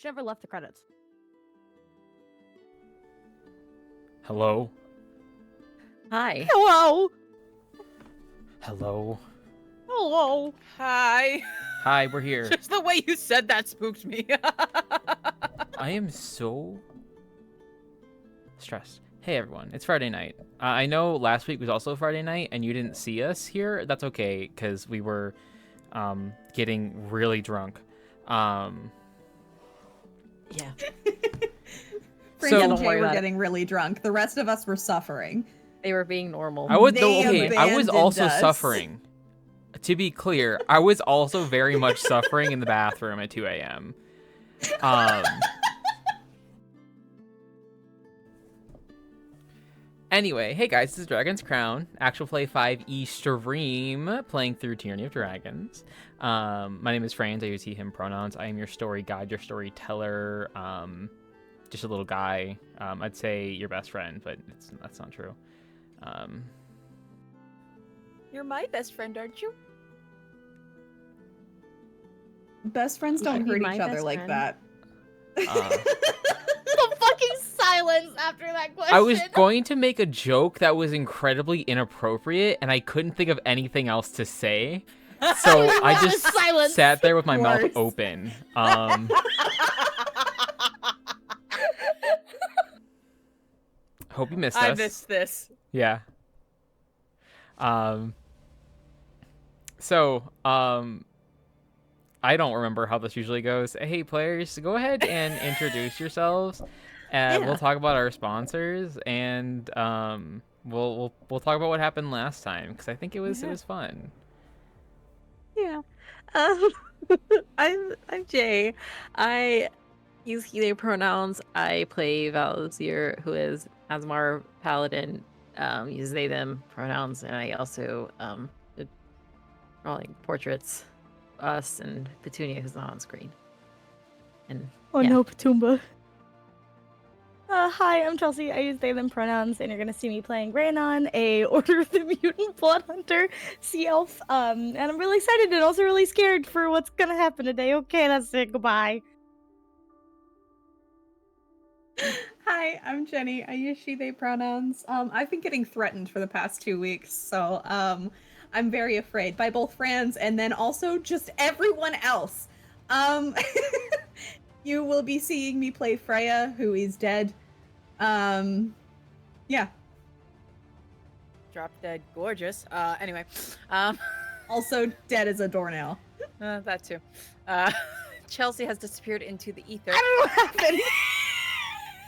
She never left the credits. Hello? Hi. Hello! Hello? Hello! Hi. Hi, we're here. Just the way you said that spooked me. I am so stressed. Hey everyone, it's Friday night. I know last week was also Friday night and you didn't see us here. That's okay, because we were getting really drunk. Yeah. Franz and don't Jay worry were about it. getting really drunk. The rest of us were suffering. They were being normal. I was They I was abandoned also us. suffering. To be clear, I was also very much suffering in the bathroom at 2 a.m. Anyway, hey guys, this is Dragon's Crown, Actual Play 5e stream, playing through Tyranny of Dragons. My name is Franz, I use he, him pronouns. I am your story guide, your storyteller, just a little guy. I'd say your best friend, but that's not true. You're my best friend, aren't you? Best friends You don't can be hurt my each other best like friend. that. The fucking silence after that question. I was going to make a joke that was incredibly inappropriate, and I couldn't think of anything else to say. So I just Silence. sat there with my mouth Worse. open. Hope you missed us. I missed this. Yeah. I don't remember how this usually goes. Hey, players, go ahead and introduce yourselves, and we'll talk about our sponsors, and we'll talk about what happened last time because I think it was fun. Yeah. I'm Jay. I use he, they pronouns. I play Valzir, who is Asmar Paladin. Use they, them pronouns, and I also did drawing portraits, us and Petunia, who's not on screen. And Oh yeah. no, Patumba. Hi, I'm Chelsea. I use they, them pronouns, and you're gonna see me playing Raynon, a Order of the Mutant Blood Hunter sea elf. And I'm really excited and also really scared for what's gonna happen today. Okay, that's it. Goodbye. Hi, I'm Jenny. I use she, they pronouns. I've been getting threatened for the past 2 weeks, so I'm very afraid by both Franz and then also just everyone else. You will be seeing me play Freya, who is dead. Yeah. Drop dead gorgeous. Anyway. Also dead as a doornail. That too. Chelsea has disappeared into the ether. I don't know what happened.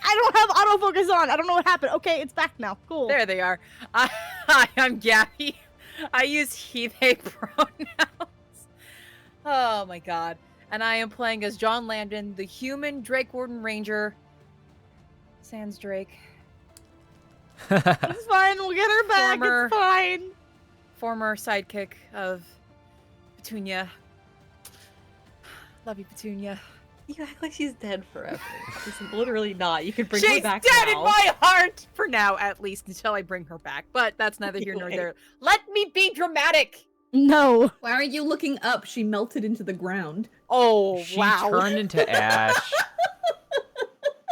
I don't have autofocus on. I don't know what happened. Okay, it's back now. Cool. There they are. Hi, I'm Gabby. I use he, they pronouns. Oh my god. And I am playing as John Landon, the human Drake Warden Ranger. Sans Drake. It's fine. We'll get her back. Former- It's fine. Former sidekick of Petunia. Love you, Petunia. You act like she's dead forever. She's literally not. You can bring her She's back dead now. in my heart! For now, at least, until I bring her back. But that's neither here nor there. Let me be dramatic! No. Why aren't you looking up? She melted into the ground. Oh, She wow. turned into ash.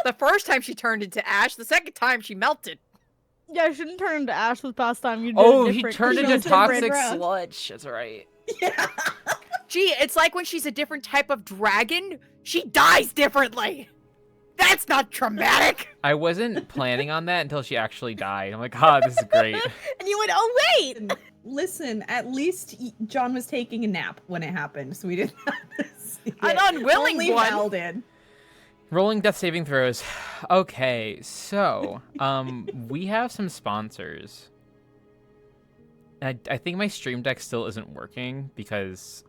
The first time she turned into ash, the second time she melted. Yeah, I shouldn't turn into ash this past time. You did Oh, it he different. turned You into chose different toxic route. sludge. That's right. Yeah. Gee, it's like when she's a different type of dragon, she dies differently. That's not traumatic. I wasn't planning on that until she actually died. I'm like, this is great. And you went, oh wait. Listen, at least John was taking a nap when it happened, so we didn't have to see An it. unwilling Only one. Val did. Rolling death saving throws. Okay, so we have some sponsors. And I think my stream deck still isn't working because,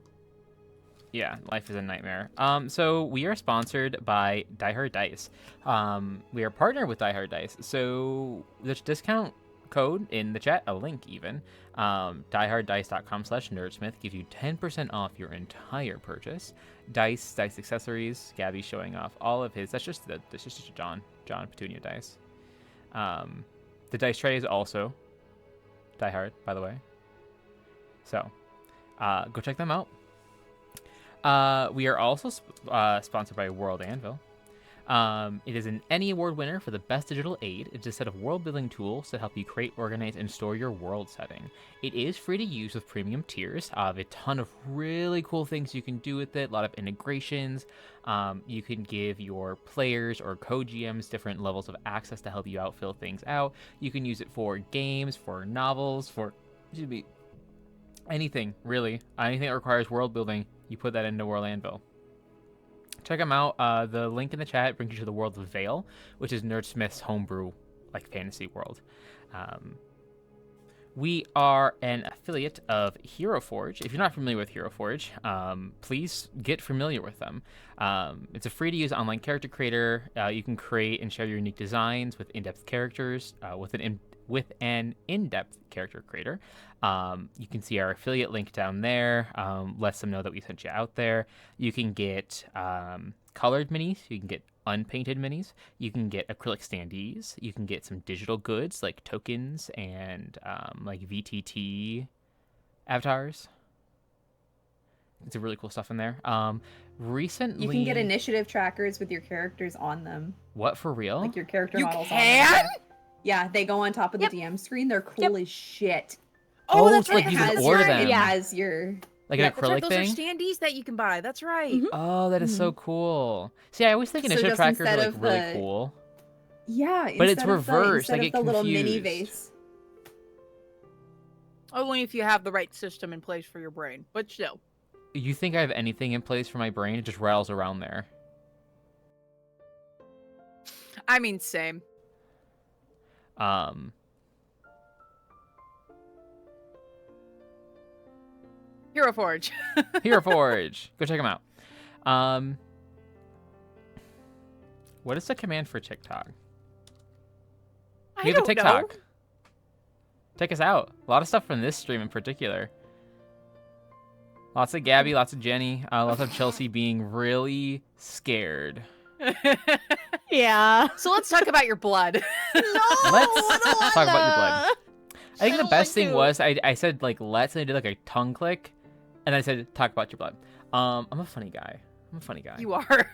yeah, life is a nightmare. So we are sponsored by Die Hard Dice. We are partnered with Die Hard Dice. So the discount code in the chat, a link even, dieharddice.com/nerdsmith gives you 10% off your entire purchase. Dice accessories. Gabby's showing off all of his. That's just John Petunia dice. The dice tray is also Die Hard, by the way. So, go check them out. We are also sponsored by World Anvil. It is an Any Award winner for the best digital aid. It's a set of world-building tools that help you create, organize, and store your world setting. It is free to use with premium tiers. I have a ton of really cool things you can do with it, a lot of integrations. You can give your players or co-GMs different levels of access to help you fill things out. You can use it for games, for novels, for anything, really. Anything that requires world building, you put that into World Anvil. Check them out. The link in the chat brings you to the world of Veil, which is Nerdsmith's homebrew, like, fantasy world. We are an affiliate of Hero Forge. If you're not familiar with Hero Forge, please get familiar with them. It's a free-to-use online character creator. You can create and share your unique designs with in-depth characters with an in-depth character creator. You can see our affiliate link down there. Lets them know that we sent you out there. You can get colored minis. You can get unpainted minis. You can get acrylic standees. You can get some digital goods like tokens and like VTT avatars. It's a really cool stuff in there. Recently, You can get initiative trackers with your characters on them. What, for real? Like your character You models can? on them. Yeah, they go on top of the DM screen. They're cool as shit. Oh, that's like right. you It can has order your- them. It Yeah. has your... Like Yeah, an That's right, acrylic those thing? are standees that you can buy. That's right. Mhm. Oh, that is so cool. See, I always think So initiative just trackers are instead like of really the- cool. Yeah, But it's instead of the- reversed, I instead get of the little mini confused. vase. Only if you have the right system in place for your brain. But still. You think I have anything in place for my brain? It just rattles around there. I mean, same. Hero Forge. Hero Forge. Go check them out. What is the command for TikTok? We have a TikTok. Know. Check us out. A lot of stuff from this stream in particular. Lots of Gabby, lots of Jenny, lots of Chelsea being really scared. Yeah. So let's talk about your blood. No, Let's I don't talk about your blood. wanna. I think the don't best want thing to. was I said like let's and I did like a tongue click, and I said talk about your blood. I'm a funny guy. You are.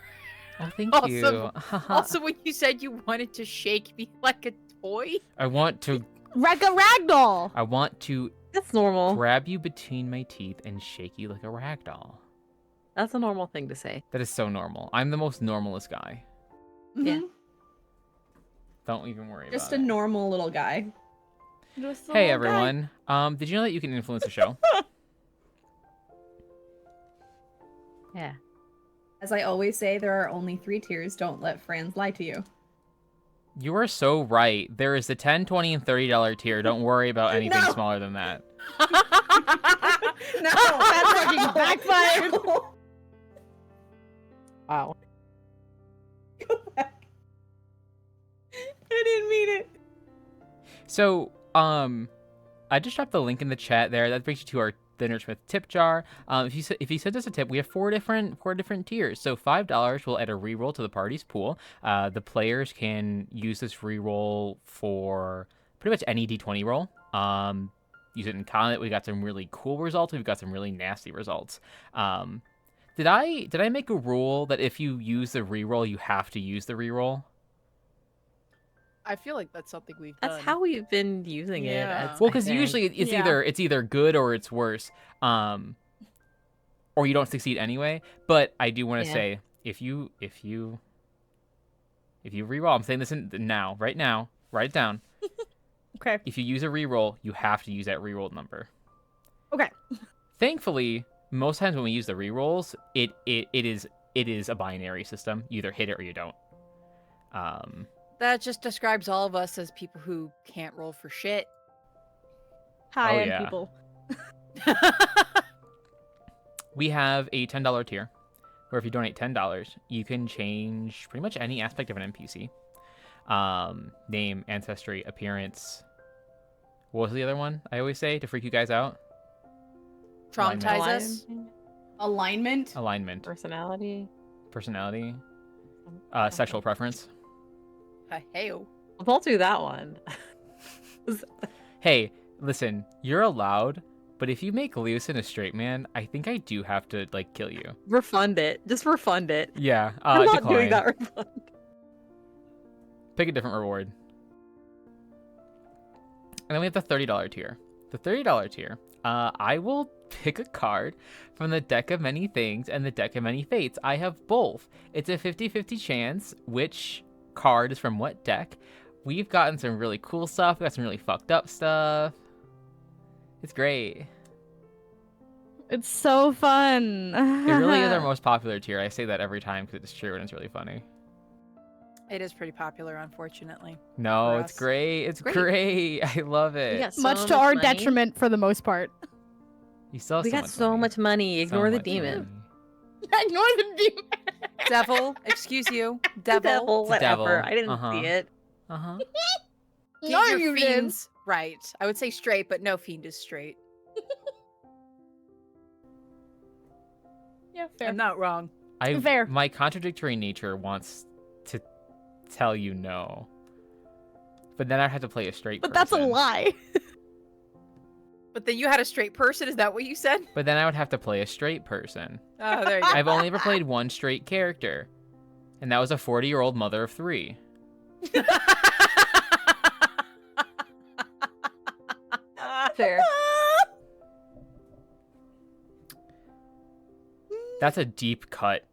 Oh, thank Also- you. Also, when you said you wanted to shake me like a toy. I want to Ragdoll. That's normal. grab you between my teeth and shake you like a rag doll. That's a normal thing to say. That is so normal. I'm the most normalest guy. Yeah. Mhm. Don't even worry Just about a it. normal little guy. Just a Hey little guy. everyone. Did you know that you can influence the show? Yeah. As I always say, there are only 3 tiers. Don't let Franz lie to you. You are so right. There is the $10, $20, and $30 tier. Don't worry about anything No. smaller than that. No, That fucking backfired. No. Wow. Go back. I didn't mean it. So, I just dropped the link in the chat there. That brings you to the Nerdsmith tip jar. If you send us a tip, we have four different tiers. So $5 will add a reroll to the party's pool. The players can use this reroll for pretty much any D20 roll. Use it in combat. We got some really cool results. We've got some really nasty results. Did I make a rule that if you use the reroll, you have to use the reroll? I feel like that's something we've done. That's how we've been using it. Yeah. Well, because usually it's Yeah. either good or it's worse, or you don't succeed anyway. But I do want to Yeah. say if you reroll, I'm saying this right now, write it down. Okay. If you use a reroll, you have to use that reroll number. Okay. Thankfully, most times when we use the rerolls, it is a binary system. You either hit it or you don't. That just describes all of us as people who can't roll for shit. High-end yeah. people. We have a $10 tier, where if you donate $10, you can change pretty much any aspect of an NPC. Name, ancestry, appearance. What was the other one I always say to freak you guys out? Traumatize us. Alignment. Alignment, Personality. personality, sexual preference. Hey-o. Don't do that one. Hey, listen, you're allowed, But if you make Leosin a straight man, I think I do have to like kill you. Refund it. Just refund it. Yeah, I'm not decline. doing that refund. Pick a different reward. And then we have the $30 tier. The $30 tier, I will pick a card from the deck of many things and the deck of many fates. I have both. It's a 50-50 chance which card is from what deck. We've gotten some really cool stuff. We got some really fucked up stuff. It's great. It's so fun. It really is our most popular tier. I say that every time because it's true and it's really funny. It is pretty popular, unfortunately. No, For it's us. great. It's Great. great. I love it. We got so Much to our money. detriment for the most part. You still have We so got much so money. much money. So Ignore the much demon. money. Ignore the demon. Devil, excuse you. Devil. Devil, It's a whatever. devil. I didn't Uh-huh. see it. Uh-huh. Get No, your you didn't. fiends right. I would say straight, but no fiend is straight. Yeah, fair. I'm not wrong. Fair. My contradictory nature wants to tell you no. But then I'd have to play a straight But person. that's a lie. But then you had a straight person. Is that what you said? But then I would have to play a straight person. Oh, there you go. I've only ever played one straight character. And that was a 40-year-old mother of 3. Fair. That's a deep cut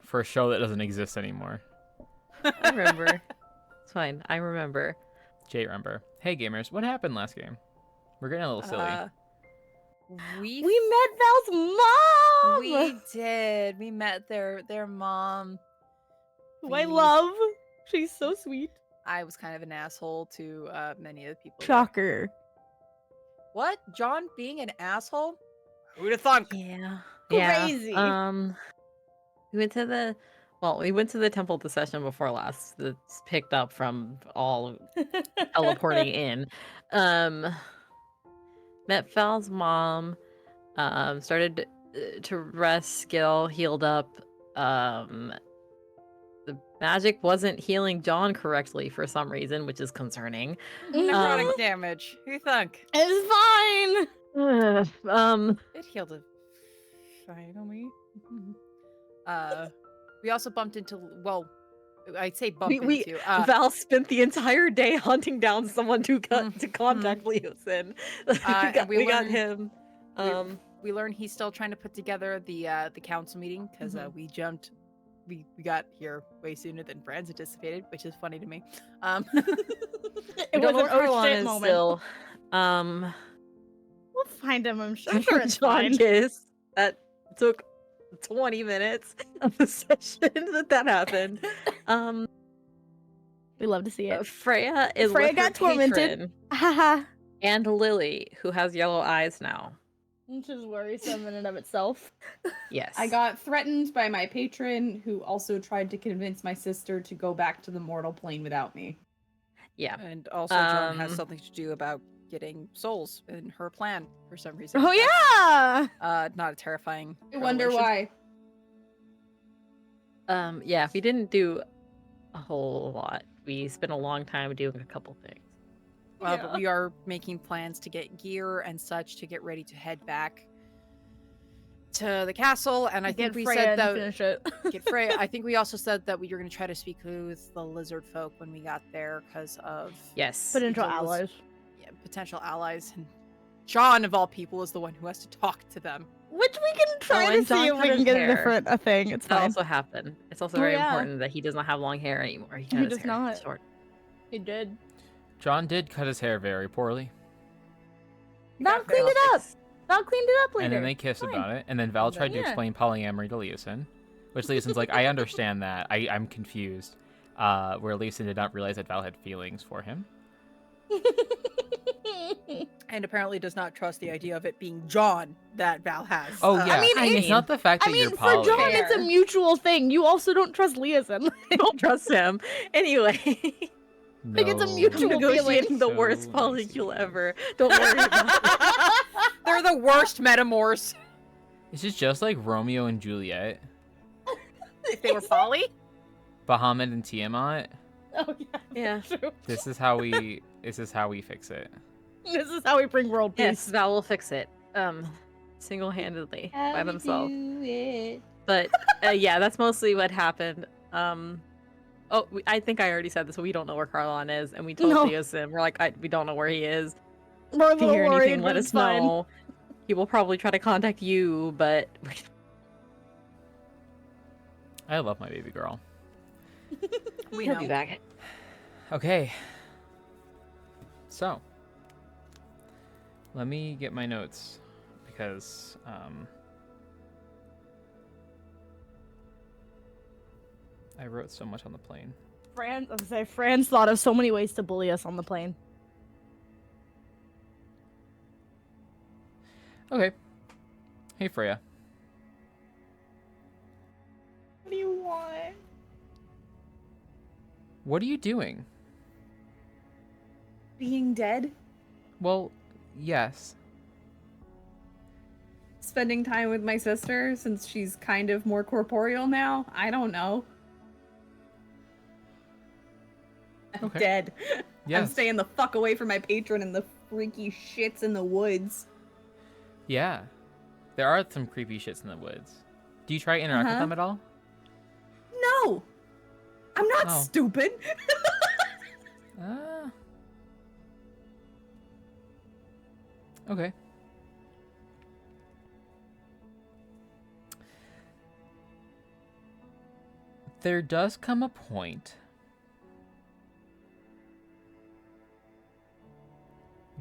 for a show that doesn't exist anymore. I remember. It's fine. I remember. Jay, remember. Hey, gamers, what happened last game? We're getting a little silly. We We met Val's mom. we did. We met their mom. Who I we- love. She's so sweet. I was kind of an asshole to many of the people. there. Shocker. What? John being an asshole? Who'd have thunk? Yeah. Crazy. Yeah. We went to the temple of the session before last. That's picked up from all teleporting in. Met Val's mom. Started to rest skill, healed up. The magic wasn't healing John correctly for some reason, which is concerning. Necrotic damage. Who thunk? It's fine. It healed it finally. We also bumped into, well, I'd say bumped We- into. Val spent the entire day hunting down someone to contact Leosin. And we we got learned- him. We learned he's still trying to put together the council meeting because we got here way sooner than Franz anticipated, which is funny to me. It was an oh shit moment. Still, We'll find him. I'm sure it's John fine. Kiss. That took 20 minutes of the session that happened. We love to see it. Freya is Freya with got her tormented. patron, Haha. and Lily, who has yellow eyes now. Which is worrisome in and of itself. Yes. I got threatened by my patron, who also tried to convince my sister to go back to the mortal plane without me. Yeah. And also, John has Um, something to do about getting souls in her plan for some reason. Oh yeah. Not a terrifying. I wonder revelation. why. Yeah, we didn't do a whole lot. We spent a long time doing a couple things. But we are making plans to get gear and such to get ready to head back to the castle. And I think we said that finish it. get Freya. I think we also said that we were going to try to speak with the lizard folk when we got there because of Yes. Potential because- allies. potential allies. And John, of all people, is the one who has to talk to them. Which we can try Oh, to and see John if cut we can his get hair. a thing. It's That fine. also happened. It's also Oh, very yeah. important that he does not have long hair anymore. He, cut He his does hair not. short. He did. John did cut his hair very poorly. Val got cleaned it up. Fixed. Val cleaned it up later. And then they kissed Fine. about it. And then Val tried to Yeah. explain polyamory to Leosin. Which Leosin's like, I understand that. I'm confused. Where Leosin did not realize that Val had feelings for him. And apparently does not trust the idea of it being John that Val has. Oh, yeah. mean, it's not the fact that I mean, you're for poly. John, it's a Fair. mutual thing. You also don't trust Leosin. I don't trust him. Anyway, Like, it's a No. mutual negotiating the So worst lazy. polycule ever. Don't worry about it. They're the worst metamors. This is just like Romeo and Juliet, If they were Polly. Bahamut and Tiamat. Oh yeah. Yeah. True. This is how we fix it. This is how we bring world peace. Yes, Val will fix it. Single-handedly by themselves. But yeah, that's mostly what happened. I think I already said this, but we don't know where Carlon is, and we told No. Theosim, we're like, we don't know where he is. We're a If you little hear worried, anything, but let it's us fine. know. He will probably try to contact you, but I love my baby girl. he'll be back. Okay. So, let me get my notes because I wrote so much on the plane. Franz thought of so many ways to bully us on the plane. Okay. Hey, Freya. What do you want? What are you doing? Being dead? Well, yes. Spending time with my sister since she's kind of more corporeal now? I don't know. I'm Okay. dead. Yes. I'm staying the fuck away from my patron and the freaky shits in the woods. Yeah. There are some creepy shits in the woods. Do you try to interact with them at all? No! I'm not Oh. stupid! Okay. There does come a point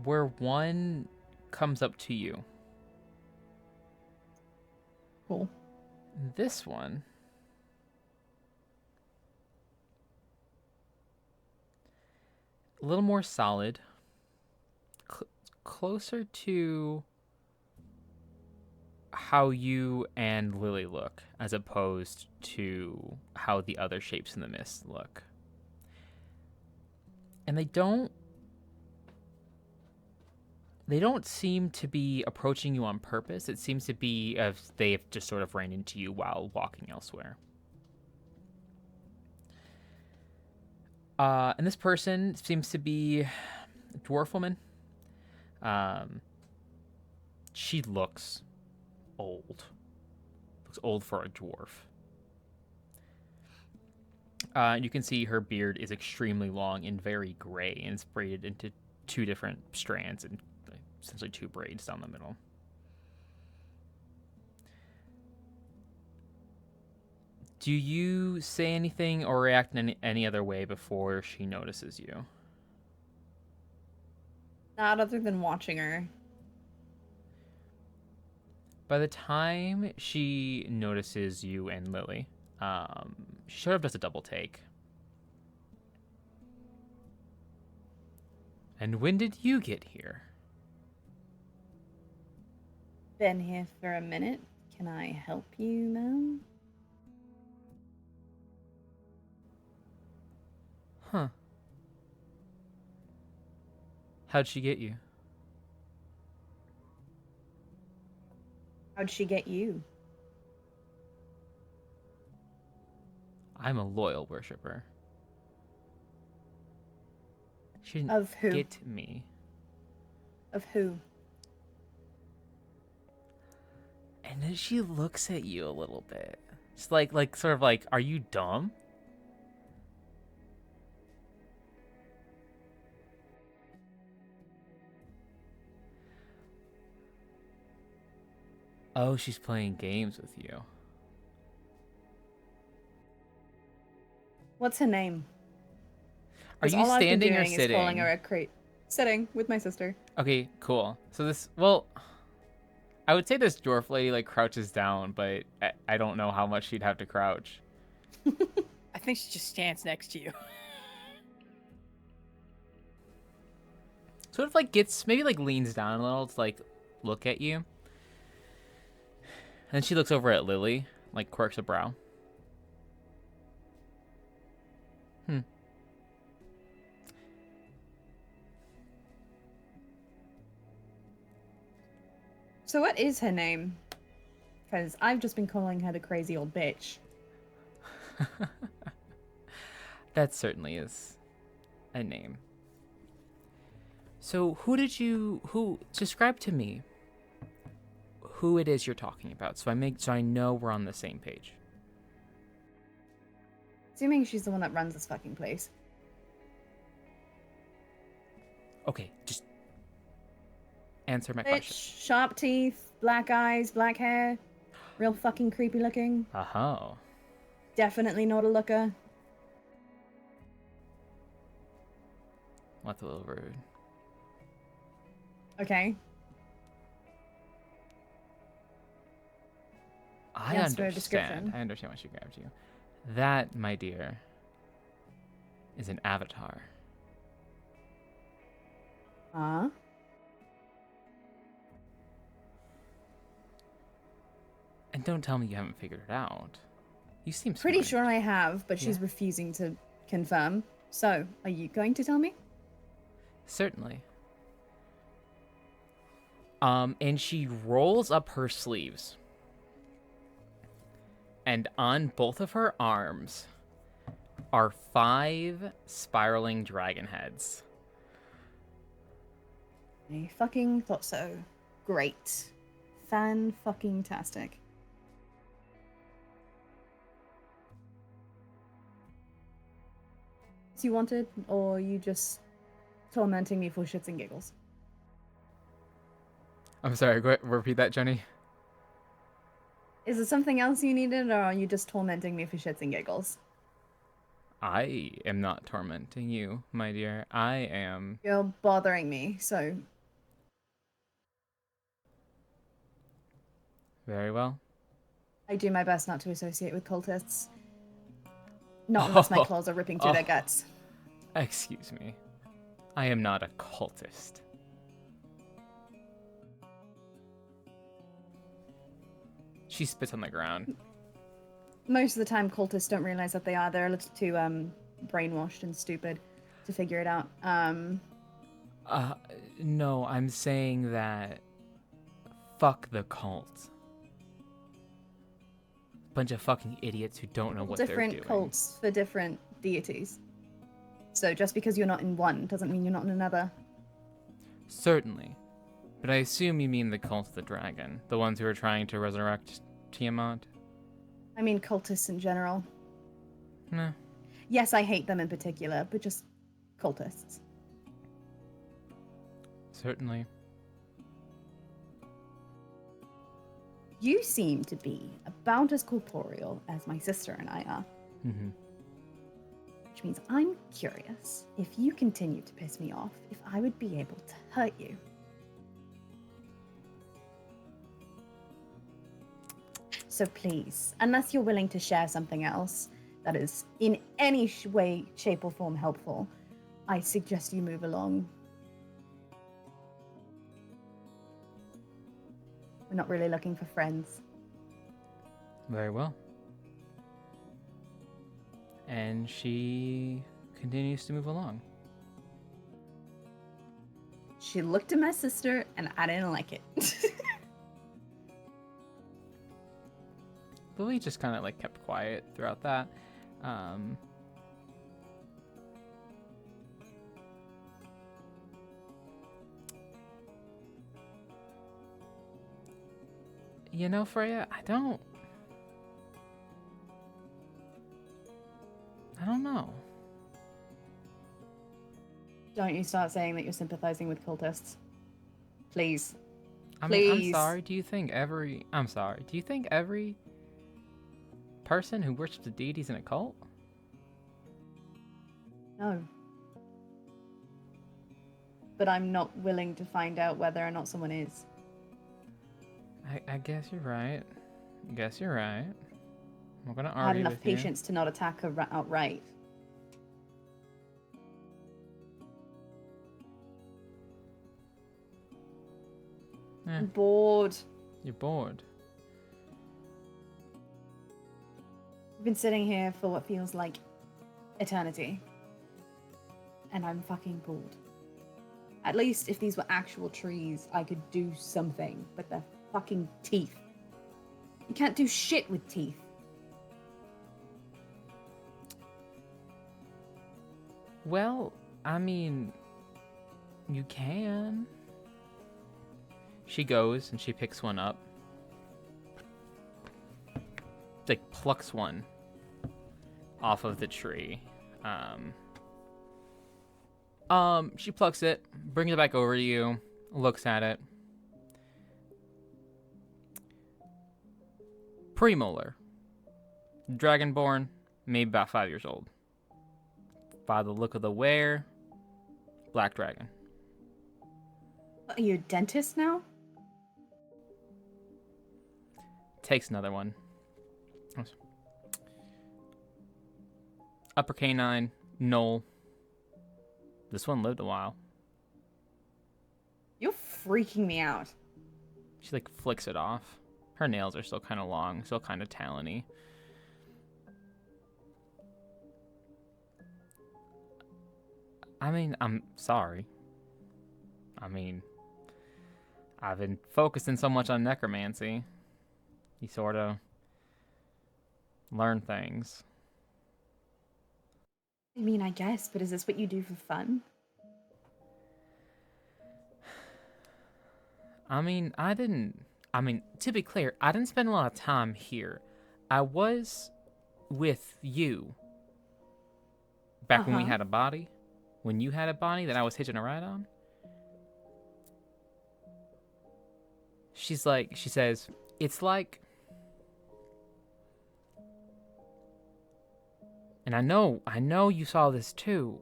where one comes up to you. Cool. This one a little more solid, closer to how you and Lily look as opposed to how the other shapes in the mist look. And they don't seem to be approaching you on purpose. It seems to be as they've just sort of ran into you while walking elsewhere. And this person seems to be a dwarf woman. She looks old. Looks old for a dwarf. You can see her beard is extremely long and very gray, and it's braided into two different strands and essentially two braids down the middle. Do you say anything or react in any other way before she notices you? Not other than watching her. By the time she notices you and Lily, she sort of does a double take. And when did you get here? Been here for a minute. Can I help you, ma'am? Huh. How'd she get you? How'd she get you? I'm a loyal worshiper. She didn't Of who? get me. Of who? And then she looks at you a little bit. It's like sort of like, are you dumb? Oh, she's playing games with you. What's her name? Are 'Cause you all I've been standing or doing is calling sitting? her a crate. Sitting with my sister. Okay, cool. So this, well, I would say this dwarf lady like crouches down, but I don't know how much she'd have to crouch. I think she just stands next to you. Sort of like gets, maybe like leans down a little to like look at you. And she looks over at Lily, like quirks a brow. So what is her name? Because I've just been calling her the crazy old bitch. That certainly is a name. So who describe to me who it is you're talking about, so I know we're on the same page. Assuming she's the one that runs this fucking place. Okay, just answer my Bitch, question. sharp teeth, black eyes, black hair, real fucking creepy looking. Oh. Definitely not a looker. That's a little rude. Okay. I Yes, for a understand. description. I understand why she grabbed you. That, my dear, is an avatar. Huh? And don't tell me you haven't figured it out. You seem Pretty smart. sure I have, but she's Yeah. refusing to confirm. So, are you going to tell me? Certainly. And she rolls up her sleeves. And on both of her arms are 5 spiraling dragon heads. I fucking thought so. Great. Fan-fucking-tastic. You wanted, or you just tormenting me for shits and giggles? I'm sorry, go ahead, repeat that, Jenny. Is it something else you needed, or are you just tormenting me for shits and giggles? I am not tormenting you, my dear. I am... You're bothering me, so Very well. I do my best not to associate with cultists. Not unless my claws are ripping through their guts. Excuse me. I am not a cultist. She spits on the ground. Most of the time, cultists don't realize that they are. They're a little too brainwashed and stupid to figure it out. No, I'm saying that... Fuck the cult. Bunch of fucking idiots who don't know what they're doing. Different cults for different deities. So just because you're not in one doesn't mean you're not in another. Certainly. But I assume you mean the cult of the dragon. The ones who are trying to resurrect Tiamat? I mean cultists in general. Nah. Yes, I hate them in particular, but just cultists. Certainly. You seem to be about as corporeal as my sister and I are. Mm-hmm. Which means I'm curious, if you continue to piss me off, if I would be able to hurt you. So please, unless you're willing to share something else that is in any way, shape, or form helpful, I suggest you move along. We're not really looking for friends. Very well. And she continues to move along. She looked at my sister, and I didn't like it. Lily just kind of like kept quiet throughout that. You know, Freya, I don't know. Don't you start saying that you're sympathizing with cultists. Please. I mean, I'm Please. sorry. Do you think every person who worships a deity is in a cult? No. But I'm not willing to find out whether or not someone is. I guess you're right. I'm not gonna I had argue enough with you. patience to not attack her outright. Yeah, I'm bored. you're bored. I've been sitting here for what feels like eternity. And I'm fucking bored. At least if these were actual trees, I could do something. But they're fucking teeth. You can't do shit with teeth. Well, I mean, You can. She goes and she picks one up. Like plucks one off of the tree. She plucks it, brings it back over to you, looks at it. Premolar. Dragonborn, maybe about 5 years old. By the look of the wear, black dragon. Are you a dentist now? Takes another one. Upper canine, knoll. This one lived a while. You're freaking me out. She like flicks it off. Her nails are still kind of long, still kind of talony. I mean, I'm sorry. I mean, I've been focusing so much on necromancy. You sort of learn things. I mean, I guess, but is this what you do for fun? I mean, to be clear, I didn't spend a lot of time here. I was with you back when we had a body. When you had a body that I was hitching a ride on. She says, it's like, and I know you saw this too.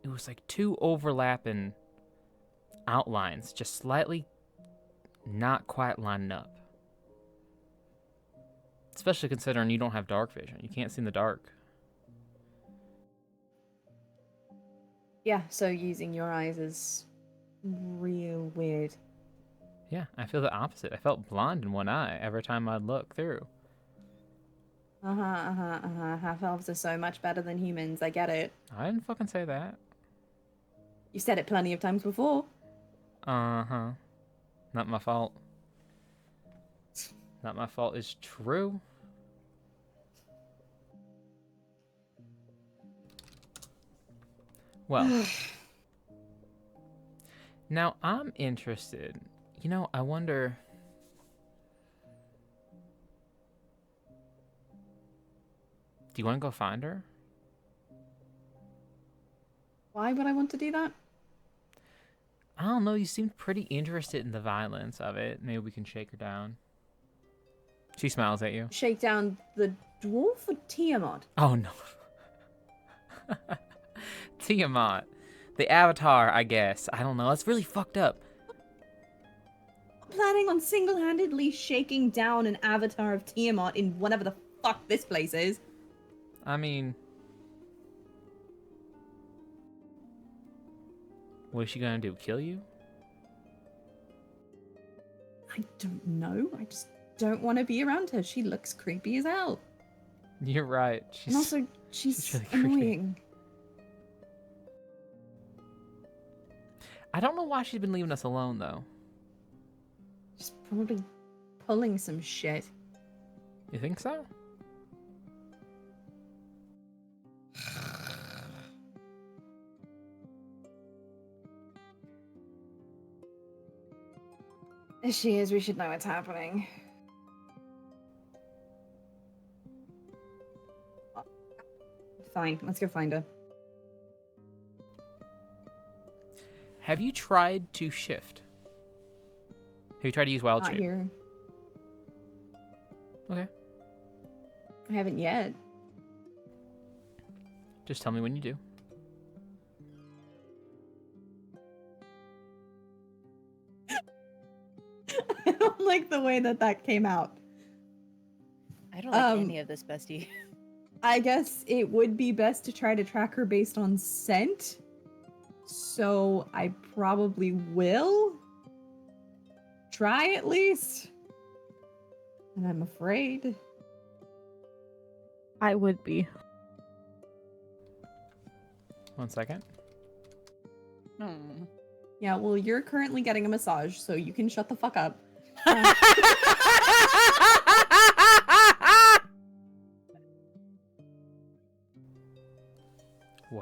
It was like two overlapping outlines, just slightly not quite lining up. Especially considering you don't have dark vision. You can't see in the dark. Yeah, so using your eyes is real weird. Yeah, I feel the opposite. I felt blind in one eye every time I'd look through. Half elves are so much better than humans, I get it. I didn't fucking say that. You said it plenty of times before. Uh-huh. Not my fault. Not my fault is true. Well, now I'm interested. You know, I wonder. Do you want to go find her? Why would I want to do that? I don't know. You seemed pretty interested in the violence of it. Maybe we can shake her down. She smiles at you. Shake down the dwarf or Tiamat? Oh, no. Tiamat. The Avatar, I guess. I don't know. That's really fucked up. Planning on single-handedly shaking down an avatar of Tiamat in whatever the fuck this place is. I mean... what is she gonna do? Kill you? I don't know. I just don't want to be around her. She looks creepy as hell. You're right. And also, she's really creepy. annoying. I don't know why she's been leaving us alone, though. She's probably pulling some shit. You think so? If she is, we should know what's happening. Fine, let's go find her. Have you tried to shift? Have you tried to use wild Not shape? here. Okay. I haven't yet. Just tell me when you do. I don't like the way that came out. I don't like any of this, bestie. I guess it would be best to try to track her based on scent. So I probably will. Try at least. And I'm afraid. I would be. 1 second. Yeah, well, you're currently getting a massage, so you can shut the fuck up.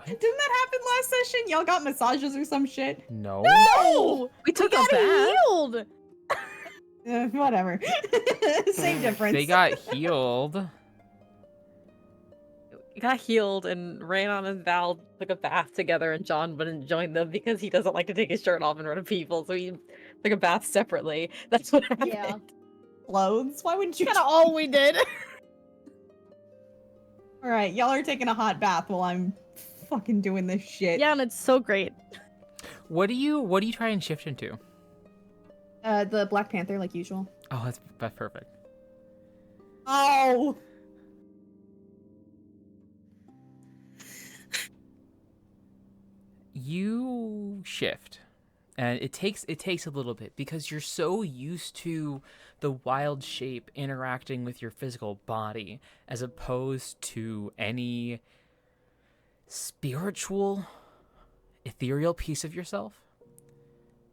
What? Didn't that happen last session? Y'all got massages or some shit? No. No! We took a got bath. healed! Whatever. Same difference. They got healed. We got healed, and Raynon and Val took a bath together, and John wouldn't join them because he doesn't like to take his shirt off in front of people, so he took a bath separately. That's what happened. Yeah. Clothes? Why wouldn't you? Kind of all we did. All right, y'all are taking a hot bath while I'm fucking doing this shit. Yeah, and it's so great. What do you try and shift into? The Black Panther, like usual. Oh, that's perfect. Oh. You shift, and it takes a little bit because you're so used to the wild shape interacting with your physical body as opposed to any spiritual, ethereal piece of yourself.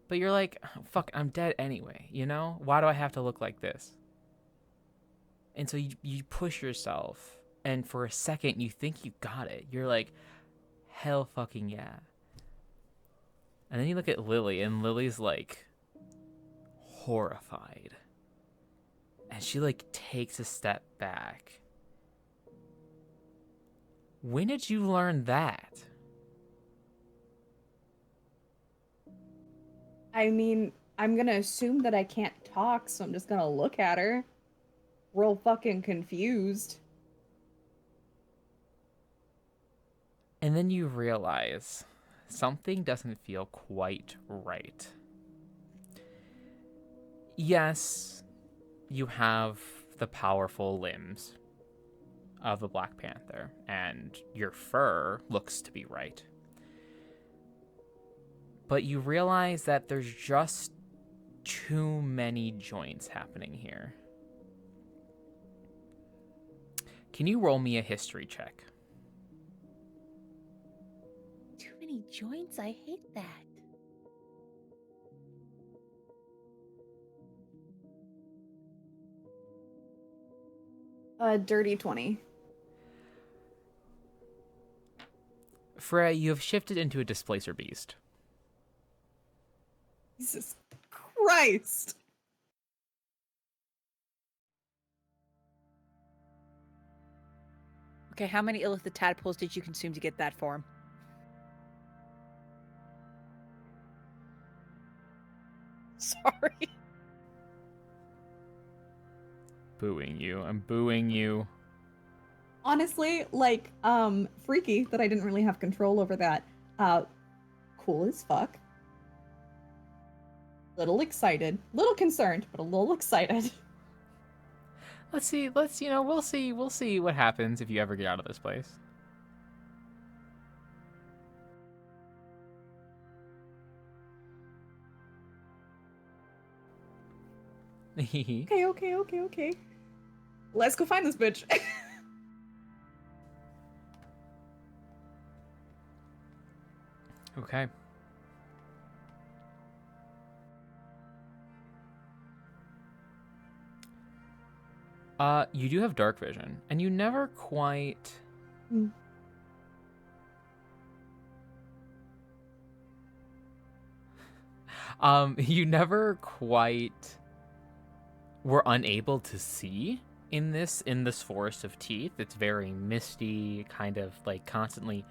But you're like, oh, fuck, I'm dead anyway, you know? Why do I have to look like this? And so you push yourself, and for a second you think you got it. You're like, hell fucking yeah. And then you look at Lily, and Lily's like horrified. And she like takes a step back. When did you learn that? I mean, I'm gonna assume that I can't talk, so I'm just gonna look at her. Real fucking confused. And then you realize something doesn't feel quite right. Yes, you have the powerful limbs of a Black Panther, and your fur looks to be right. But you realize that there's just too many joints happening here. Can you roll me a history check? Too many joints? I hate that. Dirty 20. Freya, you have shifted into a displacer beast. Jesus Christ. Okay, how many illithid tadpoles did you consume to get that form? Sorry. Booing you. I'm booing you. Honestly, like, freaky that I didn't really have control over that. Cool as fuck. Little excited. Little concerned, but a little excited. We'll see what happens if you ever get out of this place. Okay. Let's go find this bitch. Okay. You do have dark vision, and you never quite... You never quite were unable to see in this forest of teeth. It's very misty, kind of like constantly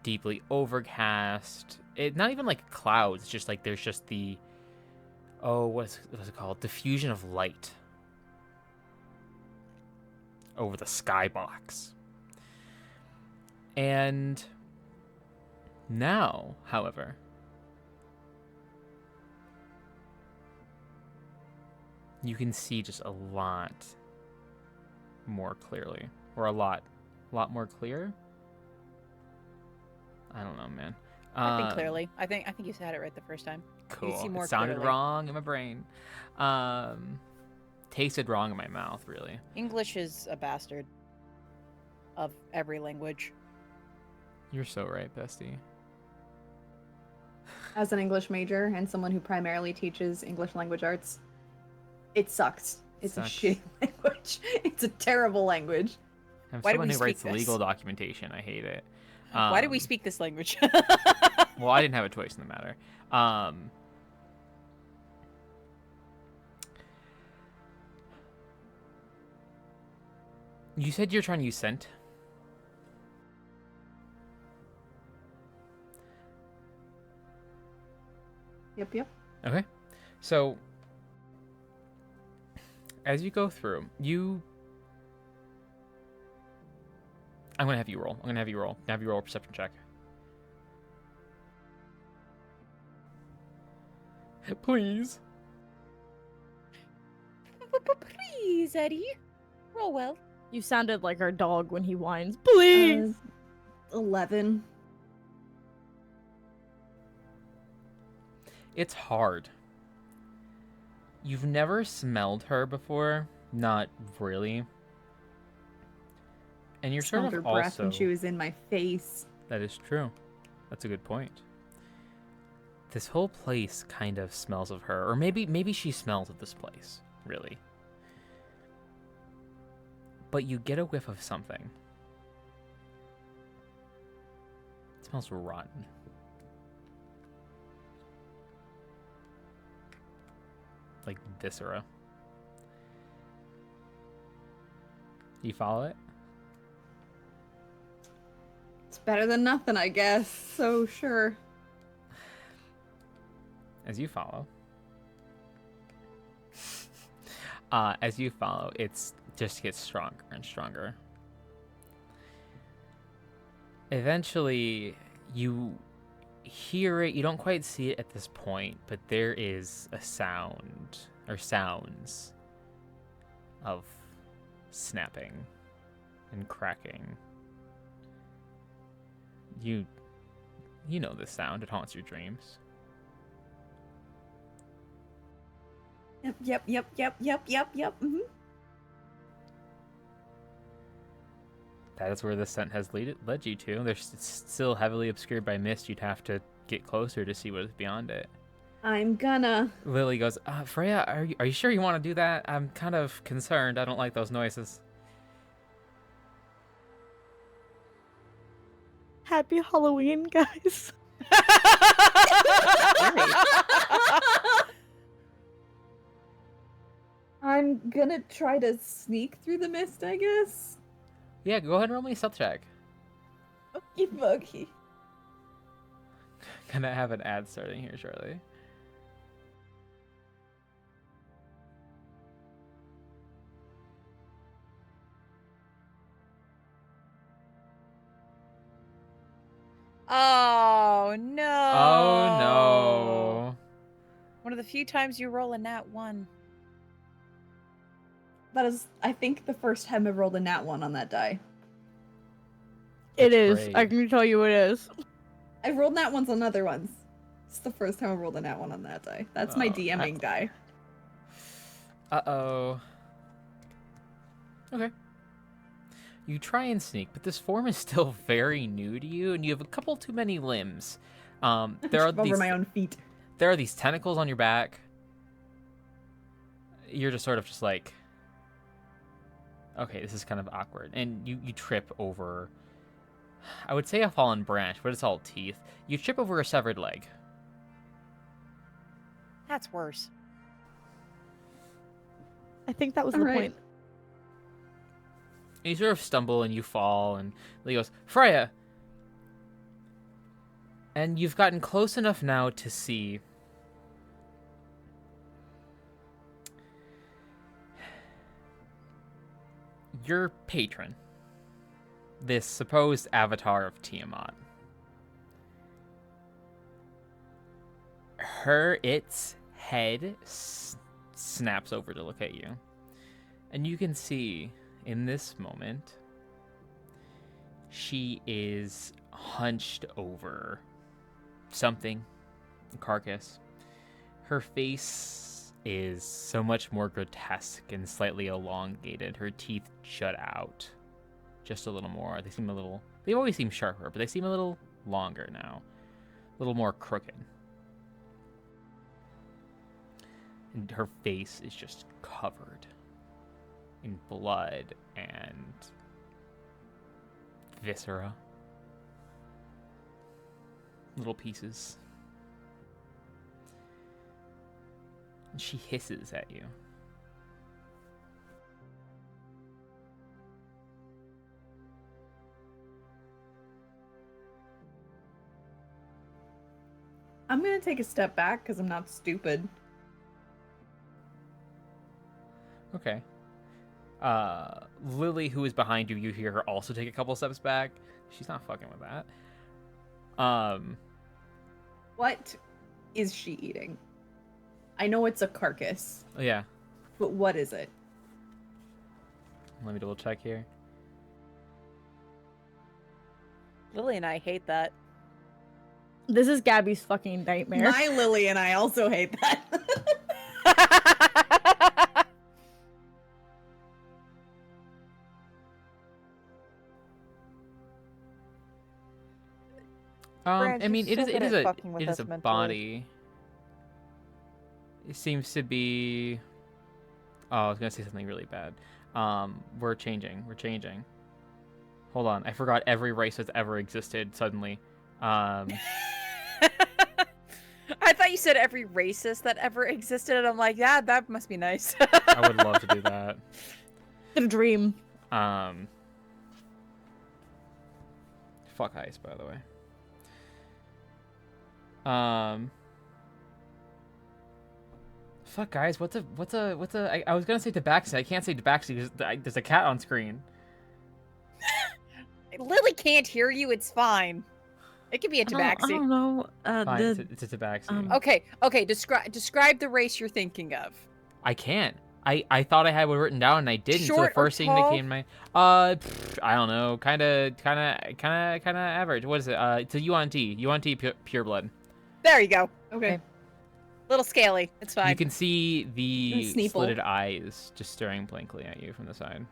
deeply overcast. It not even like clouds, just like there's just the what's it called? Diffusion of light over the skybox. And now, however, you can see just a lot more clearly, or a lot more clear. I don't know, man. I think clearly. I think you said it right the first time. Cool. You see more it sounded clearly. wrong in my brain. Tasted wrong in my mouth, really. English is a bastard of every language. You're so right, bestie. As an English major and someone who primarily teaches English language arts, it sucks. It's Sucks. a shitty language. It's a terrible language. I'm Why do someone we who writes speak this? legal documentation. I hate it. Why did we speak this language? Well, I didn't have a choice in the matter. You said you're trying to use scent? Yep. Okay. So, as you go through, I'm going to have you roll. Have you roll a perception check. Please. Please, Eddie. Roll well. You sounded like our dog when he whines. Please. 11. It's hard. You've never smelled her before, not really. And you're sort Smelled of her breath also... when she was in my face. That is true. That's a good point. This whole place kind of smells of her, or maybe she smells of this place, really. But you get a whiff of something. It smells rotten. Like viscera. You follow it? It's better than nothing, I guess. So sure. As you follow, it's just gets stronger and stronger. Eventually, you hear it. You don't quite see it at this point, but there is a sound or sounds of snapping and cracking. You know this sound. It haunts your dreams. Yep. Mm-hmm. That is where the scent has led you to. It's still heavily obscured by mist. You'd have to get closer to see what is beyond it. I'm gonna. Lily goes, Freya, are you sure you want to do that? I'm kind of concerned. I don't like those noises. Happy Halloween, guys. I'm gonna try to sneak through the mist, I guess. Yeah, go ahead and roll me a stealth check. Okay. Gonna have an ad starting here shortly. Oh no! Oh no! One of the few times you roll a nat 1. That is, I think, the first time I've rolled a nat 1 on that die. It That's is. brave. I can tell you it is. I've rolled nat 1s on other ones. It's the first time I've rolled a nat 1 on that die. That's my Oh, DMing die. Uh-oh. Okay. You try and sneak, but this form is still very new to you, and you have a couple too many limbs. There are Over these my own feet. there are these tentacles on your back. You're just sort of just like, okay, this is kind of awkward. And you trip over, I would say a fallen branch, but it's all teeth. You trip over a severed leg. That's worse. I think that was the Alright. point. And you sort of stumble and you fall, and Lee goes, Freya! And you've gotten close enough now to see your patron, this supposed avatar of Tiamat. Its head snaps over to look at you. And you can see, in this moment, she is hunched over something, a carcass. Her face is so much more grotesque and slightly elongated. Her teeth jut out just a little more. They always seem sharper, but they seem a little longer now, a little more crooked. And her face is just covered in blood and viscera. little pieces. And she hisses at you. I'm gonna take a step back because I'm not stupid. Okay. Lily, who is behind you, you hear her also take a couple steps back. She's not fucking with that. What is she eating? I know it's a carcass, Yeah. but what is it? Let me double check here. Lily and I hate that. This is Gabby's fucking nightmare. My Lily and I also hate that. Franz, I mean, you're it so is good at fucking with it is us a mentally. body. It seems to be. Oh, I was gonna say something really bad. We're changing. Hold on, I forgot every race that's ever existed suddenly. I thought you said every racist that ever existed, and I'm like, yeah, that must be nice. I would love to do that. The dream. Fuck ice, by the way. Fuck guys, what's a I was gonna say tabaxi. I can't say tabaxi because there's a cat on screen. Lily can't hear you. It's fine. It could be a I tabaxi. don't know. Fine, it's a tabaxi. Okay. Describe the race you're thinking of. I can't. I thought I had it written down and I didn't. So the Short or first thing that tall? came to mind, I don't know, kind of average. What is it? It's a UNT pure blood. There you go. Okay. Little scaly. It's fine. You can see the Sneeple. slitted eyes just staring blankly at you from the side.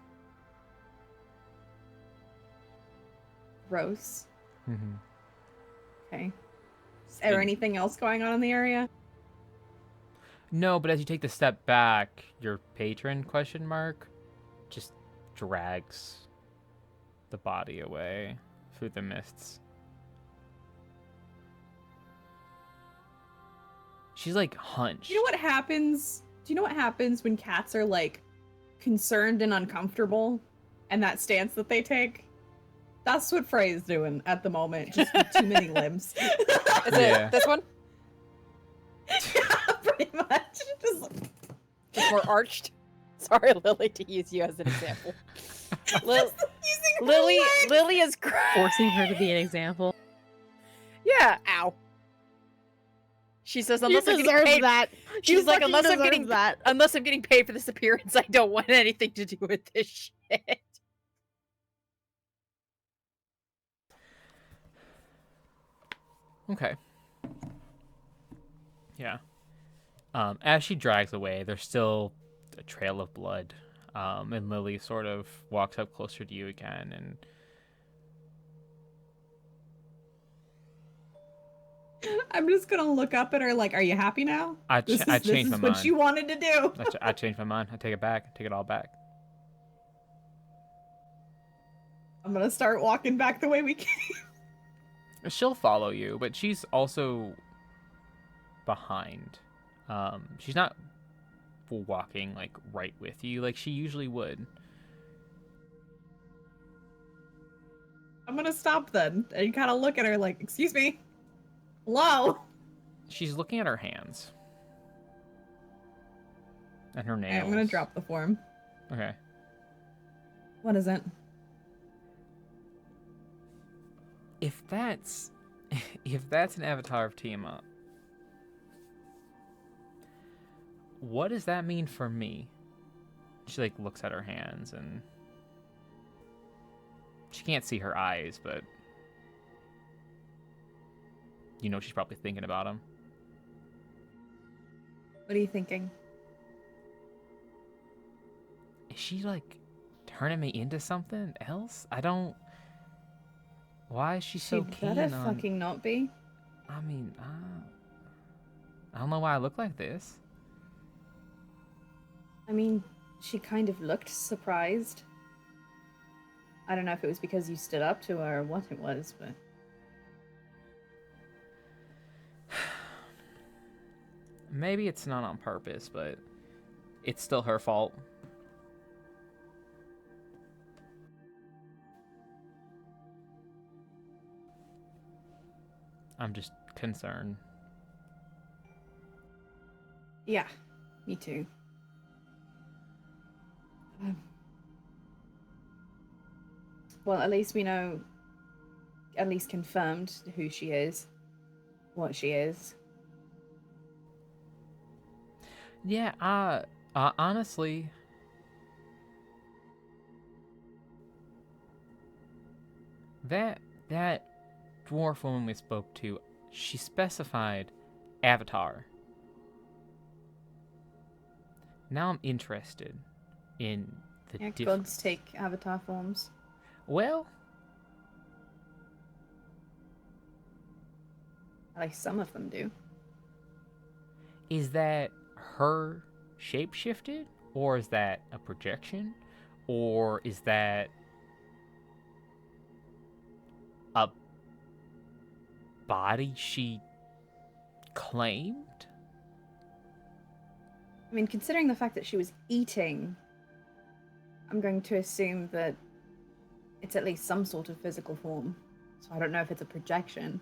Gross. Mm-hmm. Okay. Is there anything else going on in the area? No, but as you take the step back, your patron just drags the body away through the mists. She's like hunched. Do you know what happens? Do you know what happens when cats are like concerned and uncomfortable, and that stance that they take? That's what Freya's doing at the moment, just with too many limbs. Is Yeah. it this one? Yeah, pretty much. Just more arched. Sorry, Lily, to use you as an example. Lily is Forcing her to be an example. Yeah. Ow. She says, She unless I'm getting deserves paid. that. She's She like, fucking deserves that. unless I'm getting paid for this appearance, I don't want anything to do with this shit. Okay. Yeah. As she drags away, there's still a trail of blood. And Lily sort of walks up closer to you again and I'm just gonna look up at her like, "Are you happy now? I This changed is my what mind. you wanted to do." I changed my mind. I take it back. I take it all back. I'm gonna start walking back the way we came. She'll follow you, but she's also behind. She's not walking like right with you like she usually would. I'm gonna stop then and kind of look at her like, "Excuse me, hello." She's looking at her hands and her Okay, nails. I'm gonna drop the form. Okay. What is it? If that's an avatar of Tiamat, what does that mean for me? She like looks at her hands and she can't see her eyes, but you know she's probably thinking about him. What are you thinking? Is she like turning me into something else? I don't. Why is she so She keen better on? fucking not be. I mean, I don't know why I look like this. I mean, she kind of looked surprised. I don't know if it was because you stood up to her or what it was, but Maybe it's not on purpose, but it's still her fault. I'm just concerned. Yeah, me too. Well, at least we know, at least confirmed who she is, what she is. Yeah, honestly, that dwarf woman we spoke to, she specified avatar. Now I'm interested in the Yeah, different. gods take avatar forms. Well, At least some of them do. is that her shapeshifted, or is that a projection, or is that a body she claimed? I mean, considering the fact that she was eating, I'm going to assume that it's at least some sort of physical form. So I don't know if it's a projection.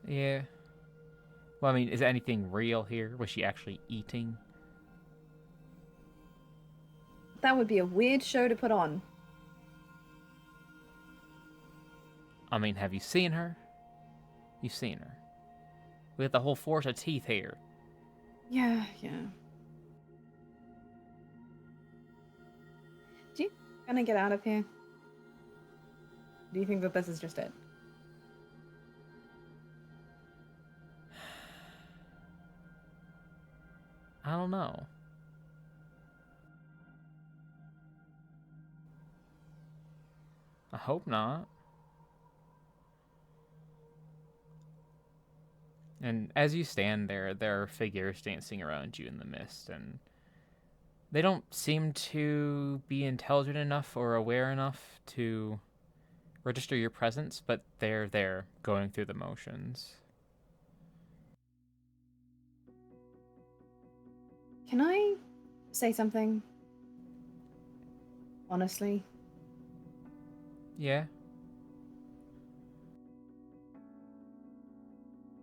Yeah. Well, I mean, is anything real here? Was she actually eating? That would be a weird show to put on. I mean, have you seen her? You've seen her. We got the whole force of teeth here. Yeah. Do you gonna get out of here? Do you think that this is just it? I don't know. I hope not. And as you stand there, there are figures dancing around you in the mist, and they don't seem to be intelligent enough or aware enough to register your presence, but they're there, going through the motions. Can I say something? Honestly? Yeah?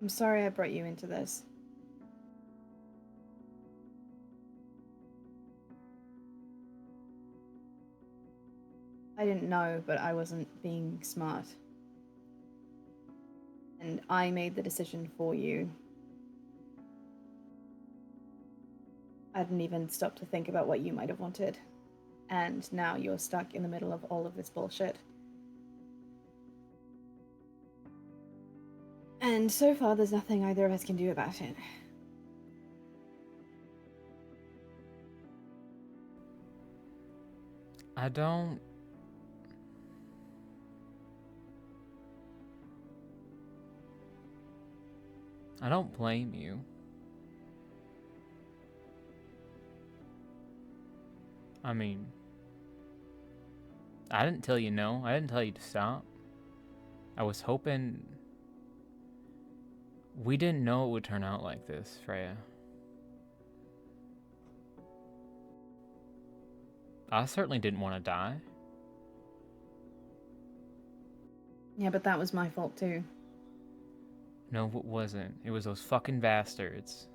I'm sorry I brought you into this. I didn't know, but I wasn't being smart. And I made the decision for you. I didn't even stop to think about what you might have wanted. And now you're stuck in the middle of all of this bullshit. And so far, there's nothing either of us can do about it. I don't blame you. I mean, I didn't tell you no. I didn't tell you to stop. I was hoping... We didn't know it would turn out like this, Freya. I certainly didn't want to die. Yeah, but that was my fault too. No, it wasn't. It was those fucking bastards.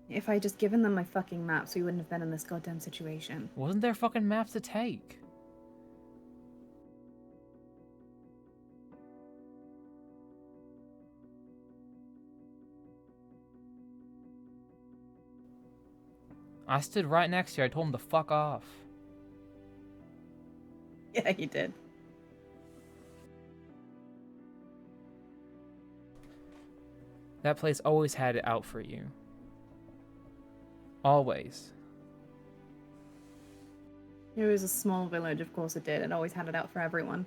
If I had just given them my fucking maps, we wouldn't have been in this goddamn situation. Wasn't there fucking maps to take? I stood right next to you. I told him to fuck off. Yeah, you did. That place always had it out for you. Always. It was a small village, of course it did. It always had it out for everyone.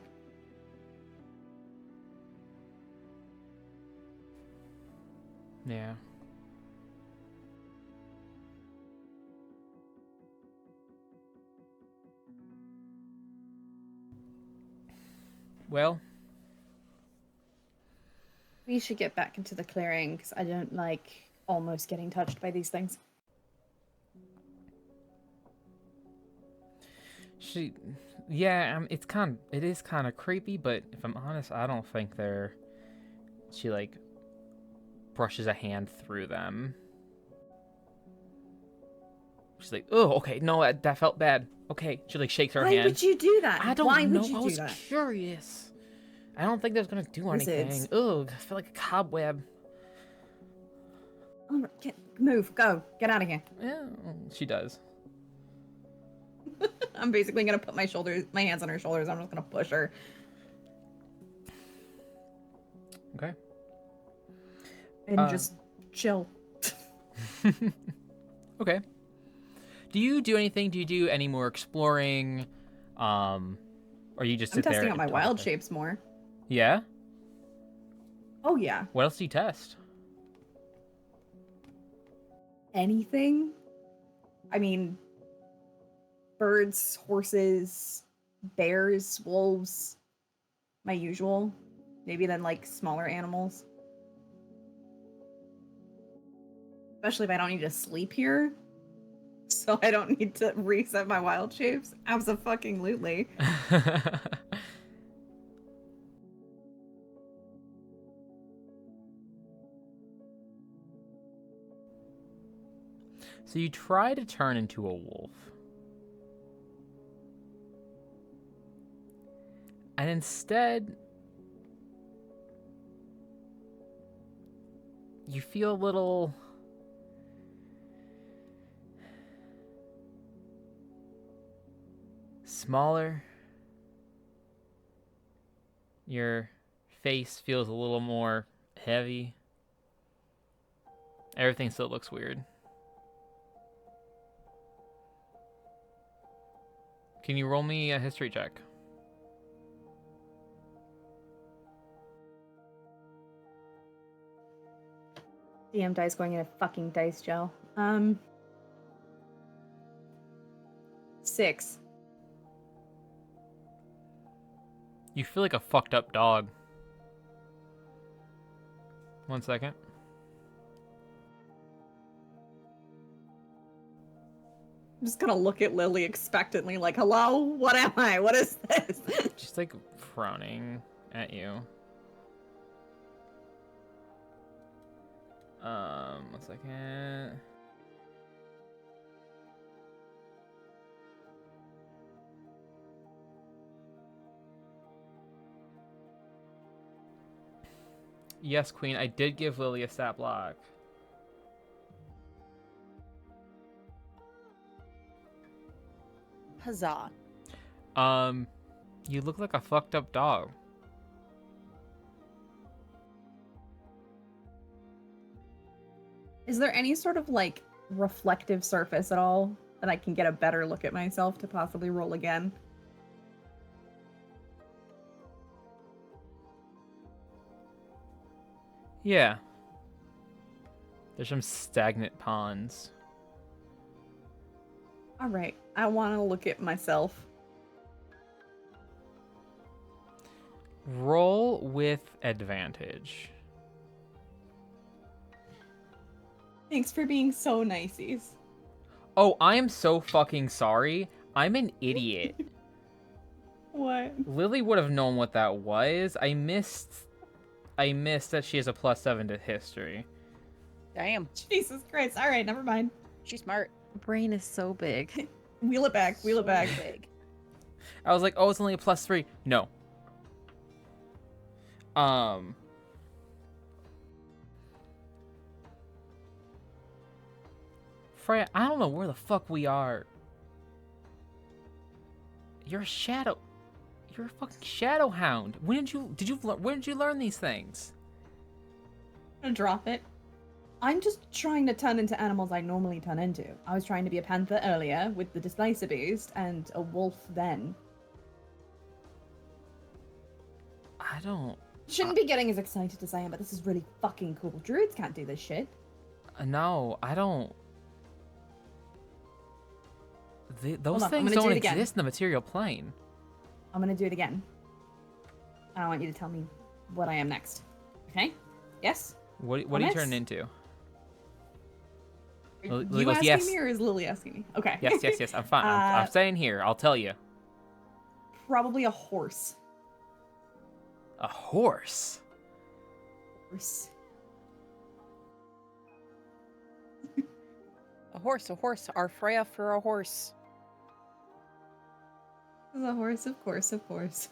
Yeah. Well, We should get back into the clearing, because I don't like almost getting touched by these things. Yeah, it is kind of creepy, but if I'm honest, I don't think they're. She like brushes a hand through them. She's like, oh, okay, no, that felt bad. Okay, she like shakes her hand. Why would you do that? I don't Why know. Would you I do was that? curious. I don't think that's gonna do anything. Wizards. Ugh, I feel like a cobweb. Oh, move, go, get out of here. Yeah, she does. I'm basically gonna put my hands on her shoulders. I'm just gonna push her. Okay. And just chill. Okay. Do you do anything? Do you do any more exploring? Or you just sit I'm there testing out my and wild talk? shapes more. Yeah? Oh yeah. What else do you test? Anything? I mean, birds, horses, bears, wolves, my usual. Maybe then like smaller animals. Especially if I don't need to sleep here. So I don't need to reset my wild shapes. Abso-fucking-lutely. So you try to turn into a wolf. And instead, you feel a little smaller. Your face feels a little more heavy. Everything still looks weird. Can you roll me a history check? DM dice going in a fucking dice gel. 6. You feel like a fucked up dog. 1 second. I'm just gonna look at Lily expectantly, like, hello? What am I? What is this? She's like frowning at you. 1 second. Yes, Queen, I did give Lily a stat block. Huzzah. You look like a fucked up dog. Is there any sort of, like, reflective surface at all that I can get a better look at myself to possibly roll again? Yeah. There's some stagnant ponds. Alright, I want to look at myself. Roll with advantage. Thanks for being so niceies. Oh, I am so fucking sorry. I'm an idiot. What? Lily would have known what that was. I missed that she has a +7 to history. Damn. Jesus Christ. Alright, never mind. She's smart. Brain is so big. Wheel it back, wheel it back. Big. I was like, oh, it's only a +3. No. Freya, I don't know where the fuck we are. You're a shadow. You're a fucking shadow hound. When did you learn these things? I'm gonna drop it. I'm just trying to turn into animals I normally turn into. I was trying to be a panther earlier with the Displacer Beast and a wolf then. I don't. Shouldn't be getting as excited as I am, but this is really fucking cool. Druids can't do this shit. No, I don't. Those on, things don't exist in the material plane. I'm gonna do it again. I want you to tell me what I am next. Okay? Yes. What do you Promise? turn into? Are Lily you goes, asking yes. me or is Lily asking me? Okay. Yes. I'm fine. I'm staying here. I'll tell you. Probably a horse. A horse? Horse. A horse. Our Freya for a horse. A horse, of course.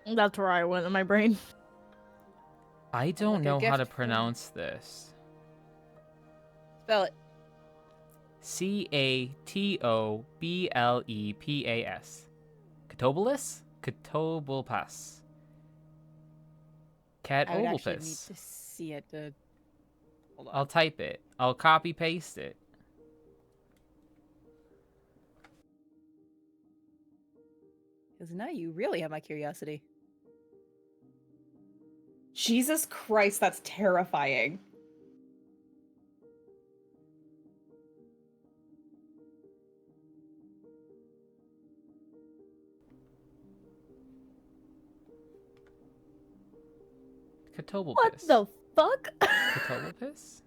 That's where I went in my brain. I don't Like a know how to gift from- pronounce this. Spell it. Catoblepas. Catobulus? Catobulpas. I would actually need Catobulpas. to see it. Hold on. I'll type it. I'll copy paste it. Because now you really have my curiosity. Jesus Christ, that's terrifying. Catobulpas. What the fuck? Catobulpas?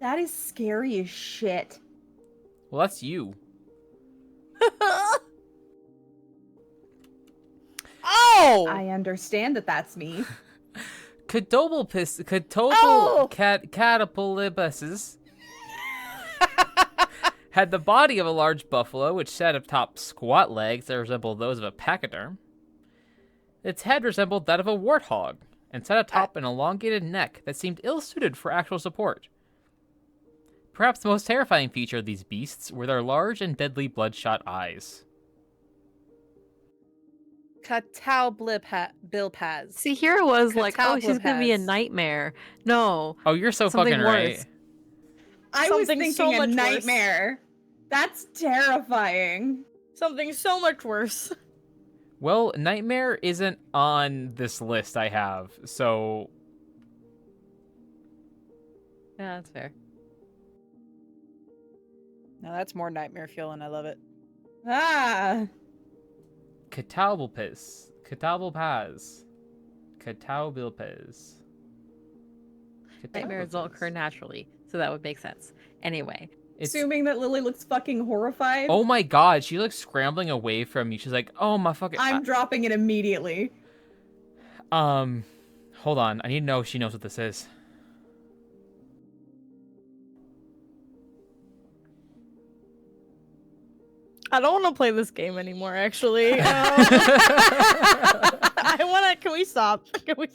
That is scary as shit. Well, that's you. Oh! I understand that that's me. Catobulpas. Oh! Catapulibus had the body of a large buffalo, which sat atop squat legs that resembled those of a pachyderm. Its head resembled that of a warthog, and sat atop an elongated neck that seemed ill-suited for actual support. Perhaps the most terrifying feature of these beasts were their large and deadly bloodshot eyes. Bilpaz. See, here it was like, oh, she's gonna be a Catalpaz. nightmare. No, Oh, you're so Something fucking worse. right. I was Something thinking so a much worse. nightmare. That's terrifying. Something so much worse. Well, Nightmare isn't on this list I have, so yeah, that's fair. Now that's more nightmare feeling. I love it. Ah. Catawbalpus. Catawbalpaz. Catawbilpaz. Nightmares don't occur naturally, so that would make sense. Anyway, Assuming that Lily looks fucking horrified, Oh my god, she looks scrambling away from me. She's like, oh my fucking... I'm dropping it immediately. Hold on. I need to know if she knows what this is. I don't want to play this game anymore, actually. I wanna. Can we stop? Can we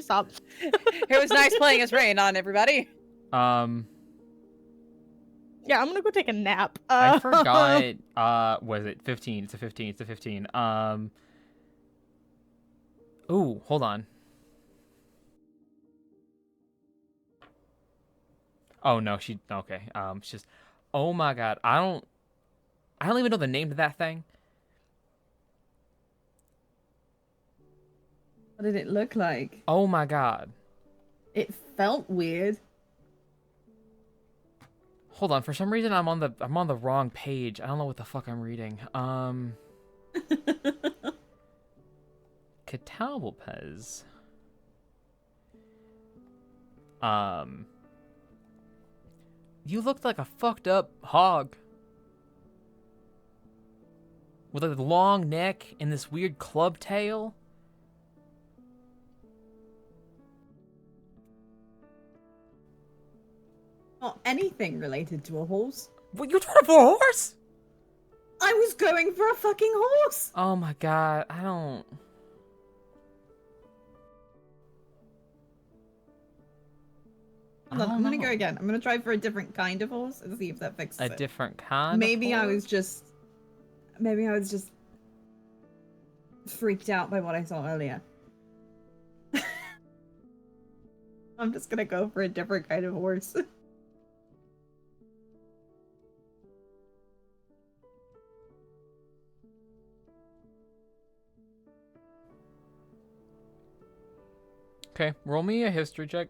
stop? It was nice playing as Rain on everybody. Yeah, I'm gonna go take a nap. I forgot. Was it 15? It's a 15. It's a 15. Ooh, hold on. Oh no, okay. She's just. Oh my god, I don't even know the name of that thing. What did it look like? Oh my god. It felt weird. Hold on. For some reason, I'm on the wrong page. I don't know what the fuck I'm reading. Catalpez. You looked like a fucked up hog. With a long neck and this weird club tail. Not anything related to a horse. What, you trying for a horse? I was going for a fucking horse. Oh my god, I don't... Hold on, I'm gonna go know. again. I'm gonna try for a different kind of horse and see if that fixes A it. different kind Maybe of I horse? was just freaked out by what I saw earlier. I'm just gonna go for a different kind of horse. Okay, roll me a history check.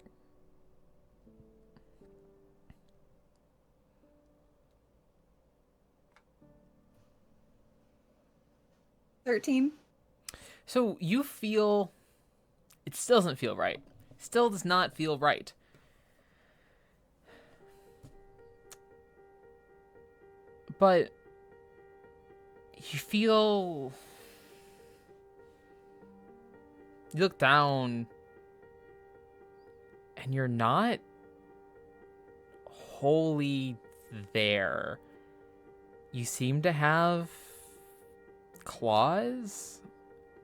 $13. So you feel It still doesn't feel right. Still does not feel right. But you feel... You look down and you're not wholly there. You seem to have claws,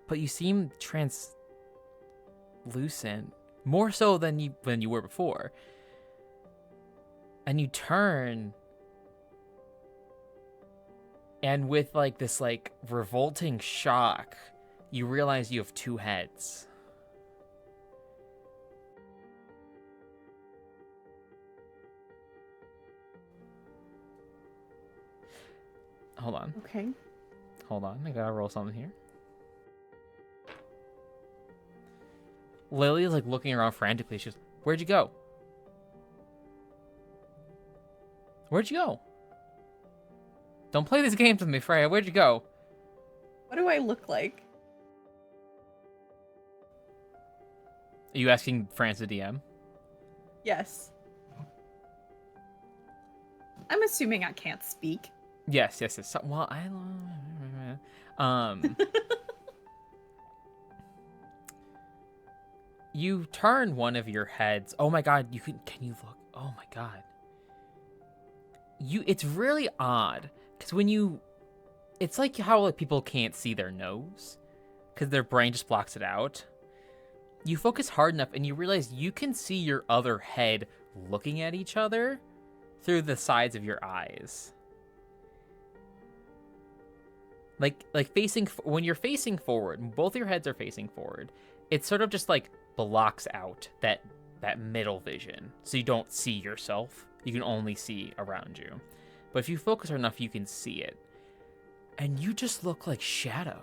but you seem translucent, more so than you were before. And you turn, and with like this like revolting shock, you realize you have two heads. Hold on. Okay. Hold on. I gotta roll something here. Lily is like looking around frantically. She goes, "Where'd you go? Where'd you go? Don't play these games with me, Freya. Where'd you go?" What do I look like? Are you asking Franz the DM? Yes. I'm assuming I can't speak. Yes. So, well, you turn one of your heads. Oh my god, can you look? Oh my god. It's really odd because it's like how like people can't see their nose because their brain just blocks it out. You focus hard enough and you realize you can see your other head looking at each other through the sides of your eyes. Like facing, when you're facing forward, and both your heads are facing forward, it sort of just like blocks out that middle vision. So you don't see yourself. You can only see around you. But if you focus hard enough, you can see it. And you just look like Shadow.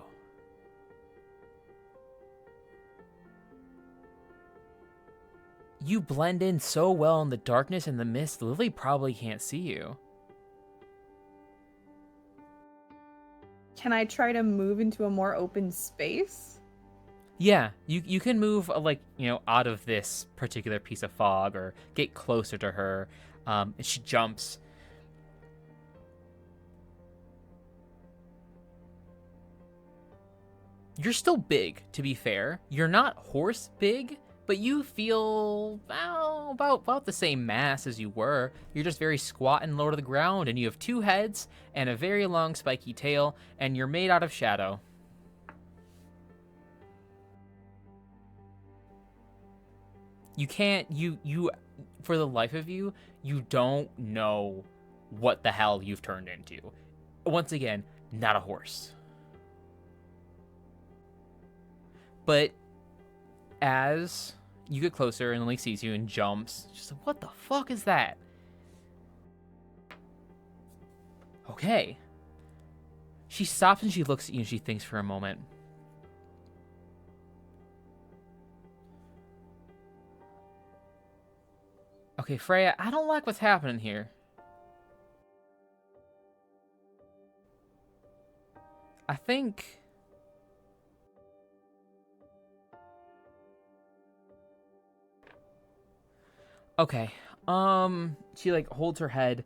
You blend in so well in the darkness and the mist, Lily probably can't see you. Can I try to move into a more open space? Yeah, you can move out of this particular piece of fog or get closer to her. And she jumps. You're still big, to be fair. You're not horse big, but you feel about the same mass as you were. You're just very squat and low to the ground, and you have two heads and a very long spiky tail, and you're made out of shadow. You can't, for the life of you, you don't know what the hell you've turned into. Once again, not a horse. But as you get closer and Lily sees you and jumps, she's like, "What the fuck is that?" Okay. She stops and she looks at you and she thinks for a moment. Okay, Freya, I don't like what's happening here. I think... Okay, she like holds her head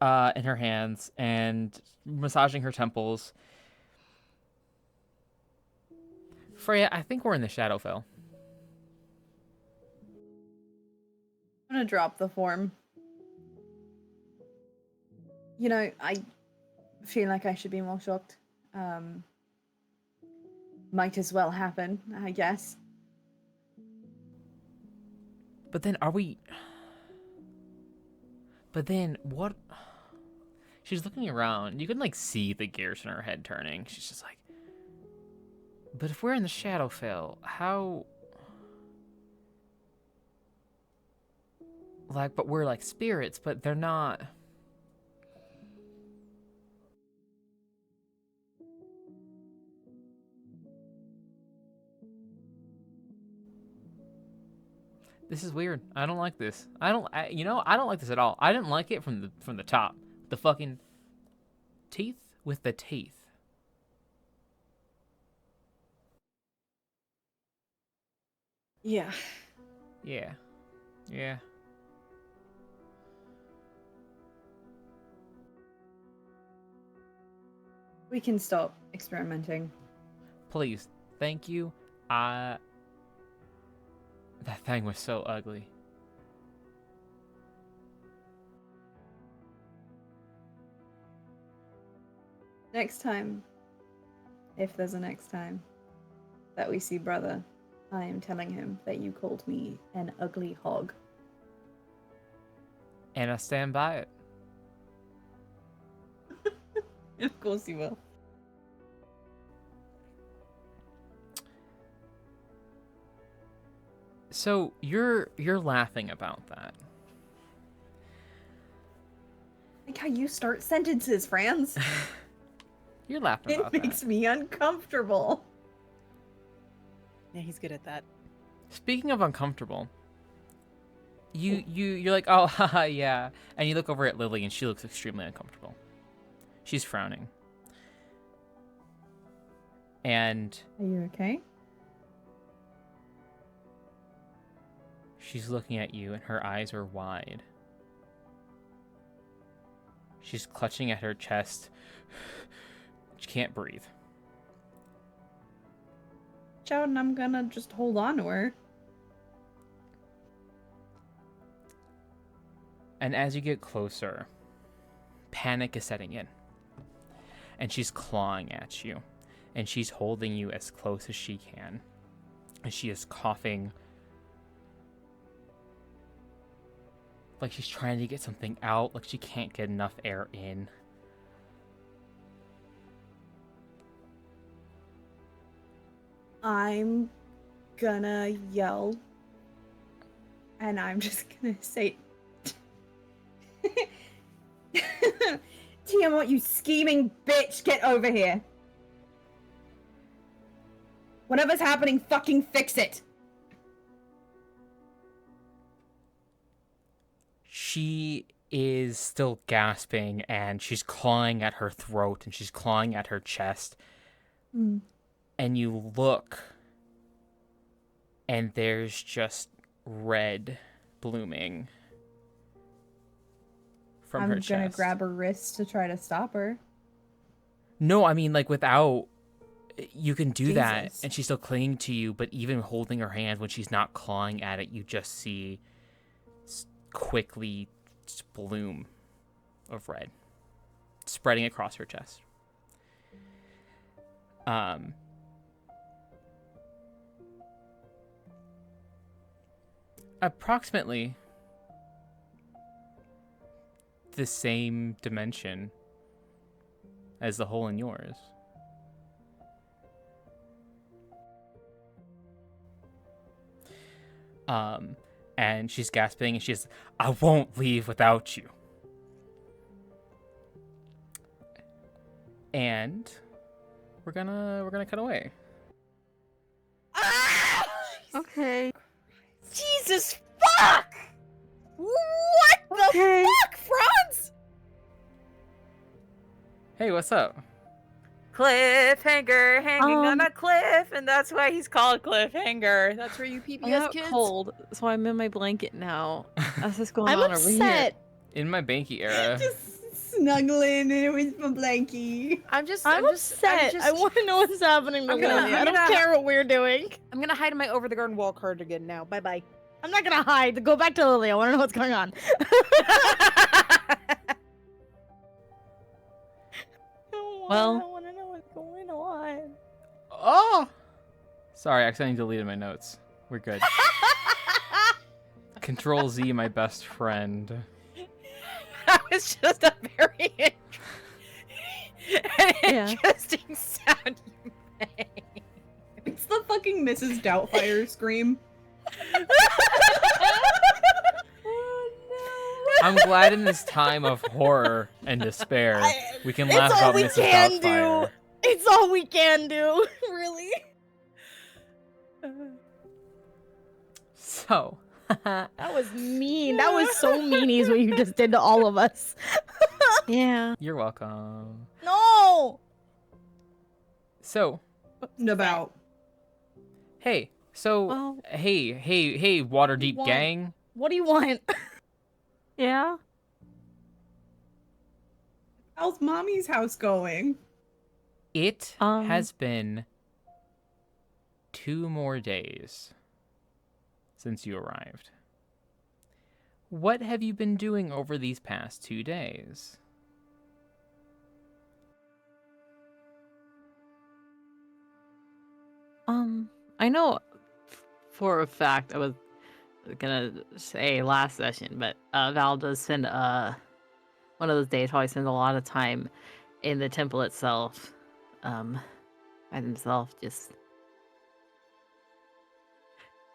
in her hands and massaging her temples. Freya, I think we're in the Shadowfell. I'm gonna drop the form. You know, I feel like I should be more shocked. Might as well happen, I guess. But then But then what? She's looking around. You can like see the gears in her head turning. She's just like, but if we're in the Shadowfell, how? Like, but we're like spirits, but they're not. This is weird. I don't like this. I don't like this at all. I didn't like it from the top. The fucking teeth with the teeth. Yeah. Yeah. Yeah. We can stop experimenting. Please. Thank you. That thing was so ugly. Next time, if there's a next time that we see brother, I am telling him that you called me an ugly hog. And I stand by it. Of course you will. So you're laughing about that. Like how you start sentences, Franz. You're laughing It about makes that. me uncomfortable. Yeah, he's good at that. Speaking of uncomfortable, you're like, oh, haha, yeah, and you look over at Lily, and she looks extremely uncomfortable. She's frowning, and Are you okay? she's looking at you, and her eyes are wide. She's clutching at her chest. She can't breathe. Chow, and I'm gonna just hold on to her. And as you get closer, panic is setting in. And she's clawing at you. And she's holding you as close as she can. And she is coughing. Like she's trying to get something out. Like she can't get enough air in. I'm gonna yell. And I'm just gonna say... Tiamat, you scheming bitch, get over here. Whatever's happening, fucking fix it. She is still gasping and she's clawing at her throat and she's clawing at her chest. And you look and there's just red blooming from her chest. I'm gonna grab her wrist to try to stop her. No, I mean, like, without... You can do that, Jesus. and she's still clinging to you, but even holding her hand when she's not clawing at it, you just see quickly bloom of red spreading across her chest. Approximately the same dimension as the hole in yours. And she's gasping and she's, I won't leave without you. And we're gonna cut away. Ah! Okay. Jesus fuck! What the fuck, Franz? Hey, what's up? Cliffhanger hanging on a cliff, and that's why he's called Cliffhanger. That's where you I PBS got kids. cold, so I'm in my blanket now. That's what's going I'm on over here. upset. In my Banky era. Just snuggling in with my blankie. I'm upset. I want to know what's happening to I'm gonna- Lily. I'm I don't gonna- care what we're doing. I'm gonna hide in my over the garden wall cardigan now. Bye bye. I'm not gonna hide. Go back to Lily. I want to know what's going on. Well- I want to know what's going on. Oh! Sorry, I accidentally deleted my notes. We're good. Control Z, my best friend. That was just a very Yeah. interesting sound you made. It's the fucking Mrs. Doubtfire scream. I'm glad in this time of horror and despair, we can laugh all about we Mrs. can Doubtfire. do. It's all we can do. Really. So, That was mean. That was so meanies what you just did to all of us. Yeah. you're welcome. No. So, About. hey, So, Well, hey, Waterdeep want? gang. What do you want? yeah. How's mommy's house going? It Um, has been 2 more days since you arrived. What have you been doing over these past 2 days? I know for a fact I was gonna say last session, but Val does spend one of those days probably spends a lot of time in the temple itself, by themselves, just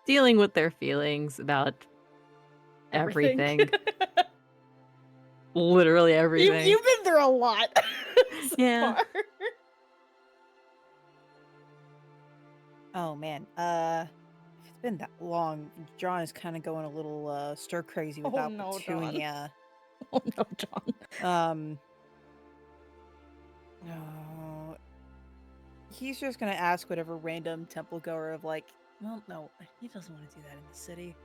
dealing with their feelings about everything. Literally everything. You've been through a lot. So Yeah. far. Oh man, if it's been that long, John is kind of going a little stir crazy Oh, without no, John. Petunia. Oh no, John. No, he's just gonna ask whatever random temple goer of like, well, no, he doesn't want to do that in the city.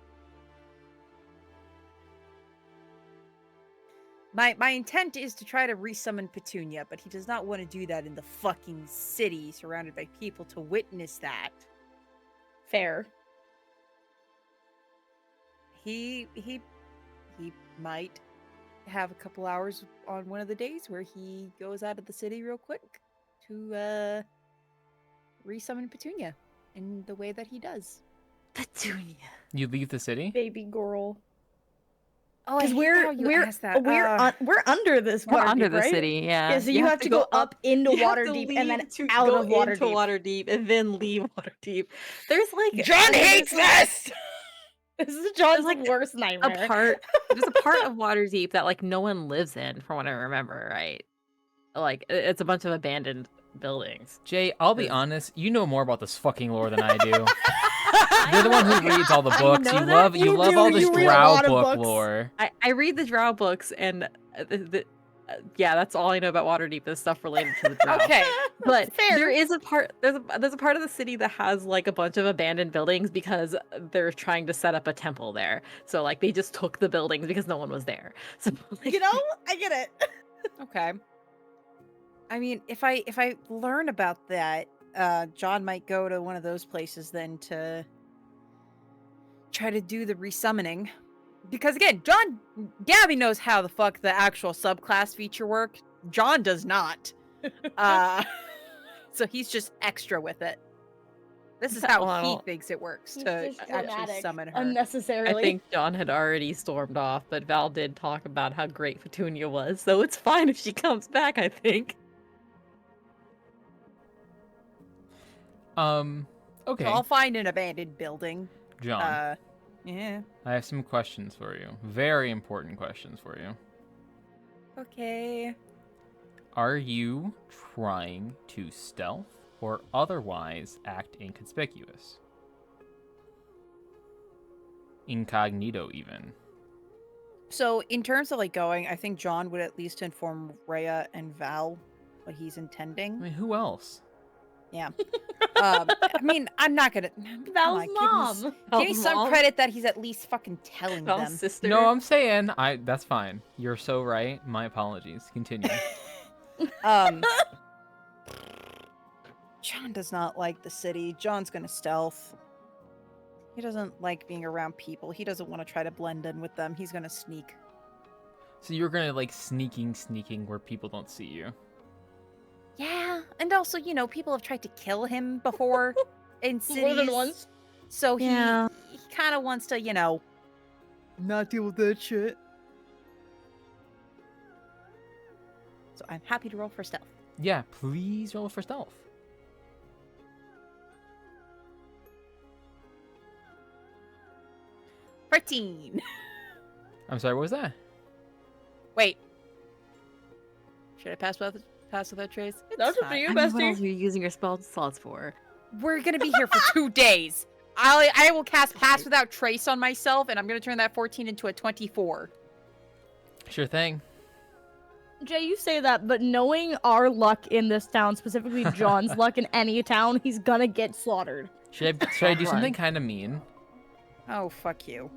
My intent is to try to resummon Petunia, but he does not want to do that in the fucking city, surrounded by people to witness that. Fair. He might have a couple hours on one of the days where he goes out of the city real quick to resummon Petunia in the way that he does. Petunia. You leave the city? Baby girl. Oh, Because we're under this We're Waterdeep, under the right? city, yeah. Yeah, so you have to go up into you have to Waterdeep and then leave to out go of Waterdeep. into Waterdeep and then leave Waterdeep. There's like John hates this! This is John's like, worst a nightmare. part. There's a part of Waterdeep that like no one lives in, from what I remember, right? Like it's a bunch of abandoned buildings. Jay, I'll be Yes. honest, you know more about this fucking lore than I do. You're the one who reads all the I books. know You that. love You love do, all this you read a drow lot of book books. lore. I read the Drow books, and yeah, that's all I know about Waterdeep. Is stuff related to the Drow. Okay. But Fair. there is a part. There's a part of the city that has like a bunch of abandoned buildings because they're trying to set up a temple there. So like they just took the buildings because no one was there. So like, You know, I get it. Okay. I mean, if I learn about that, John might go to one of those places then to Try to do the resummoning. Because again, Gabby knows how the fuck the actual subclass feature work. John does not. So he's just extra with it. This is how he Well, thinks it works He's to just actually dramatic summon her. unnecessarily. I think John had already stormed off, but Val did talk about how great Petunia was, so it's fine if she comes back. I think. Okay, So I'll find an abandoned building. John, yeah. I have some questions for you. Very important questions for you. Okay. Are you trying to stealth or otherwise act inconspicuous? Incognito, even. So in terms of like going, I think John would at least inform Rhea and Val what he's I intending. mean, who else? I mean, I'm not gonna. Val's my goodness. mom. Give me some credit that he's at least fucking telling Val's them. sister. No, I'm saying that's fine. You're so right. My apologies. Continue. John does not like the city. John's gonna stealth. He doesn't like being around people. He doesn't want to try to blend in with them. He's gonna sneak. So you're gonna like sneaking where people don't see you. Yeah, and also, you know, people have tried to kill him before in cities. More than once. So he Yeah. kind of wants to, you know, Not deal with that shit. so I'm happy to roll for stealth. Yeah, please roll for stealth. $13. I'm sorry, what was that? Wait. Should I pass without trace? That was It's for fine. you, I mean, what bestie. else are you using your spell slots for? We're gonna be here for 2 days. I will cast pass without trace on myself, and I'm gonna turn that 14 into a 24. Sure thing. Jay, you say that, but knowing our luck in this town, specifically John's luck in any town, he's gonna get slaughtered. Should I do something kind of mean? Oh, fuck you.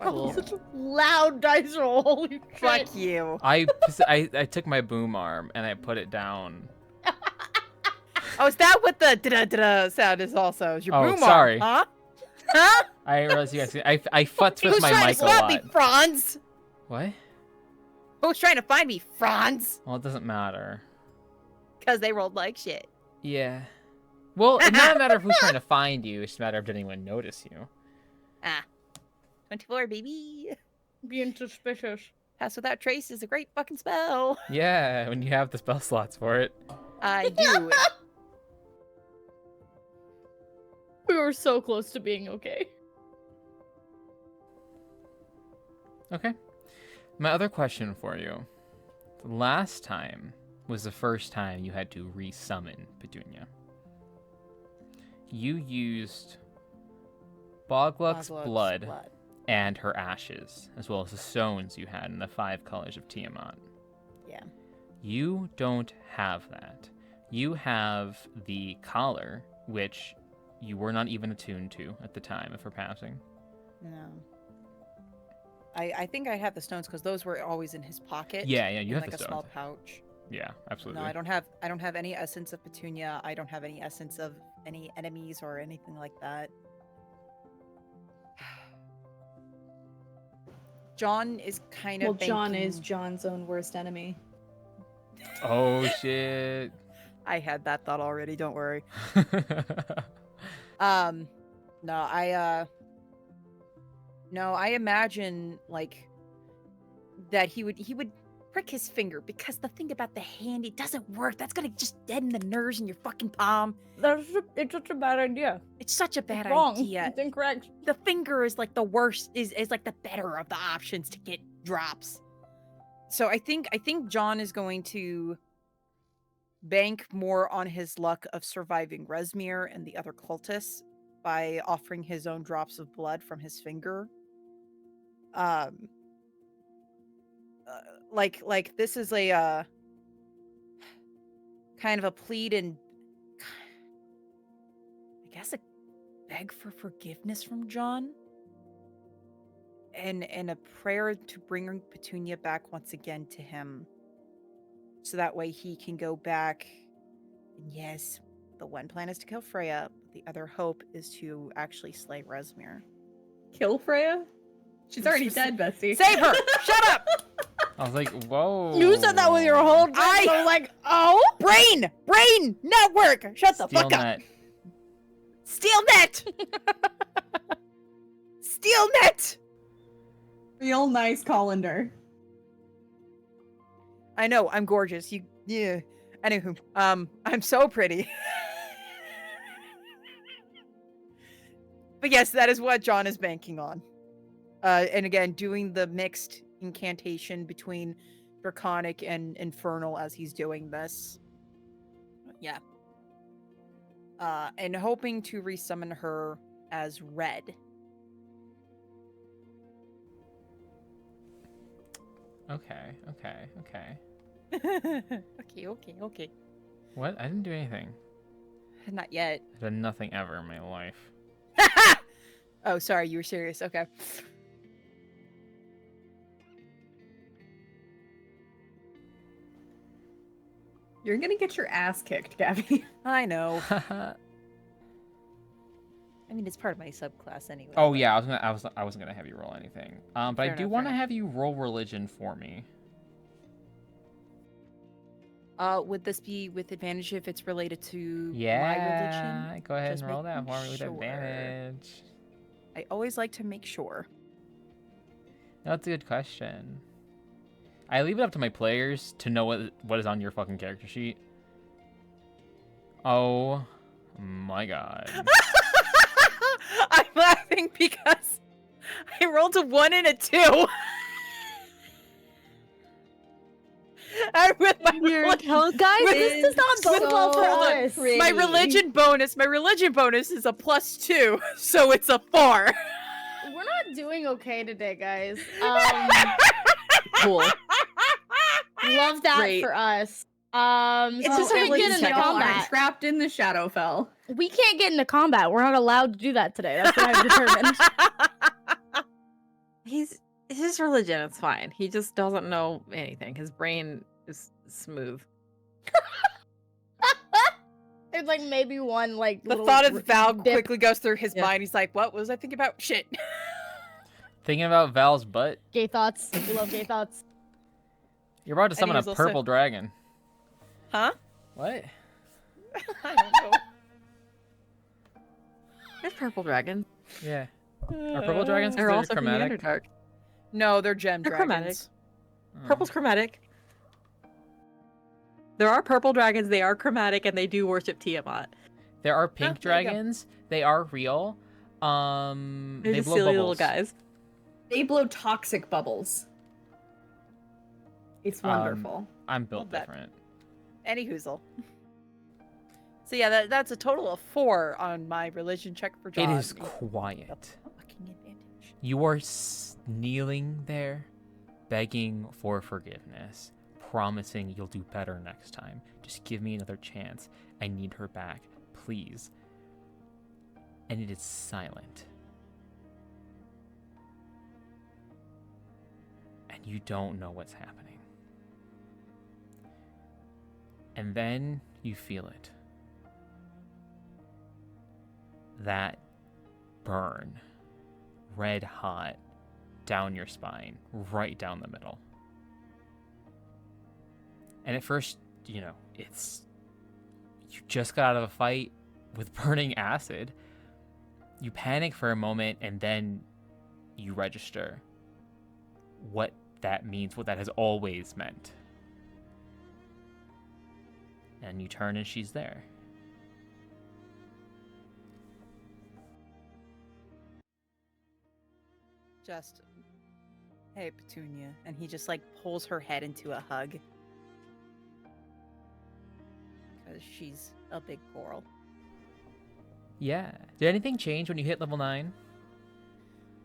Cool. Such a loud dice roll. Holy shit. Fuck you. I took my boom arm and I put it down. Oh, is that what the da-da-da sound is also? Is your Oh, boom arm, sorry. huh? Huh? I didn't realize you guys. I futz with Who's my trying mic to a stop me, lot. Franz? What? Who's trying to find me, Franz? Well, it doesn't matter. Because they rolled like shit. Yeah. Well, it's not a matter of who's trying to find you. It's a matter of did anyone notice you. Ah. 24, baby. Being suspicious. Pass Without Trace is a great fucking spell. Yeah, when you have the spell slots for it. I do. We were so close to being okay. Okay. My other question for you. The last time was the first time you had to resummon Petunia. You used Bogluck's blood and her ashes, as well as the stones you had in the 5 colors of Tiamat. Yeah. You don't have that. You have the collar, which you were not even attuned to at the time of her passing. No. I think I have the stones because those were always in his pocket. Yeah, you in have like the a small stones. pouch. Yeah, absolutely. No, I don't have any essence of Petunia. I don't have any essence of any enemies or anything like that. John is kind of Well, John is banking- John's own worst enemy. Oh shit. I had that thought already, don't worry. No, I imagine like that he would prick his finger because the thing about the hand, it doesn't work. That's gonna just deaden the nerves in your fucking palm. It's such a bad idea. It's such a bad It's wrong. idea. It's incorrect. The finger is like the worst, is like the better of the options to get drops. So I think John is going to bank more on his luck of surviving Resmir and the other cultists by offering his own drops of blood from his finger. Like this is a kind of a plead and I guess a beg for forgiveness from John. And a prayer to bring Petunia back once again to him. So that way he can go back. And yes, the one plan is to kill Freya. The other hope is to actually slay Resmir. Kill Freya? She's already dead, Bestie. Save her! Shut up! I was like, whoa. You said that with your whole drink, I- so I was like, oh? Brain network! Shut the Steel fuck up! net. Steel net! Steel net! Real nice colander. I know, I'm gorgeous. Yeah. Anywho, I'm so pretty. But yes, that is what John is banking on. And again, doing the mixed incantation between Draconic and Infernal as he's doing this. Yeah. And hoping to resummon her as Red. Okay. Okay. What? I didn't do anything. Not yet. I've done nothing ever in my life. Oh, sorry, you were serious. Okay. You're gonna get your ass kicked, Gabby. I know. I mean, it's part of my subclass anyway. Oh yeah, I wasn't gonna have you roll anything. But I Fair do enough, want fair to enough. have you roll religion for me. Would this be with advantage if it's related to my Yeah. religion? Go ahead Just and roll that making for me with sure. advantage. I always like to make sure. That's a good question. I leave it up to my players to know what is on your fucking character sheet. Oh my god. I'm laughing because I rolled a 1 and a 2. I'm with my religion. Guys, With- this does not bode well for Hold on. us. My religion bonus is a +2, so it's a 4. We're not doing okay today, guys. Cool. Love that Great. for us. It's just we a can't religion get into check. Y'all are combat. trapped in the Shadowfell. We can't get into combat. We're not allowed to do that today. That's what I've determined. He's his religion. It's fine. He just doesn't know anything. His brain is smooth. There's like maybe one like The little thought of Val dip. quickly goes through his Yeah. mind. He's like, "What was I thinking about? Shit." Thinking about Val's butt. Gay thoughts. We love gay thoughts. You're about to And summon he a was also- purple dragon. Huh? What? I don't know. There's purple dragons. Yeah. Are purple dragons They're considered also from the chromatic? Underdark. No, they're gem They're dragons. chromatic. Purple's chromatic. There are purple dragons. They are chromatic, and they do worship Tiamat. There are pink there you go. dragons. They are real. They're They just blow silly bubbles. little guys. They blow toxic bubbles. It's wonderful. I'm built Love that. different. Any hoozle. So yeah, that's a total of 4 on my religion check for John. It is quiet. Fucking advantage. You are kneeling there, begging for forgiveness, promising you'll do better next time. Just give me another chance. I need her back, please. And it is silent. And you don't know what's happening. And then you feel it. That burn, red hot, down your spine, right down the middle. And at first, you just got out of a fight with burning acid. You panic for a moment, and then you register what that means, what that has always meant. And you turn and she's there. Just, hey, Petunia. And he just, like, pulls her head into a hug. Because she's a big coral. Yeah. Did anything change when you hit level 9?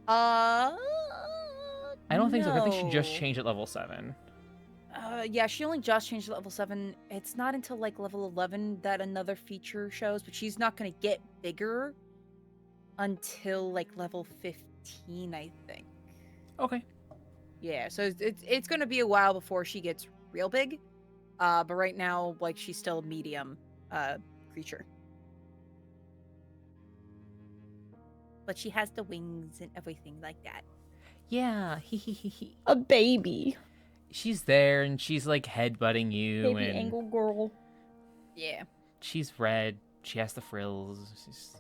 I I don't think so. I think she just changed at level 7. Yeah, she only just changed to level 7. It's not until, like, level 11 that another feature shows, but she's not going to get bigger until, like, level 15, I think. Okay. Yeah, so it's going to be a while before she gets real big. But right now, like, she's still a medium creature. But she has the wings and everything like that. Yeah. A baby. She's there and she's like headbutting you Baby and angle girl. Yeah. she's red. She has the frills. She's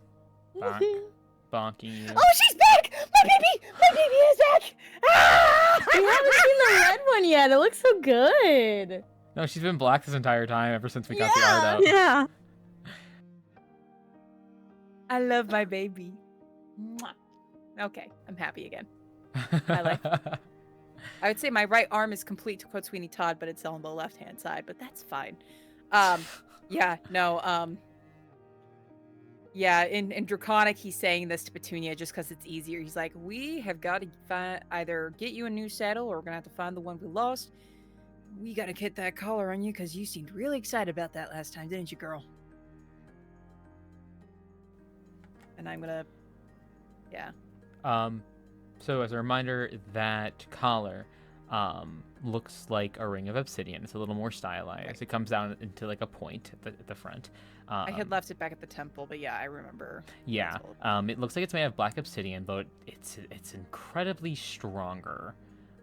bonking you. Oh, she's back! My baby is back! Ah! I haven't seen the red one yet. It looks so good. No, she's been black this entire time ever since we got the art up. Yeah. I love my baby. Mwah. Okay, I'm happy again. I like I would say my right arm is complete, to quote Sweeney Todd, but it's on the left-hand side, but that's fine. Yeah, no, yeah, in Draconic, he's saying this to Petunia just because it's easier. He's like, we have got to either get you a new saddle, or we're going to have to find the one we lost. We got to get that collar on you, because you seemed really excited about that last time, didn't you, girl? And I'm going to, yeah. So as a reminder, that collar looks like a ring of obsidian. It's a little more stylized. Right. It comes down into like a point at the front. I had left it back at the temple, but yeah, I remember. Yeah. told. It looks like it's made of black obsidian, but it's incredibly stronger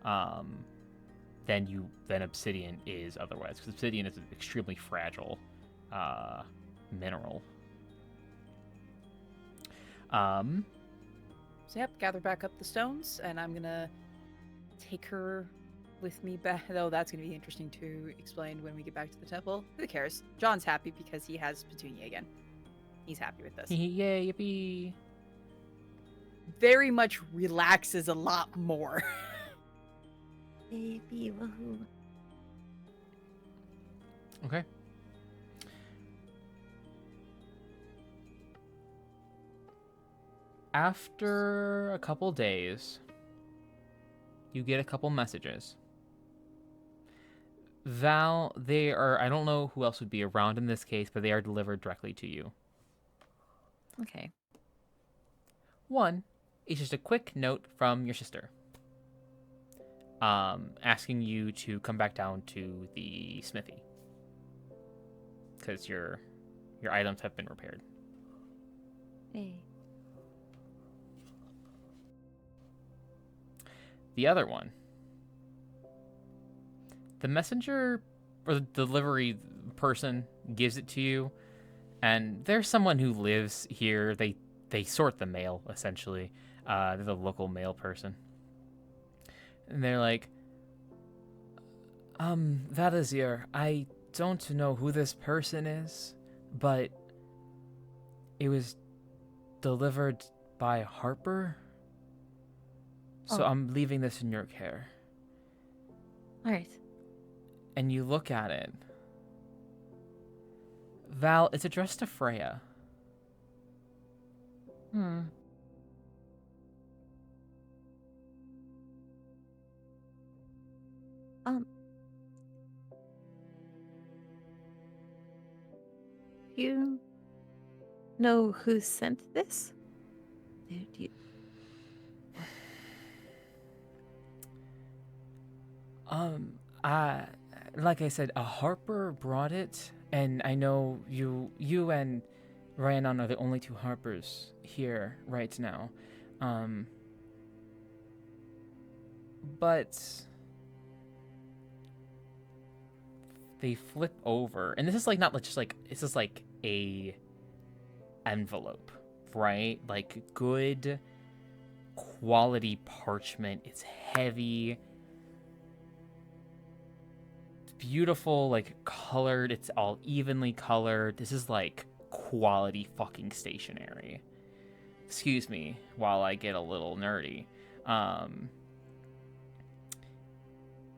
than obsidian is otherwise, because obsidian is an extremely fragile mineral. So yep, gather back up the stones, and I'm gonna take her with me back. Though that's gonna be interesting to explain when we get back to the temple. Who cares? John's happy because he has Petunia again. He's happy with this. Yay, yippee. Very much relaxes a lot more. Baby, woohoo. Okay. After a couple days, you get a couple messages. Val, they are, I don't know who else would be around in this case, but they are delivered directly to you. Okay. One is just a quick note from your sister, asking you to come back down to the smithy because your items have been repaired. Hey. The other one, the messenger or the delivery person gives it to you, and there's someone who lives here. They sort the mail, essentially. They're the local mail person. And they're like, Valazir, I don't know who this person is, but it was delivered by Harper. So Oh. I'm leaving this in your care. All right. And you look at it. Val, it's addressed to Freya. Hmm. You know who sent this? Do you... Like I said, Harper brought it, and I know you and Rhiannon are the only two Harpers here right now. But they flip over, and this is like not just like this is like a envelope, right? Like good quality parchment. It's heavy. Beautiful, like colored. It's all evenly colored. This is like quality fucking stationery. Excuse me while I get a little nerdy.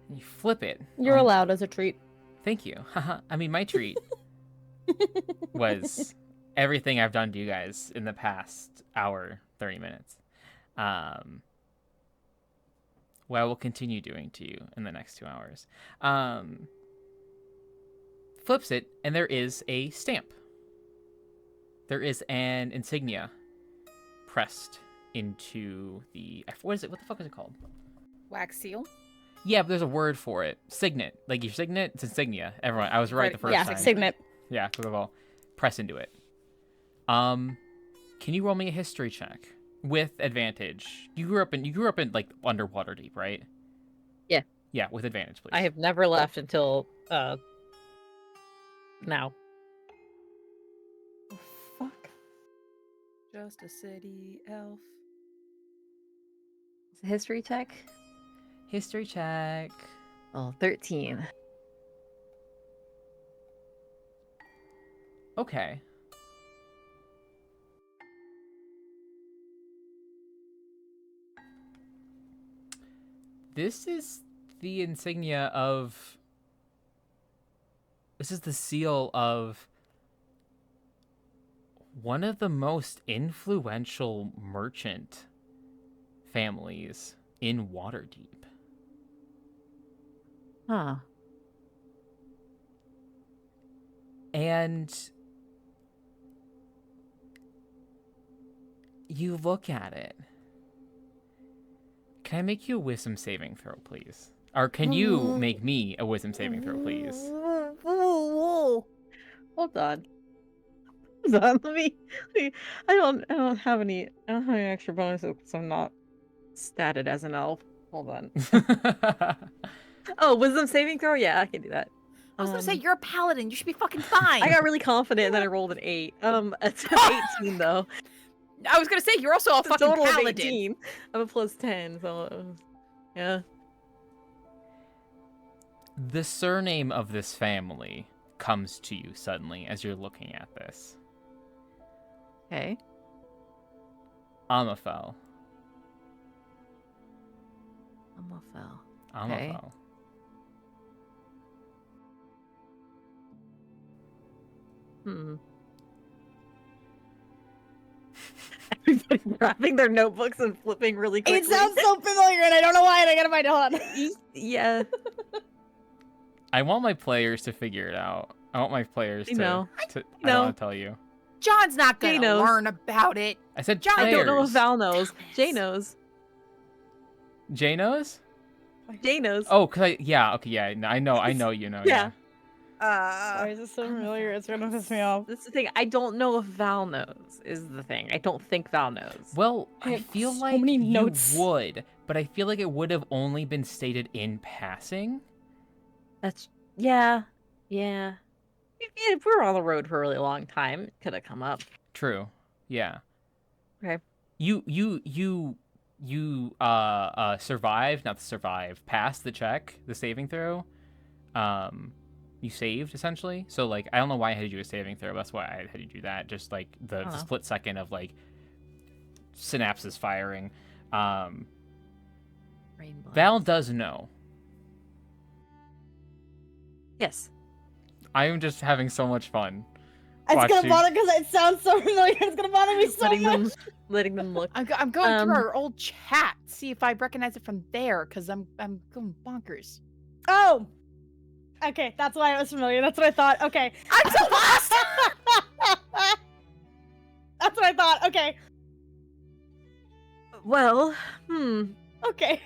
You flip it. You're allowed as a treat. Thank you. I mean, my treat was everything I've done to you guys in the past hour, 30 minutes. What I will continue doing to you in the next 2 hours. Flips it, and there is a stamp. There is an insignia pressed into the... What is it? What the fuck is it called? Wax seal. Yeah, but there's a word for it. Signet. Like your signet, it's insignia. Everyone, I was right the first Yeah, time. signet. Yeah, first of all, press into it. Can you roll me a history check with advantage? You grew up in like underwater deep, right? Yeah. Yeah, with advantage, please. I have never left until now. Oh, fuck. Just a city elf. It's a history check. History check. Oh, 13. Okay. This is the insignia of... This is the seal of one of the most influential merchant families in Waterdeep. Huh. And you look at it. Can I make you a wisdom saving throw, please? Or can you make me a wisdom saving throw, please? Hold on. Hold on. Let me I don't have any extra bonuses because I'm not statted as an elf. Hold on. Oh, wisdom saving throw? Yeah, I can do that. I was gonna say you're a paladin. You should be fucking fine. I got really confident and then I rolled an 8. It's an 18 though. I was gonna say you're also a It's a fucking total of paladin. 18. I'm a plus 10, so yeah. The surname of this family comes to you suddenly as you're looking at this. Okay. Amafel. Amafel. Amafel. Hmm. Everybody grabbing their notebooks and flipping really quickly. It sounds so familiar, and I don't know why, and I gotta find it. Hold on. Yeah. I want my players to figure it out. I want my players You to. know. I don't know. want to tell you. John's not Jay gonna knows. learn about it. I said John- players. I don't know if Val knows. Jay knows. Jay knows? Jay knows. Oh, okay, yeah. No, I know you know. Yeah. Why is it so familiar? It's gonna piss me off. That's the thing. I don't know if Val knows. Is the thing. I don't think Val knows. Well, I I have feel so like many you notes. would, but I feel like it would have only been stated in passing. That's yeah. If we were on the road for a really long time, it could have come up. True. Yeah. Okay. You passed the check, the saving throw. You saved essentially. So like I don't know why I had you do a saving throw. That's why I had you do that. Just like the split second of like synapses firing. Brain blood. Val does know. Yes. I am just having so much fun. It's gonna Watching. bother because it sounds so familiar. It's gonna bother me so much. Letting them look. I'm going through Um, our old chat, see if I recognize it from there, because I'm going bonkers. Oh. Okay, that's why it was familiar. That's what I thought. Okay. I'm so lost! That's what I thought. Okay. Well, Okay.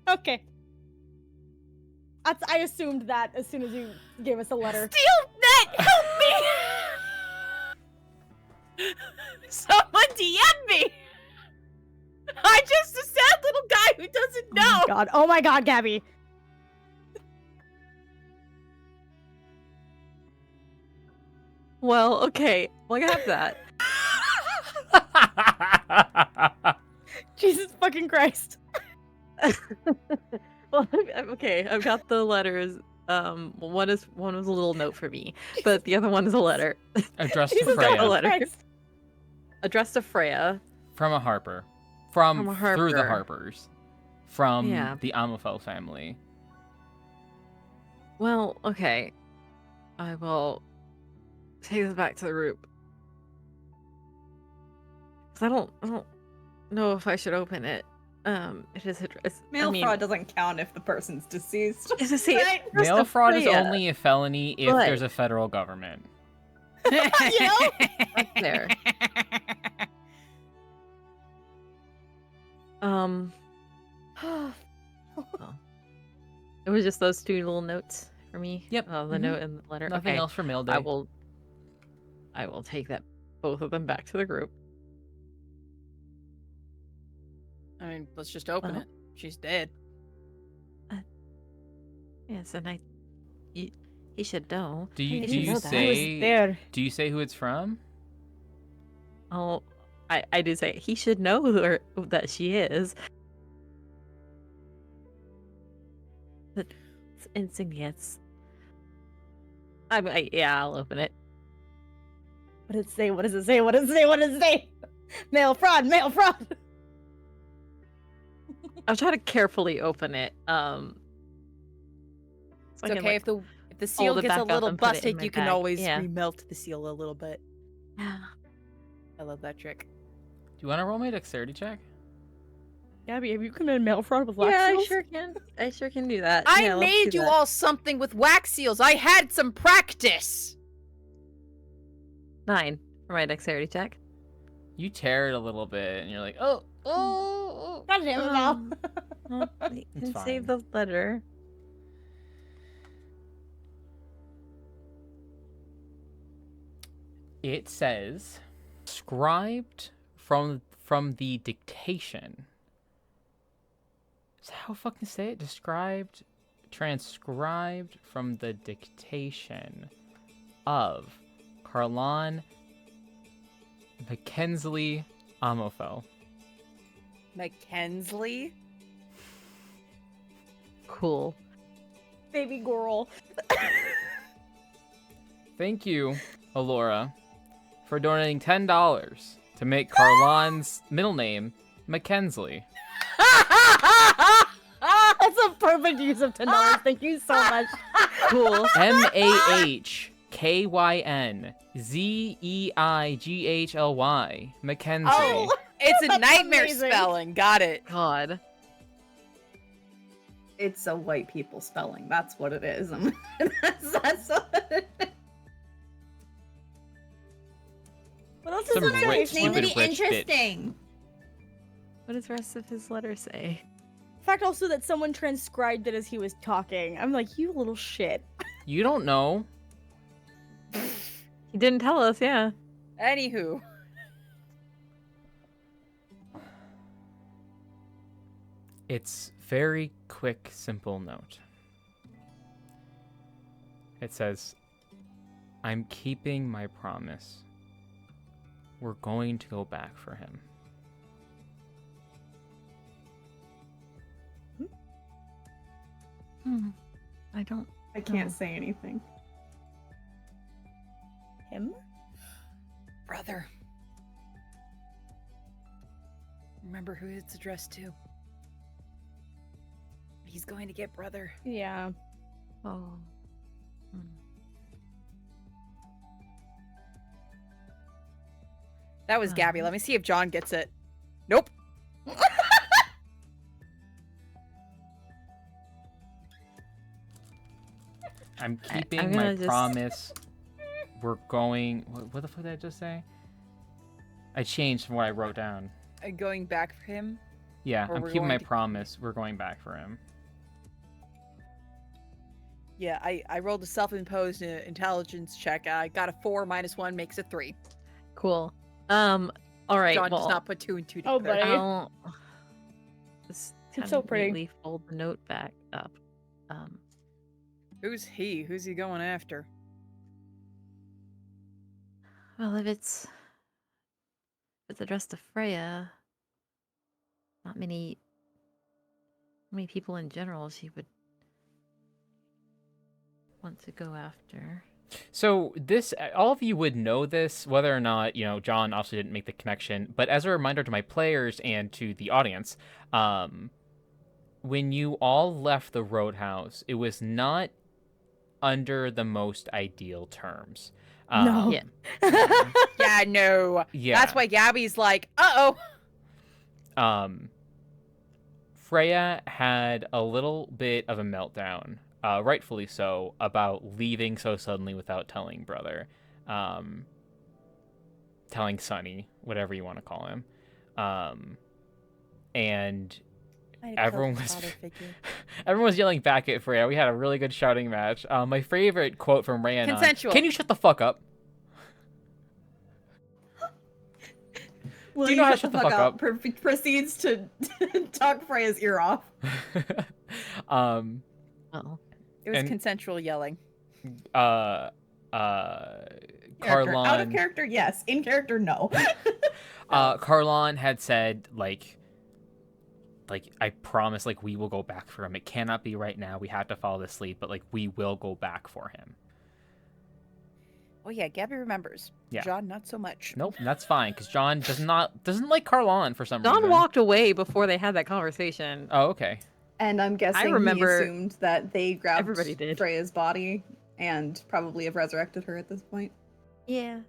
Okay. I assumed that as soon as you gave us a letter. Steel net, help me! Someone DM me! I'm just a sad little guy who doesn't know! Oh my god. Oh my god, Gabby. well, okay. Well, I have that. Jesus fucking Christ. Well, okay. I've got the letters. One was a little note for me, but the other one is a letter Addressed Jesus to Freya. a letter. Christ. addressed to Freya. From a Harper. From a through the Harper. Harpers. From Yeah. the ANVIL family. Well, okay. I will take this back to the group. 'Cause I don't know if I should open it. It is addressed. Mail fraud doesn't count if the person's deceased. It's a see, Right. it's Mail to fraud is Freya. only a felony if But- there's a federal government. You know? Right there. It was just those two little notes for me. Yep. The Mhm. note and the letter. Nothing Okay. else for mail day. I will take that both of them back to the group. I mean, let's just open Well. it. She's dead. Yes, and he should know. Do you He do should you know that. I was say there. do you say who it's from? Oh, I do say he should know that she is. The insignias. I'll open it. What does it say? What does it say? What does it say? What does it say? Mail fraud, mail fraud. I'll try to carefully open it. It's okay if the seal it gets back a up little and put it in busted, my you can bag. always Yeah. remelt the seal a little bit. Yeah. I love that trick. Do you want to roll me a dexterity check? Gabby, have you committed mail fraud with wax Yeah, seals? I sure can. I sure can do that. I Yeah, let's made do you that. all something with wax seals. I had some practice. 9 for my dexterity check. You tear it a little bit and you're like, oh. God damn it, Mal. Well, you It's can save fine. the letter. It says scribed from the dictation. Is that how I fucking say it? Transcribed from the dictation of Carlon Mackenzie Amofel. Mackenzie? Cool. Baby girl. Thank you, Alora, for donating $10 to make Carlon's middle name Mackenzie. That's a perfect use of $10. Thank you so much. Cool. MAHKYNZEIGHLY. Mackenzie. Oh, it's a That's nightmare amazing. spelling. Got it. God. It's a white people spelling. That's what it is. That's what it is. What else Some does it rich, say? Name stupid to be rich bitch. interesting. What does the rest of his letter say? The fact also that someone transcribed it as he was talking. I'm like, you little shit. You don't know. He didn't tell us, yeah. Anywho. It's very quick, simple note. It says, I'm keeping my promise. We're going to go back for him. I don't. I can't Oh. say anything. Him? Brother. Remember who it's addressed to. He's going to get brother. Yeah. Oh. That was Gabby. Let me see if John gets it. Nope. I'm keeping I'm my gonna just- promise. We're going. What the fuck did I just say? I changed from what I wrote down. Going back for him. Yeah, Or I'm we're keeping going my to- promise. We're going back for him. Yeah, I rolled a self-imposed intelligence check. I got a 4 minus 1 makes a 3. Cool. All right. John well, does not put 2 and 2 Oh, together. buddy. I'll just It's so kinda pretty. neatly fold the note back up. Who's he? Who's he going after? Well, if it's addressed to Freya, not many people in general she would want to go after. So this, all of you would know this, whether or not, John obviously didn't make the connection, but as a reminder to my players and to the audience, when you all left the Roadhouse, it was not under the most ideal terms. No. Yeah. Yeah, no. Yeah. That's why Gabby's like, uh-oh. Freya had a little bit of a meltdown, rightfully so, about leaving so suddenly without telling brother, telling Sonny, whatever you want to call him, and everyone was yelling back at Freya. We had a really good shouting match. My favorite quote from Rhiannon. Consensual. Can you shut the fuck up? Will Do you know how to shut the fuck up? Proceeds to talk Freya's ear off. Oh. It was And- consensual yelling. Out of Carlon, character, yes. In character, no. Carlon had said, like, I promise, like, we will go back for him. It cannot be right now. We have to follow this lead, but, like, we will go back for him. Oh yeah, Gabby remembers. Yeah. John, not so much. Nope, that's fine, because John doesn't like Carlon for some John reason. walked away before they had that conversation. Oh, okay. And I'm guessing remember- he assumed that they grabbed Everybody did. Freya's body and probably have resurrected her at this point. Yeah.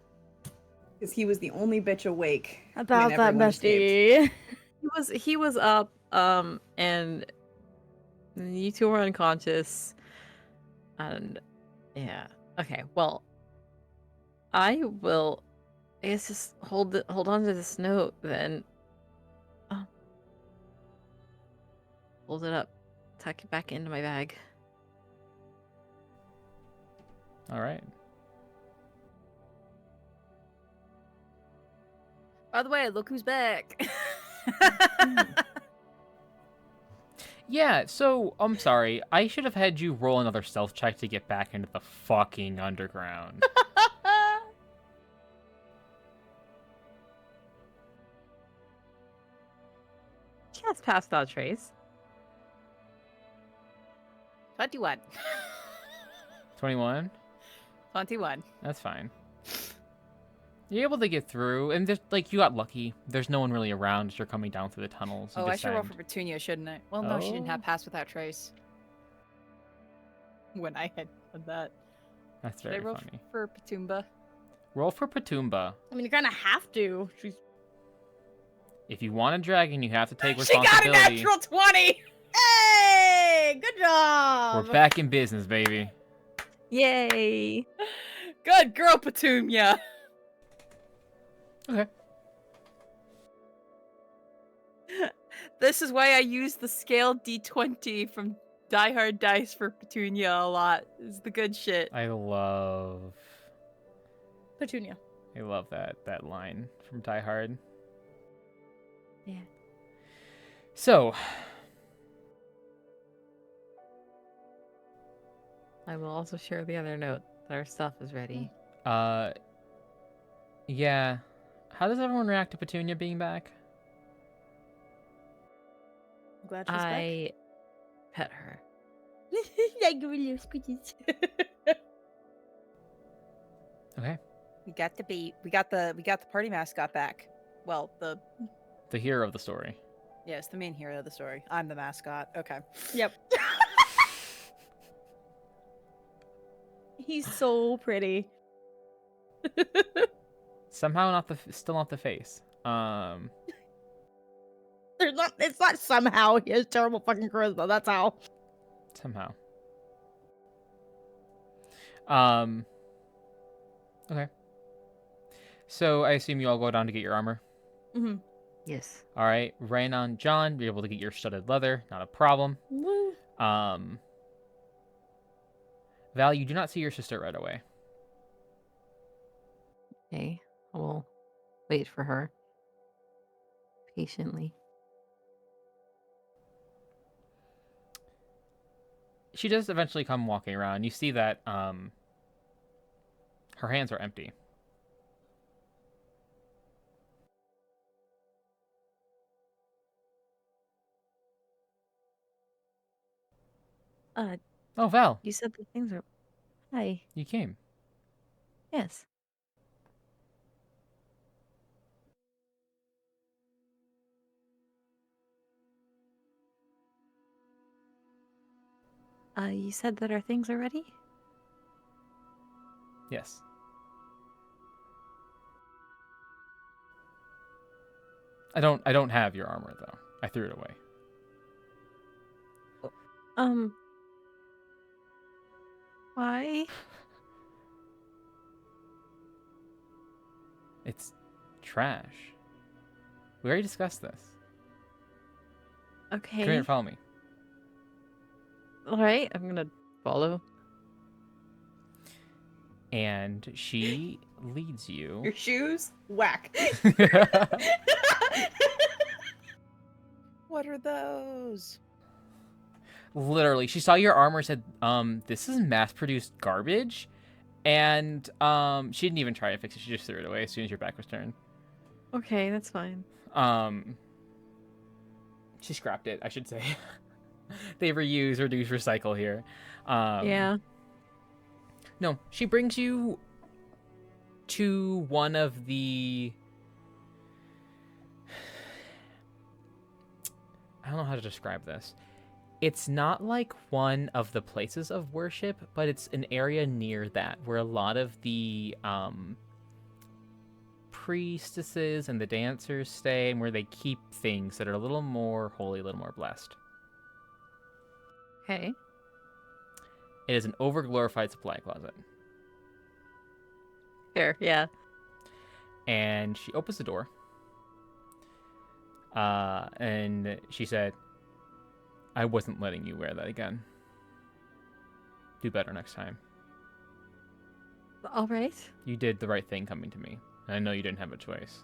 Because he was the only bitch awake. About when that everyone escaped. bestie. He was up, and you two were unconscious. And yeah. Okay, well, I guess just hold on to this note then. Hold it up. Tuck it back into my bag. All right. By the way, look who's back. Yeah, so, I'm sorry. I should have had you roll another stealth check to get back into the fucking underground. She has passed without trace. 21. 21? 21. That's fine. You're able to get through, and there's, like, you got lucky. There's no one really around as you're coming down through the tunnels. You Oh, I should roll descend. for Petunia, shouldn't I? Well, no, she didn't Oh. have Pass Without Trace. When I had done that. That's Should very I roll funny. for Petumba? Roll for Patumba. I mean, you kind of have to. She's... If you want a dragon, you have to take She got a responsibility. natural 20! Hey, good job. We're back in business, baby. Yay! Good girl, Petunia. Okay. This is why I use the scale D20 from Die Hard Dice for Petunia a lot. It's the good shit. I love Petunia. that line from Die Hard. Yeah. So, I will also share the other note that our stuff is ready. yeah. How does everyone react to Petunia being back? I'm glad she's I pet her. back. Yeah, give me your squeakies. Okay. We got the party mascot back. Well, The hero of the story. yes, the main hero of the story. I'm the mascot. Okay. Yep. He's so pretty. Somehow still not the face. It's not somehow he has terrible fucking charisma. That's how. Somehow. Okay. So I assume you all go down to get your armor. Mm-hmm. Yes. All right, Raynon, John, be able to get your studded leather, not a problem. Woo. Val, you do not see your sister right away. Okay. I will wait for her patiently. She does eventually come walking around. You see that her hands are empty. Oh, Val, You said the things are. Hi. you came. Yes. You said that our things are ready? Yes. I don't have your armor though. I threw it away. Why? It's trash. We already discussed this. Okay. Come here and follow me. All right, I'm gonna follow. And she leads you. Your shoes? Whack. What are those? Literally, she saw your armor, said, this is mass-produced garbage, and she didn't even try to fix it. She just threw it away as soon as your back was turned. Okay, that's fine. She scrapped it, I should say. They reuse, reduce, recycle here. Yeah. No, she brings you to one of the... I don't know how to describe this. It's not like one of the places of worship, but it's an area near that where a lot of the priestesses and the dancers stay, and where they keep things that are a little more holy, a little more blessed. Okay. It is an overglorified supply closet. Fair, yeah. And she opens the door. And she said, I wasn't letting you wear that again. Do better next time. All right. You did the right thing coming to me. And I know you didn't have a choice.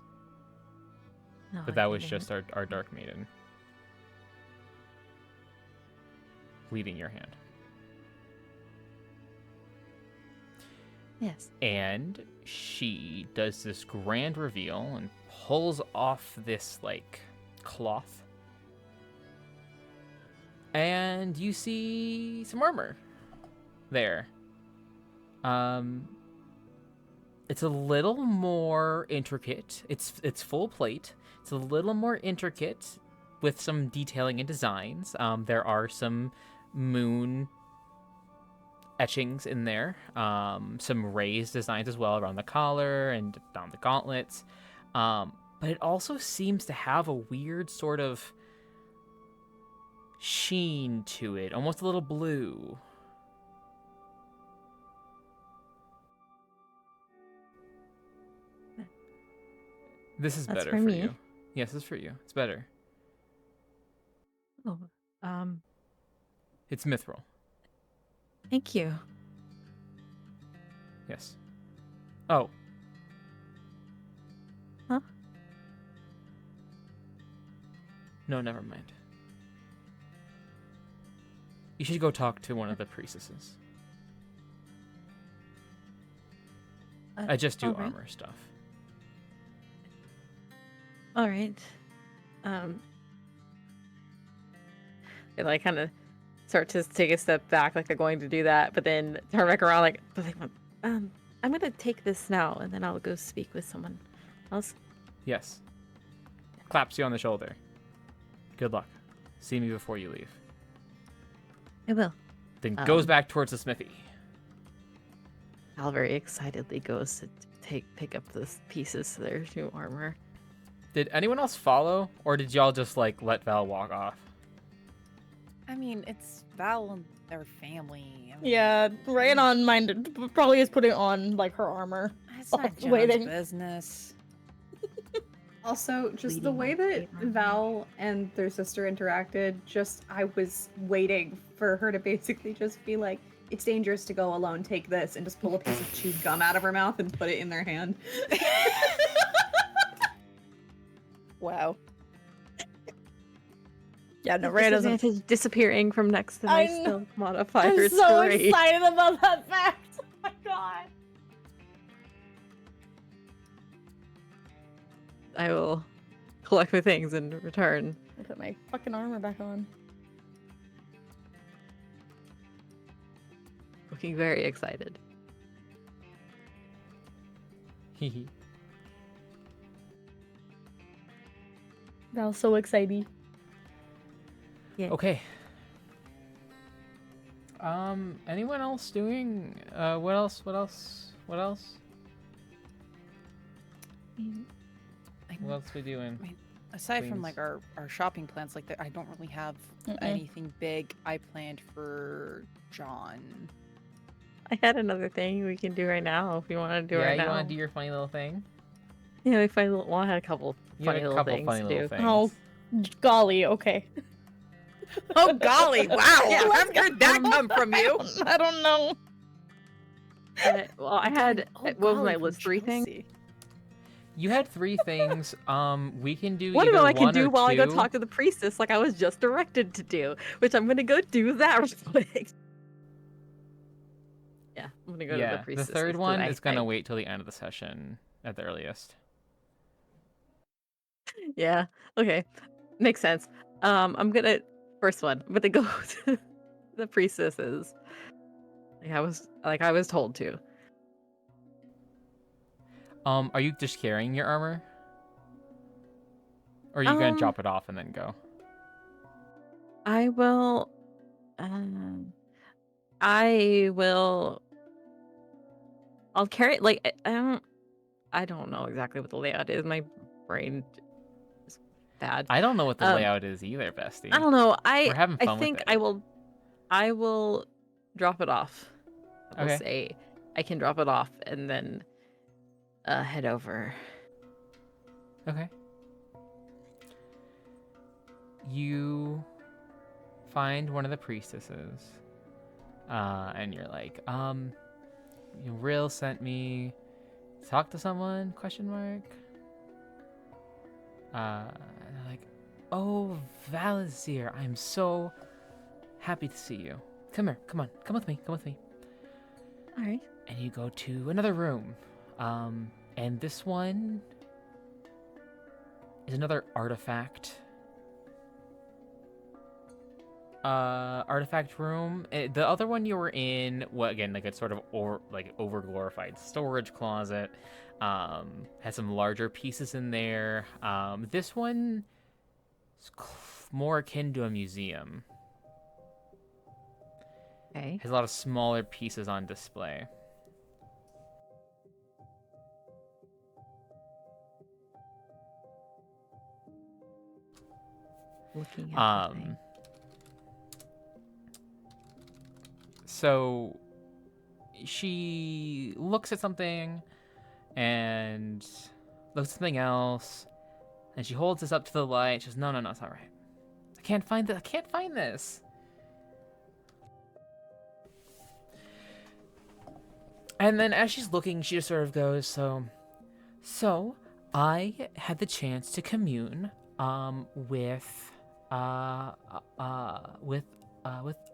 No, But I that was didn't. just our Dark Maiden. Leading your hand. Yes. And she does this grand reveal and pulls off this, like, cloth. And you see some armor there. It's a little more intricate. It's full plate. It's a little more intricate with some detailing and designs. There are some moon etchings in there. Some raised designs as well around the collar and down the gauntlets. But it also seems to have a weird sort of sheen to it, almost a little blue. This is That's better for for me. you. Yes, this is for you. It's better. Oh, It's mithril. thank you. Yes. Oh. Huh? No, never mind. You should go talk to one of the priestesses. I just do alright. armor stuff. All right. They like kind of start to take a step back, like they're going to do that, but then turn back around, like, I'm gonna take this now, and then I'll go speak with someone else. Yes. Claps you on the shoulder. Good luck. See me before you leave. I will. Then goes Um, back towards the smithy. Al very excitedly goes to pick up the pieces to their new armor. Did anyone else follow, or did y'all just like let Val walk off? I mean, it's Val and their family. I mean, Yeah, Rhaenon minded probably is putting on like her armor. it's not John's waiting. business. Also, just the Bleeding way like that Abraham. Val and their sister interacted, I was waiting for her to basically just be like, it's dangerous to go alone, take this, and just pull a piece of chewed gum out of her mouth and put it in their hand. Wow. Yeah, no, Rhea doesn't. Disadvantage disappearing from next to my I know. skill modifier I'm is so great. excited about that fact. Oh my god. I will collect my things and return. I put my fucking armor back on. Looking very excited. Hehe. That was so exciting. Okay. Anyone else doing? What else? What else? What else? What else we doing? Aside from Queens. like our shopping plans, like I don't really have anything big I planned for John. I had another thing we can do right now if you want to do it Yeah, right you now. want to do your funny little thing? Yeah, if I had a couple You funny had a little couple things funny to little do. things. Oh, golly, okay. Oh golly! Wow, Yeah, where did that come from you? I don't know. Well, I had Oh, what was my golly, from list? 3 things. Chelsea. You had 3 things. We can do One of either them I can one do or while I go 2. talk to the priestess, like I was just directed to do, which I'm gonna go do that real quick. Yeah, I'm gonna go to the The priestess. third so one I- is gonna wait till the end of the session at the earliest. Yeah. Okay. Makes sense. I'm gonna first one. I'm gonna go to the priestesses. Like I was told to. Are you just carrying your armor? Or are you gonna Um, drop it off and then go? I will. I will. I'll carry it. Like I don't know exactly what the layout is. My brain is bad. I don't know what the Um, layout is either, Bestie. I don't know. We're having fun I with think it. I will drop it off. I will Okay. say I can drop it off and then head over. Okay. You find one of the priestesses, and you're like, Rill sent me to talk to someone? Question mark. And they're like, oh, Valazir, I'm so happy to see you. Come here, come on, come with me, come with me. All right. And you go to another room, and this one is another artifact. Artifact room. The other one you were in, well, again, like a sort of over glorified storage closet. Has some larger pieces in there. This one is more akin to a museum. Okay. Has a lot of smaller pieces on display. Looking at the thing. So she looks at something and looks at something else, and she holds this up to the light. She says, no, it's all right. I can't find this. And then as she's looking, she just sort of goes, so I had the chance to commune with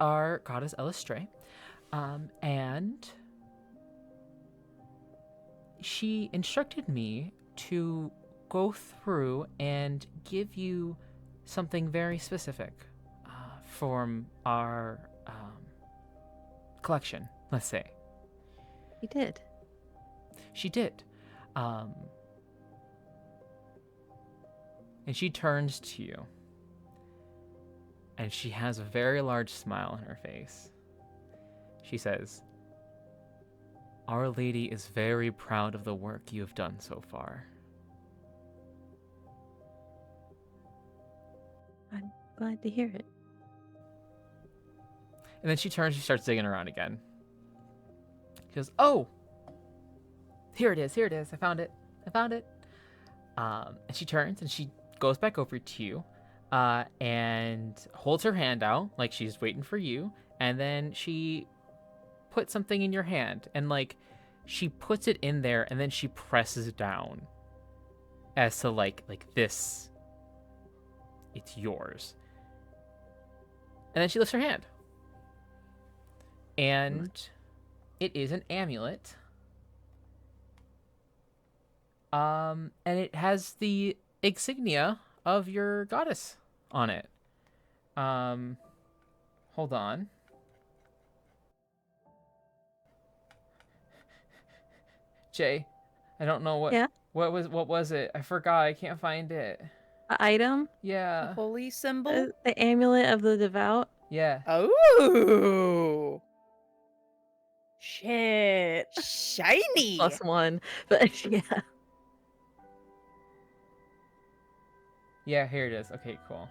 our goddess Elistray, and she instructed me to go through and give you something very specific from our collection, let's say. He did. She did. And she turns to you. And she has a very large smile on her face. She says, Our Lady is very proud of the work you have done so far. I'm glad to hear it. And then she turns, she starts digging around again. She goes, oh! Here it is, I found it. And she turns and she goes back over to you and holds her hand out like she's waiting for you. And then she puts something in your hand and like she puts it in there and then she presses down as to like this, it's yours. And then she lifts her hand. And it is an amulet. And it has the insignia of your goddess on it. Hold on. Jay, I don't know what. Yeah? What was it? I forgot. I can't find it. The item? Yeah. Holy symbol. The amulet of the devout? Yeah. Oh. Shit. Shiny. +1. But yeah. Yeah, here it is. Okay, cool.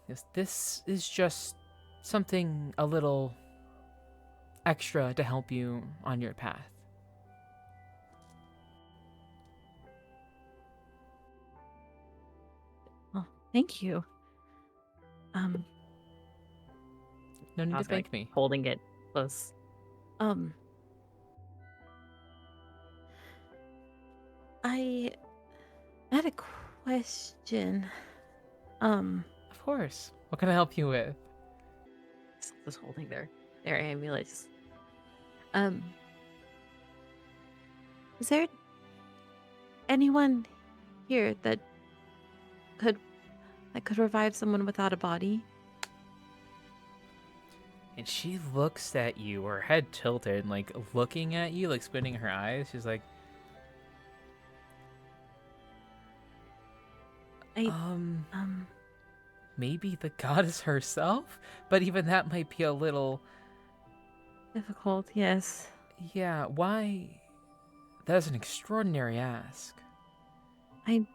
Yes, this is just something a little extra to help you on your path. Oh, thank you. No need I to was, thank me. holding it close. I had a question. Of course. What can I help you with? Just holding their amulets. Is there anyone here that could revive someone without a body? And she looks at you, her head tilted, like looking at you, like squinting her eyes. She's like, maybe the goddess herself? But even that might be a little... Difficult, yes. Yeah, why? That's an extraordinary ask. I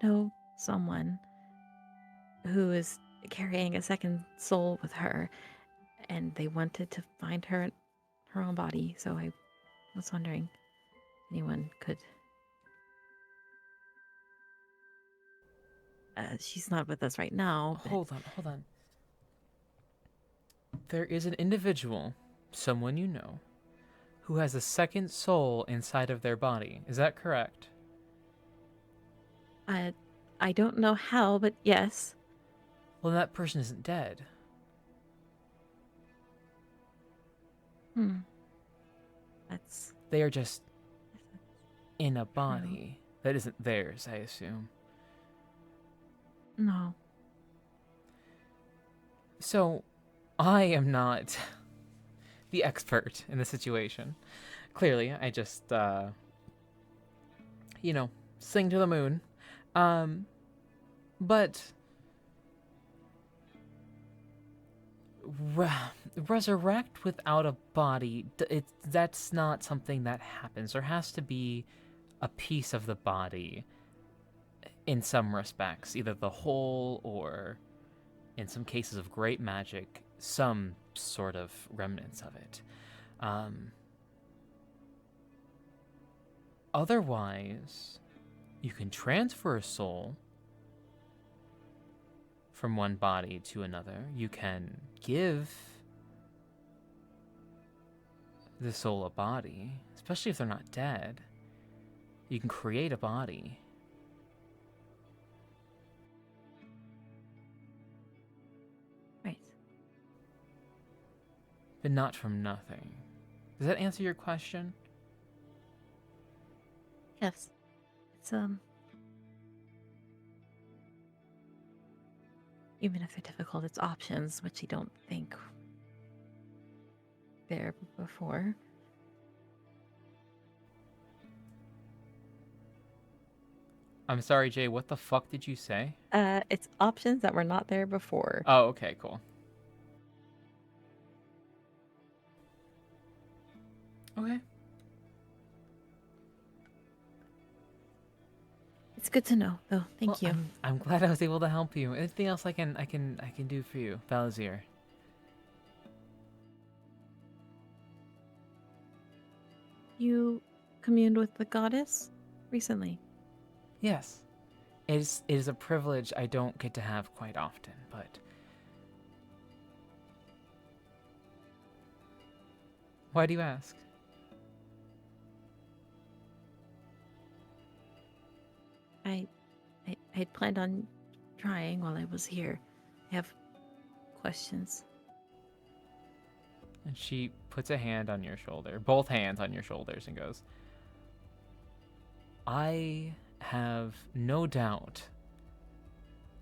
know someone who is carrying a second soul with her, and they wanted to find her own body, so I was wondering if anyone could... she's not with us right now. But... Hold on. There is an individual, someone you know, who has a second soul inside of their body. Is that correct? I don't know how, but yes. Well, that person isn't dead. That's... They are just in a body that isn't theirs, I assume. No. So, I am not the expert in the situation. Clearly, I just, sing to the moon. But resurrect without a body, that's not something that happens. There has to be a piece of the body. in some respects, either the whole or, in some cases of great magic, some sort of remnants of it. Otherwise, you can transfer a soul from one body to another. You can give the soul a body, especially if they're not dead. You can create a body. Right. But not from nothing. Does that answer your question? Yes. It's even if they're difficult, it's options, which I don't think there before. I'm sorry, Jay, what the fuck did you say? It's options that were not there before. Oh, okay, cool. Okay. It's good to know, though. Thank you. I'm glad I was able to help you. Anything else I can do for you, Valazir? You communed with the goddess recently. Yes. It is a privilege I don't get to have quite often, but why do you ask? I had planned on trying while I was here. I have questions. And she puts a hand on your shoulder, both hands on your shoulders, and goes, I have no doubt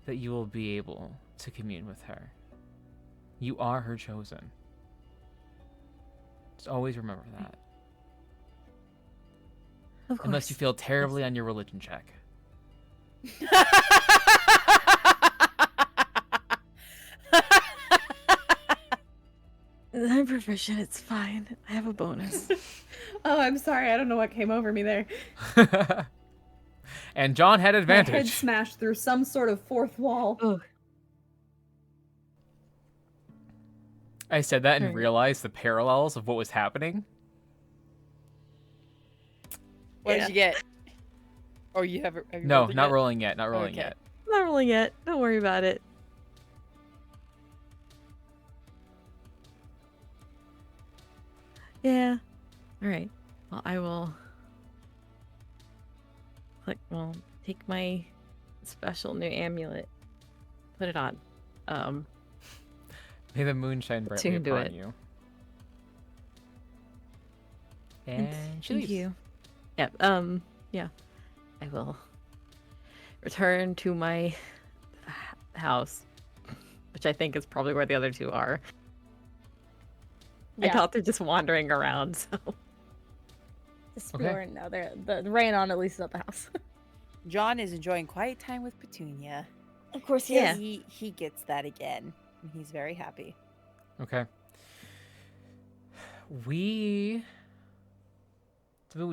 that you will be able to commune with her. You are her chosen. Just always remember that. Of course. Unless you feel terribly on your religion check. I'm proficient. It's fine. I have a bonus. Oh, I'm sorry. I don't know what came over me there. And John had My head advantage. smashed through some sort of fourth wall. Oh, I said that and Alright. realized the parallels of what was happening. What Yeah. did you get? Oh, you have you No, rolled it not yet? rolling yet. Not rolling Okay. yet. not rolling yet. Don't worry about it. Yeah. All right. Well, I will. Take my special new amulet, put it on. May the moon shine brightly Attuned to upon it. you. And And she thank leaves. you. Yep. Yeah. I will return to my house, which I think is probably where the other two are. I Yeah. thought they're just wandering around. So Exploring. No, the Rayon at least is at the house. John is enjoying quiet time with Petunia. Of course, Yeah. He gets that again. And he's very happy. Okay. Do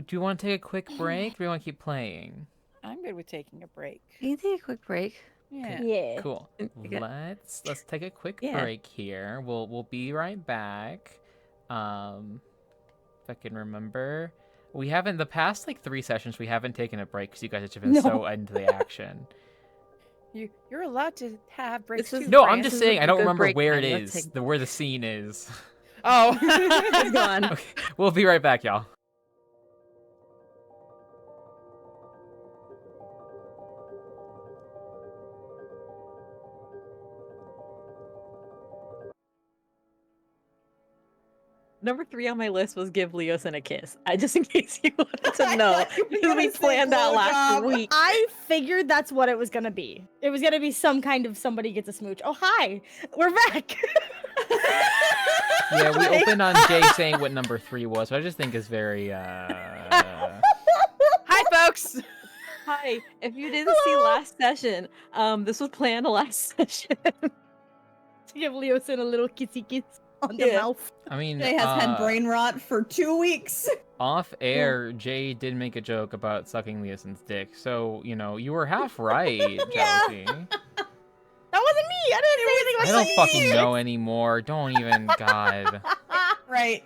you want to take a quick break? Or do you want to keep playing? I'm good with taking a break. can you take a quick break? Yeah. Yeah. Cool. Okay. Let's take a quick Yeah. break here. We'll be right back. If I can remember, we haven't the past like 3 sessions. We haven't taken a break because you guys have been No. so into the action. You're allowed to have breaks This is- too. No, Franz, I'm just this is saying a I don't good remember break where time. it Let's is, take- where the scene is. Oh. He's gone. Okay, we'll be right back, y'all. Number 3 on my list was give Leosin a kiss. Just in case you wanted to know, thought you were because we gonna say planned that last blowjob. week. I figured that's what it was gonna be. It was gonna be some kind of somebody gets a smooch. Oh hi, we're back. Yeah, we opened on Jay saying what number 3 was, which I just think is very Hi, folks. Hi, if you didn't see last session, this was planned last session. To give Leosin a little kissy kiss. on the mouth. I mean, Jay has had brain rot for 2 weeks. off air, Jay did make a joke about sucking Leoson's dick, so, you know, you were half right, Jealousy. That wasn't me. I didn't say anything I about don't fucking know anymore. Don't even, God. Right.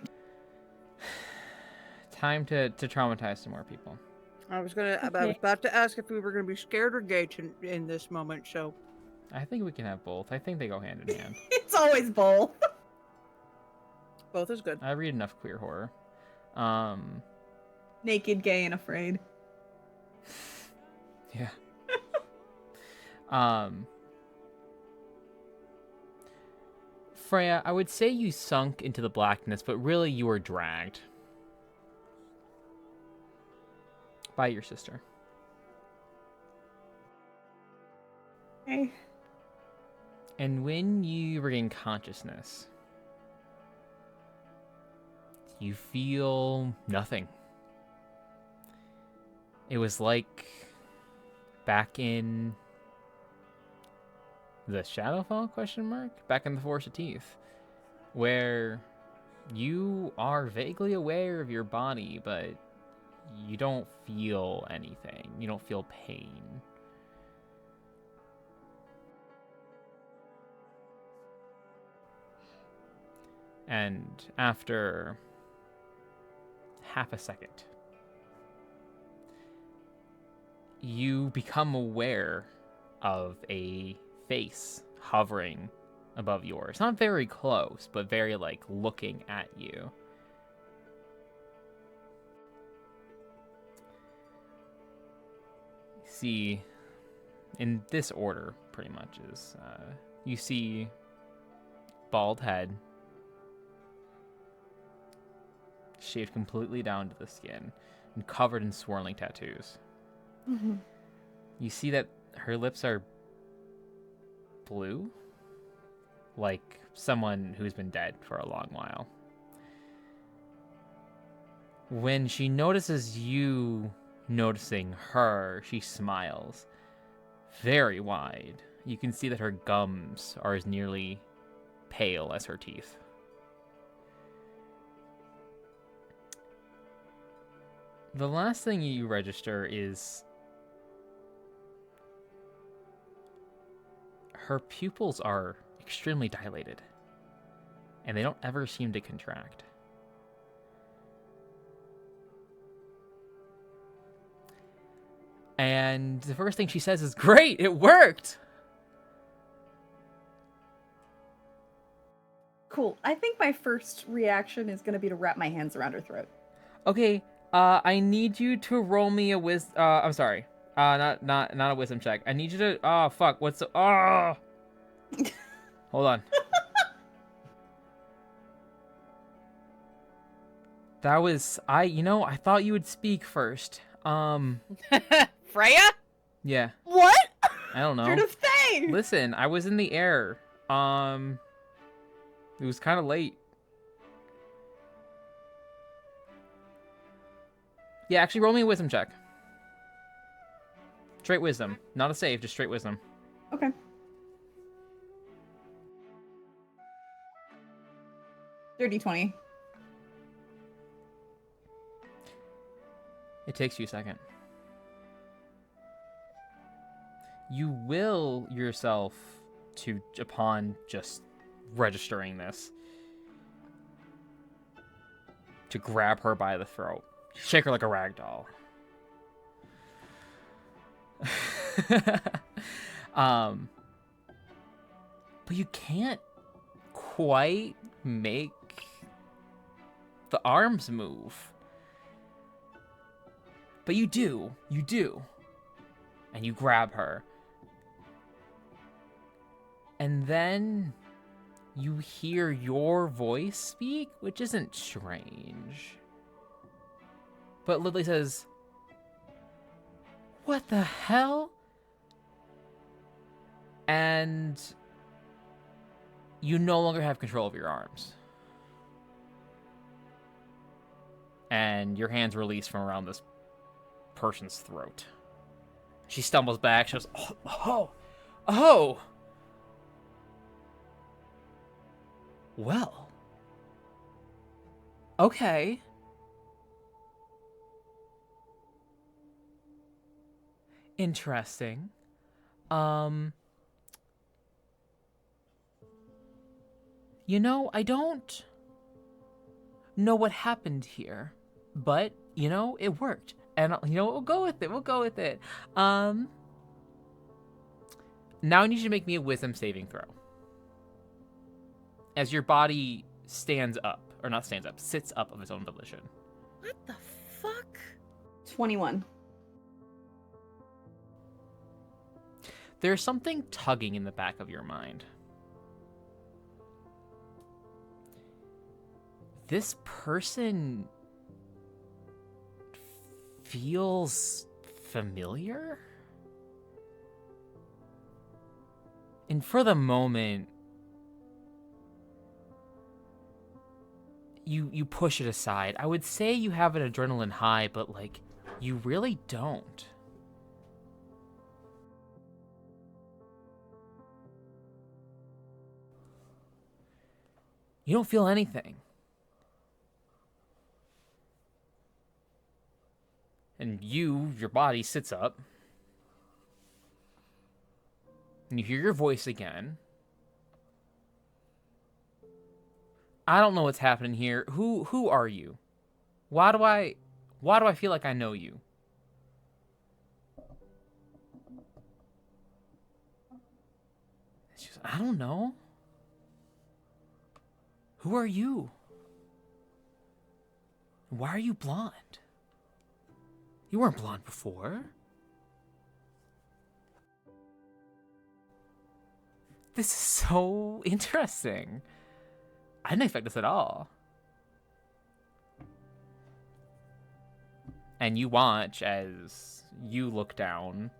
Time to traumatize some more people. I was about to ask if we were gonna be scared or gay in this moment. So I think we can have both. I think they go hand in hand. It's always both. both is good. I read enough queer horror. Naked, gay, and afraid. Yeah. Freya, I would say you sunk into the blackness, but really you were dragged by your sister. Okay. And when you regain consciousness, you feel nothing. It was like back in the Shadowfall ? Back in the Forest of Teeth, where you are vaguely aware of your body, but you don't feel anything. You don't feel pain. And after half a second, you become aware of a face hovering above yours. Not very close, but very, like, looking at you. See, in this order, pretty much, is you see bald head, shaved completely down to the skin, and covered in swirling tattoos. Mm-hmm. You see that her lips are blue, like someone who's been dead for a long while. When she notices you noticing her, she smiles very wide. You can see that her gums are as nearly pale as her teeth. The last thing you register is her pupils are extremely dilated, and they don't ever seem to contract. And the first thing she says is, "Great, it worked!" Cool. I think my first reaction is going to be to wrap my hands around her throat. Okay, I need you to roll me a I'm sorry. Not a wisdom check. I need you to, oh, fuck, what's the, oh! Hold on. That was, I thought you would speak first. Freya? Yeah. What? I don't know. Sort of thing. Listen, I was in the air. It was kind of late. Yeah, actually, roll me a wisdom check. Straight wisdom. Not a save, just straight wisdom. Okay. Dirty 20. It takes you a second. You will yourself to, upon just registering this, to grab her by the throat. Shake her like a rag doll. But you can't quite make the arms move. But you do. And you grab her. And then you hear your voice speak, which isn't strange. But Lily says, "What the hell?" And you no longer have control of your arms. And your hands release from around this person's throat. She stumbles back. She goes, oh. Well, Okay. Interesting. You know, I don't know what happened here, but, you know, it worked. And, you know, we'll go with it. We'll go with it. Now I need you to make me a wisdom saving throw. As your body stands up, or not stands up, sits up of its own volition. What the fuck? 21. There's something tugging in the back of your mind. This person feels familiar? And for the moment, you push it aside. I would say you have an adrenaline high, but, like, you really don't. You don't feel anything. And your body sits up. And you hear your voice again. I don't know what's happening here. Who are you? Why do I feel like I know you? She goes, I don't know. Who are you? Why are you blonde? You weren't blonde before. This is so interesting. I didn't expect this at all. And you watch as you look down.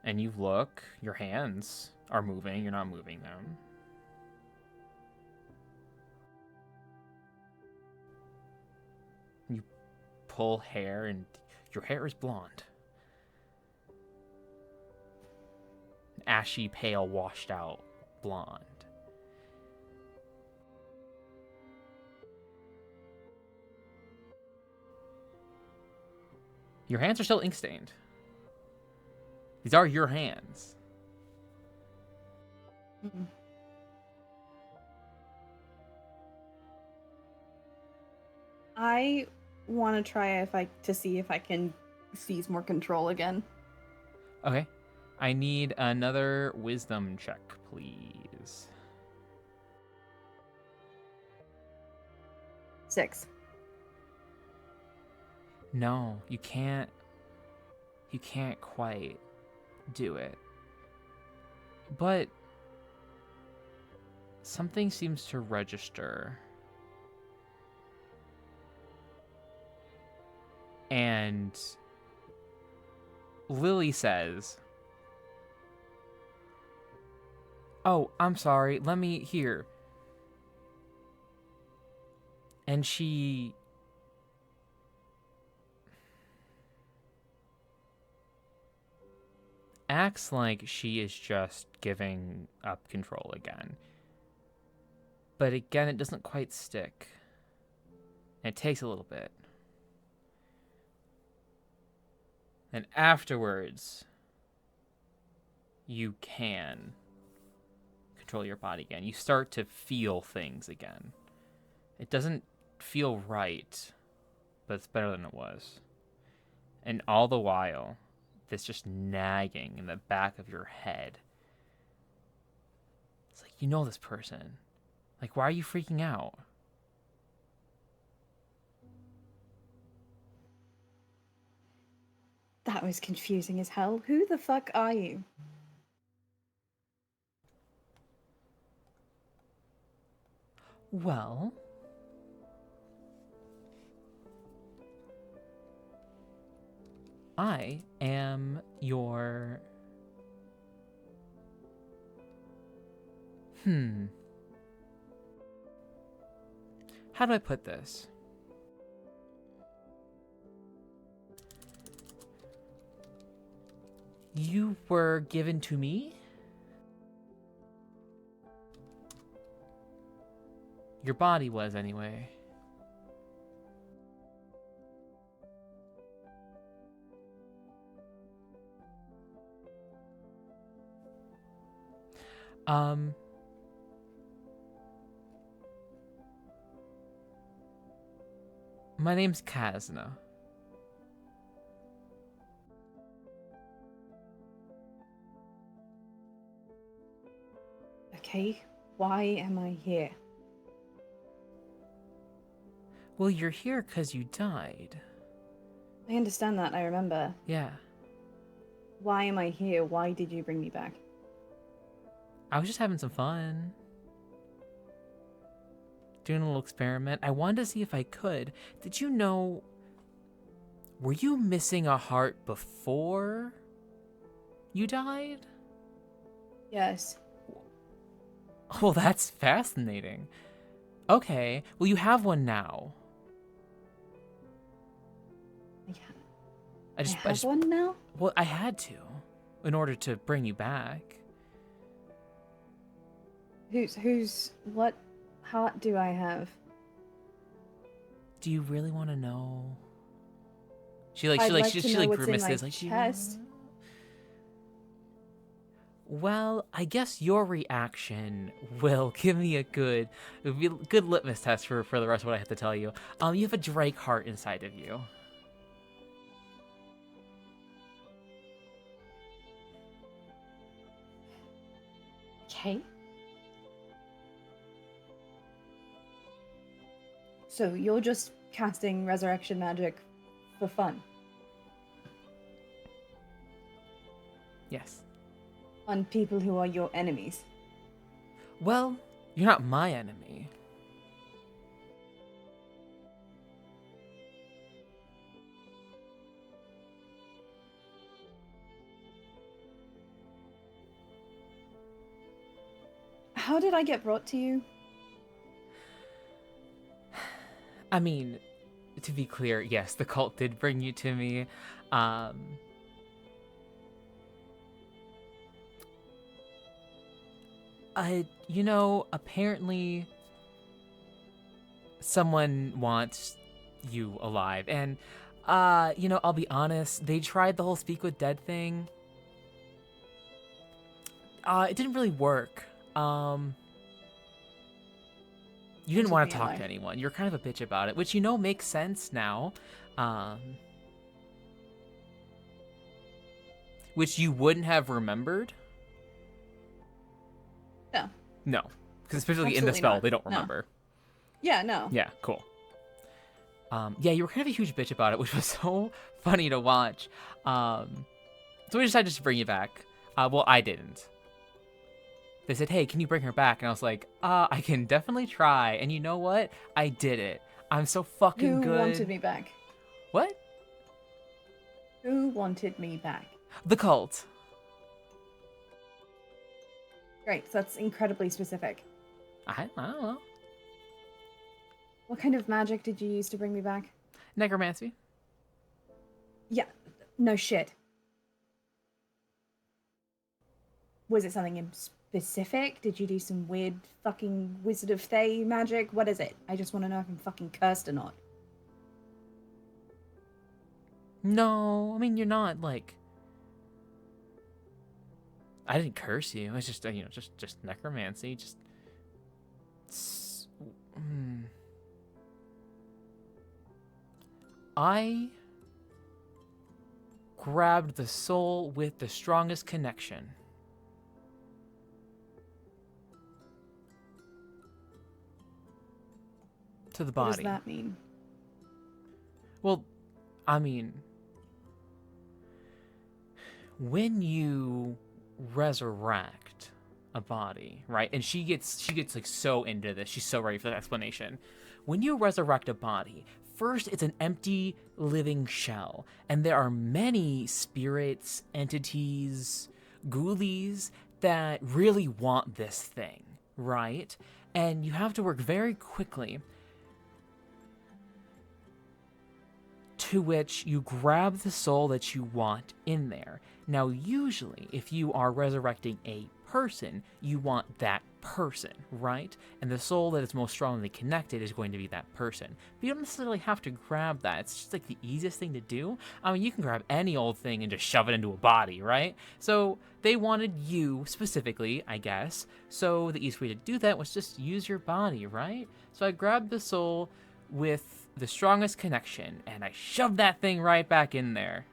And you look, your hands are moving, you're not moving them. You pull hair and your hair is blonde. Ashy, pale, washed out blonde. Your hands are still ink stained. These are your hands. Mm-mm. I want to try to see if I can seize more control again. Okay. I need another wisdom check, please. 6. No, you can't. You can't quite do it. But something seems to register. And Lily says, "Oh, I'm sorry. Let me here." And she acts like she is just giving up control again. But again, it doesn't quite stick. It takes a little bit. And afterwards, you can control your body again. You start to feel things again. It doesn't feel right, but it's better than it was. And all the while, this just nagging in the back of your head. It's like, you know this person. Like, why are you freaking out? That was confusing as hell. Who the fuck are you? Well, I am your... How do I put this? You were given to me? your body was, anyway. My name's Kazna. Okay, why am I here? Well, you're here because you died. I understand that, I remember. Yeah. Why am I here? Why did you bring me back? I was just having some fun. Doing a little experiment. I wanted to see if I could. Did you know... Were you missing a heart before you died? Yes. Well, that's fascinating. Okay, well, you have one now. I have one now? Well, I had to, in order to bring you back. What heart do I have? Do you really want to know? She I'd like to know what's in grimaces, my like, chest. Well, I guess your reaction will give me a good litmus test for the rest of what I have to tell you. You have a Drake heart inside of you. Okay. So you're just casting resurrection magic for fun? Yes. On people who are your enemies? Well, you're not my enemy. How did I get brought to you? I mean, to be clear, yes, the cult did bring you to me. Apparently someone wants you alive. And, I'll be honest, they tried the whole speak with dead thing. It didn't really work. You didn't want to talk to anyone. You're kind of a bitch about it, which, makes sense now. Which you wouldn't have remembered. No. No. Because specifically in the Absolutely spell, not. they don't No. remember. Yeah, no. Yeah, cool. Yeah, you were kind of a huge bitch about it, which was so funny to watch. So we decided just to bring you back. Well, I didn't. They said, hey, can you bring her back? And I was like, I can definitely try. And you know what? I did it. I'm so fucking good. Who wanted me back? What? Who wanted me back? The cult. Great, so that's incredibly specific. I don't know. What kind of magic did you use to bring me back? Necromancy. Yeah, no shit. Was it something in specific? Did you do some weird fucking Wizard of Thay magic? What is it? I just want to know if I'm fucking cursed or not. No, I mean, you're not, like... I didn't curse you. It's just, just necromancy. Just... I grabbed the soul with the strongest connection. To the body. What does that mean? Well, I mean... When you resurrect a body, right? And she gets like so into this. She's so ready for the explanation. When you resurrect a body, first it's an empty living shell, and there are many spirits, entities, ghoulies that really want this thing, right? And you have to work very quickly, to which you grab the soul that you want in there. Now, usually, if you are resurrecting a person, you want that person, right? And the soul that is most strongly connected is going to be that person. But you don't necessarily have to grab that. It's just like the easiest thing to do. I mean, you can grab any old thing and just shove it into a body, right? So they wanted you specifically, I guess. So the easiest way to do that was just use your body, right? So I grabbed the soul with the strongest connection, and I shoved that thing right back in there.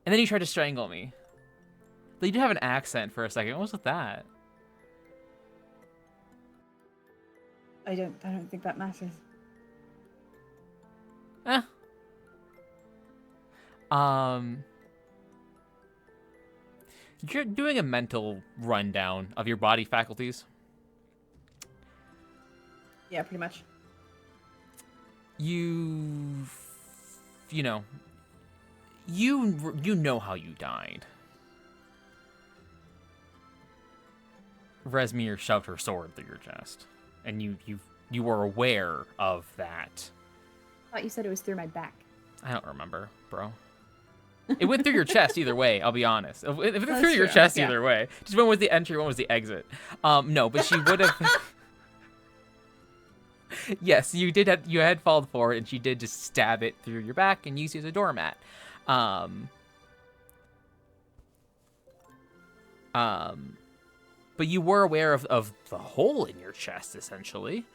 And then he tried to strangle me. But you did have an accent for a second. What was with that? I don't think that matters. Eh. You're doing a mental rundown of your body faculties. Yeah, pretty much. You know how you died. Resmir shoved her sword through your chest, and you were aware of that. I thought you said it was through my back. I don't remember, bro. It went through your chest either way, I'll be honest. If it went through your true, chest yeah. either way. Just one was the entry, one was the exit. No, but she would have... Yes, you had fallen forward, and she did just stab it through your back and use you as a doormat. But you were aware of the hole in your chest, essentially,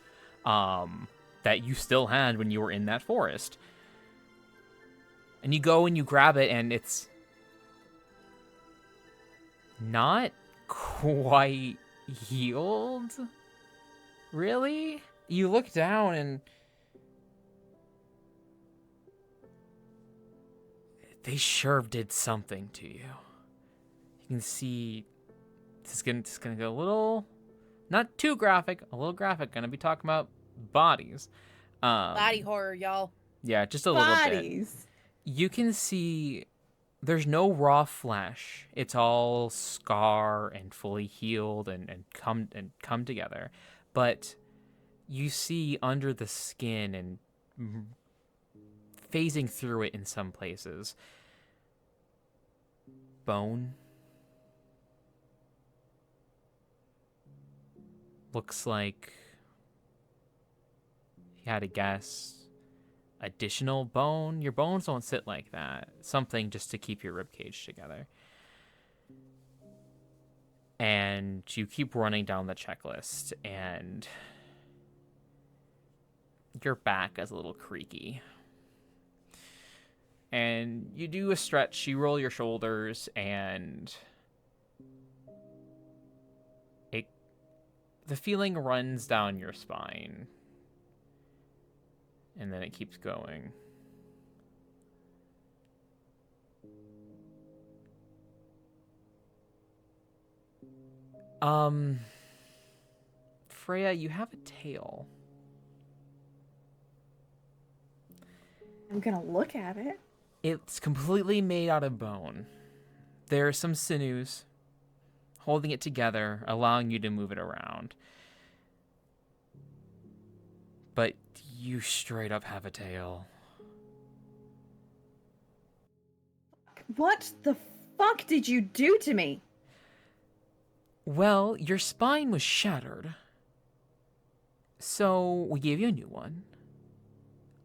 that you still had when you were in that forest. And you go and you grab it, and it's not quite healed, really? You look down, and they sure did something to you. You can see this is gonna go a little, not too graphic, a little graphic. Gonna be talking about bodies. Body horror, y'all. Yeah, just a little bit. Bodies. You can see there's no raw flesh. It's all scar and fully healed and come together. But you see under the skin and phasing through it in some places. Bone. Looks like, if you had to guess, additional bone. Your bones don't sit like that. Something just to keep your ribcage together. And you keep running down the checklist, and your back is a little creaky. And you do a stretch, you roll your shoulders, and the feeling runs down your spine. And then it keeps going. Freya, you have a tail. I'm gonna look at it. It's completely made out of bone. There are some sinews holding it together, allowing you to move it around. But you straight up have a tail. What the fuck did you do to me? Well, your spine was shattered. So we gave you a new one.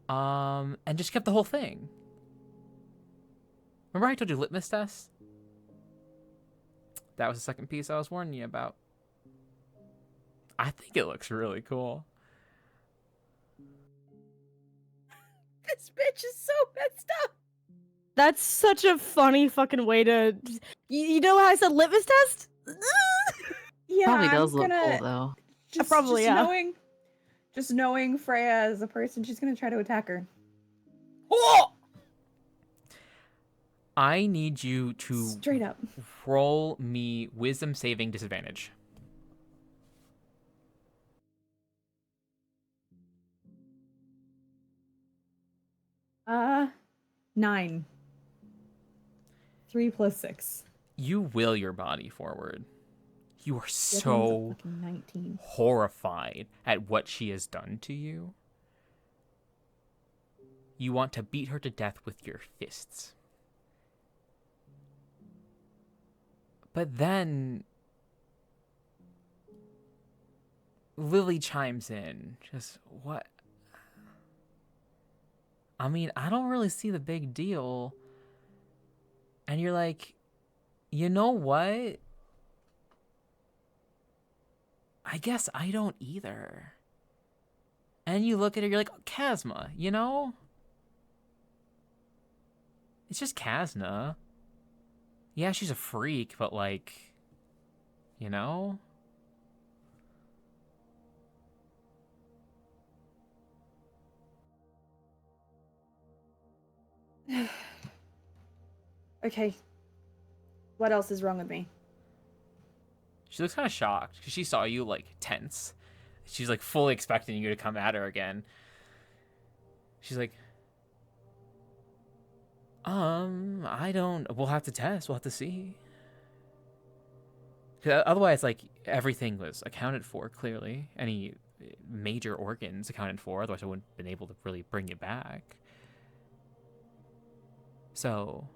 And just kept the whole thing. Remember I told you litmus test? That was the second piece I was warning you about. I think it looks really cool. This bitch is so messed up. That's such a funny fucking way to. You know how I said litmus test? Yeah, Probably does I'm look gonna, cool though. Probably, yeah. Just knowing Freya as a person, she's gonna try to attack her. Oh! I need you to Straight up. roll me wisdom saving disadvantage. Uh, 9. 3 plus 6. You will your body forward. You are The other one's a so fucking 19. horrified at what she has done to you. You want to beat her to death with your fists. But then Lily chimes in. Just, what? I mean, I don't really see the big deal. And you're like, you know what? I guess I don't either. And you look at her, you're like, Chasma, you know? It's just Kasna. Yeah, she's a freak, but like, you know? Okay. What else is wrong with me? She looks kind of shocked because she saw you like tense. She's like fully expecting you to come at her again. She's like, I don't. We'll have to test. We'll have to see. 'Cause otherwise, like everything was accounted for clearly. Any major organs accounted for. Otherwise, I wouldn't have been able to really bring it back. So.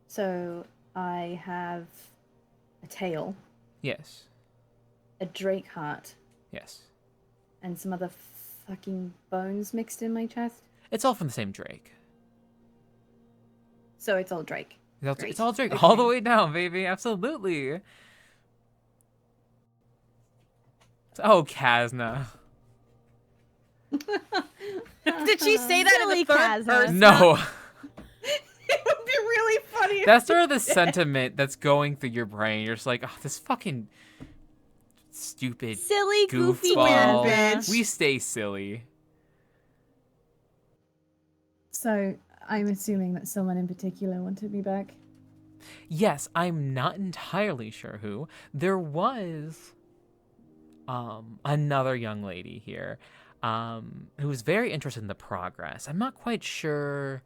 So I have a tail, Yes. a drake heart, Yes. and some other fucking bones mixed in my chest. It's all from the same Drake. So it's all drake. It's all Drake, Okay. all the way down, baby. Absolutely. Oh, Kasna. Did she say that in Silly the third Kazna. person? No. It would be really funny. That's sort of the sentiment that's going through your brain. You're just like, oh, this fucking stupid Silly, goofy goofball. Kasna. We stay silly. So I'm assuming that someone in particular wanted me back. Yes, I'm not entirely sure who. There was another young lady here who was very interested in the progress. I'm not quite sure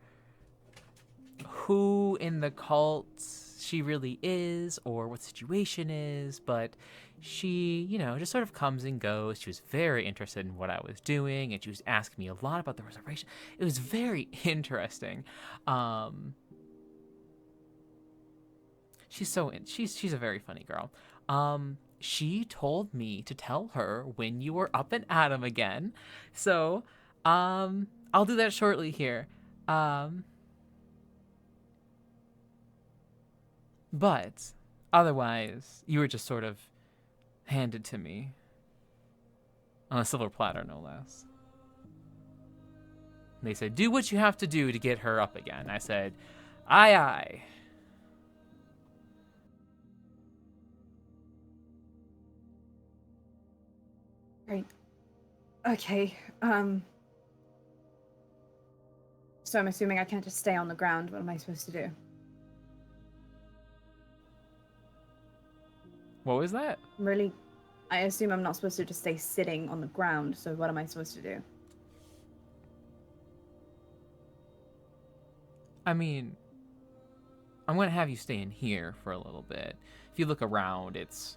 who in the cult she really is or what the situation is, but she, you know, just sort of comes and goes. She was very interested in what I was doing, and she was asking me a lot about the reservation. It was very interesting. She's a very funny girl. She told me to tell her when you were up and at 'em again. So, I'll do that shortly here. But otherwise, you were just sort of handed to me on a silver platter, no less. And they said, do what you have to do to get her up again. I said, aye, aye. Right. Okay. So I'm assuming I can't just stay on the ground. What am I supposed to do? What was that? Really? I assume I'm not supposed to just stay sitting on the ground. So what am I supposed to do? I mean, I'm going to have you stay in here for a little bit. If you look around, it's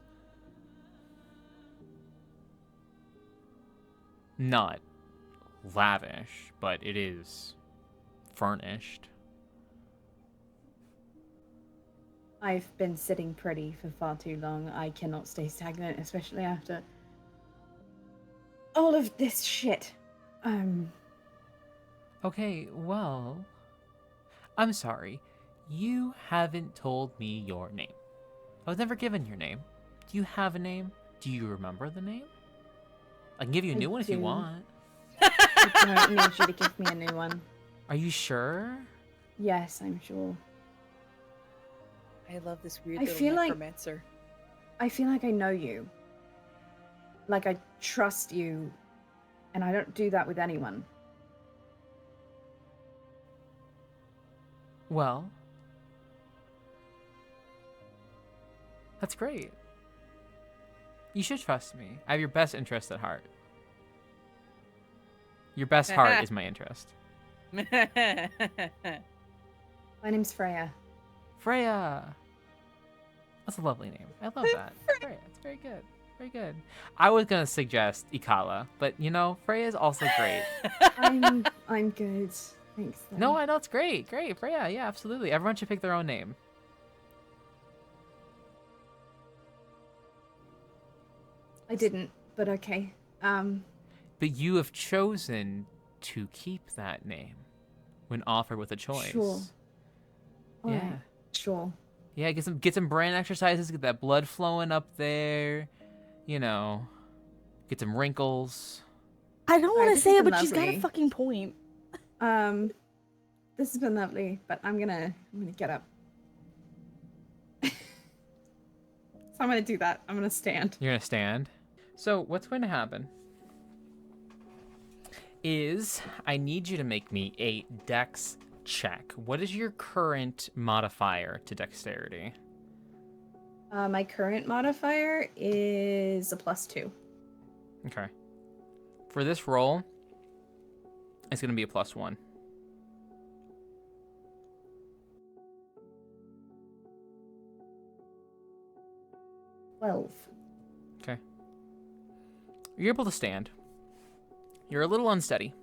not lavish, but it is furnished. I've been sitting pretty for far too long. I cannot stay stagnant, especially after all of this shit. Okay, well, I'm sorry. You haven't told me your name. I was never given your name. Do you have a name? Do you remember the name? I can give you a I new one if you do. want. I don't need you to give me a new one. Are you sure? Yes, I'm sure. I love this weird I little feel like- necromancer. I feel like I know you. Like I trust you, and I don't do that with anyone. Well, that's great. You should trust me. I have your best interest at heart. Your best heart is my interest. My name's Freya. Freya. That's a lovely name. I love that. Freya. It's very good. Very good. I was gonna suggest Ikala, but you know, Freya is also great. I'm good. Thanks. though. No, I know it's great. Great. Freya. Yeah, absolutely. Everyone should pick their own name. I didn't, but okay. But you have chosen to keep that name when offered with a choice. Sure. All Yeah. right, sure. Yeah, get some brain exercises, get that blood flowing up there. You know, get some wrinkles. I don't Alright, want to this say has it, been but she's got a lovely. fucking point. This has been lovely, but I'm gonna get up. So I'm gonna do that. I'm gonna stand. You're gonna stand. So what's going to happen is I need you to make me a dex check. What is your current modifier to dexterity? My current modifier is a +2. Okay. For this roll, it's gonna be a +1. 12. Okay. You're able to stand. You're a little unsteady.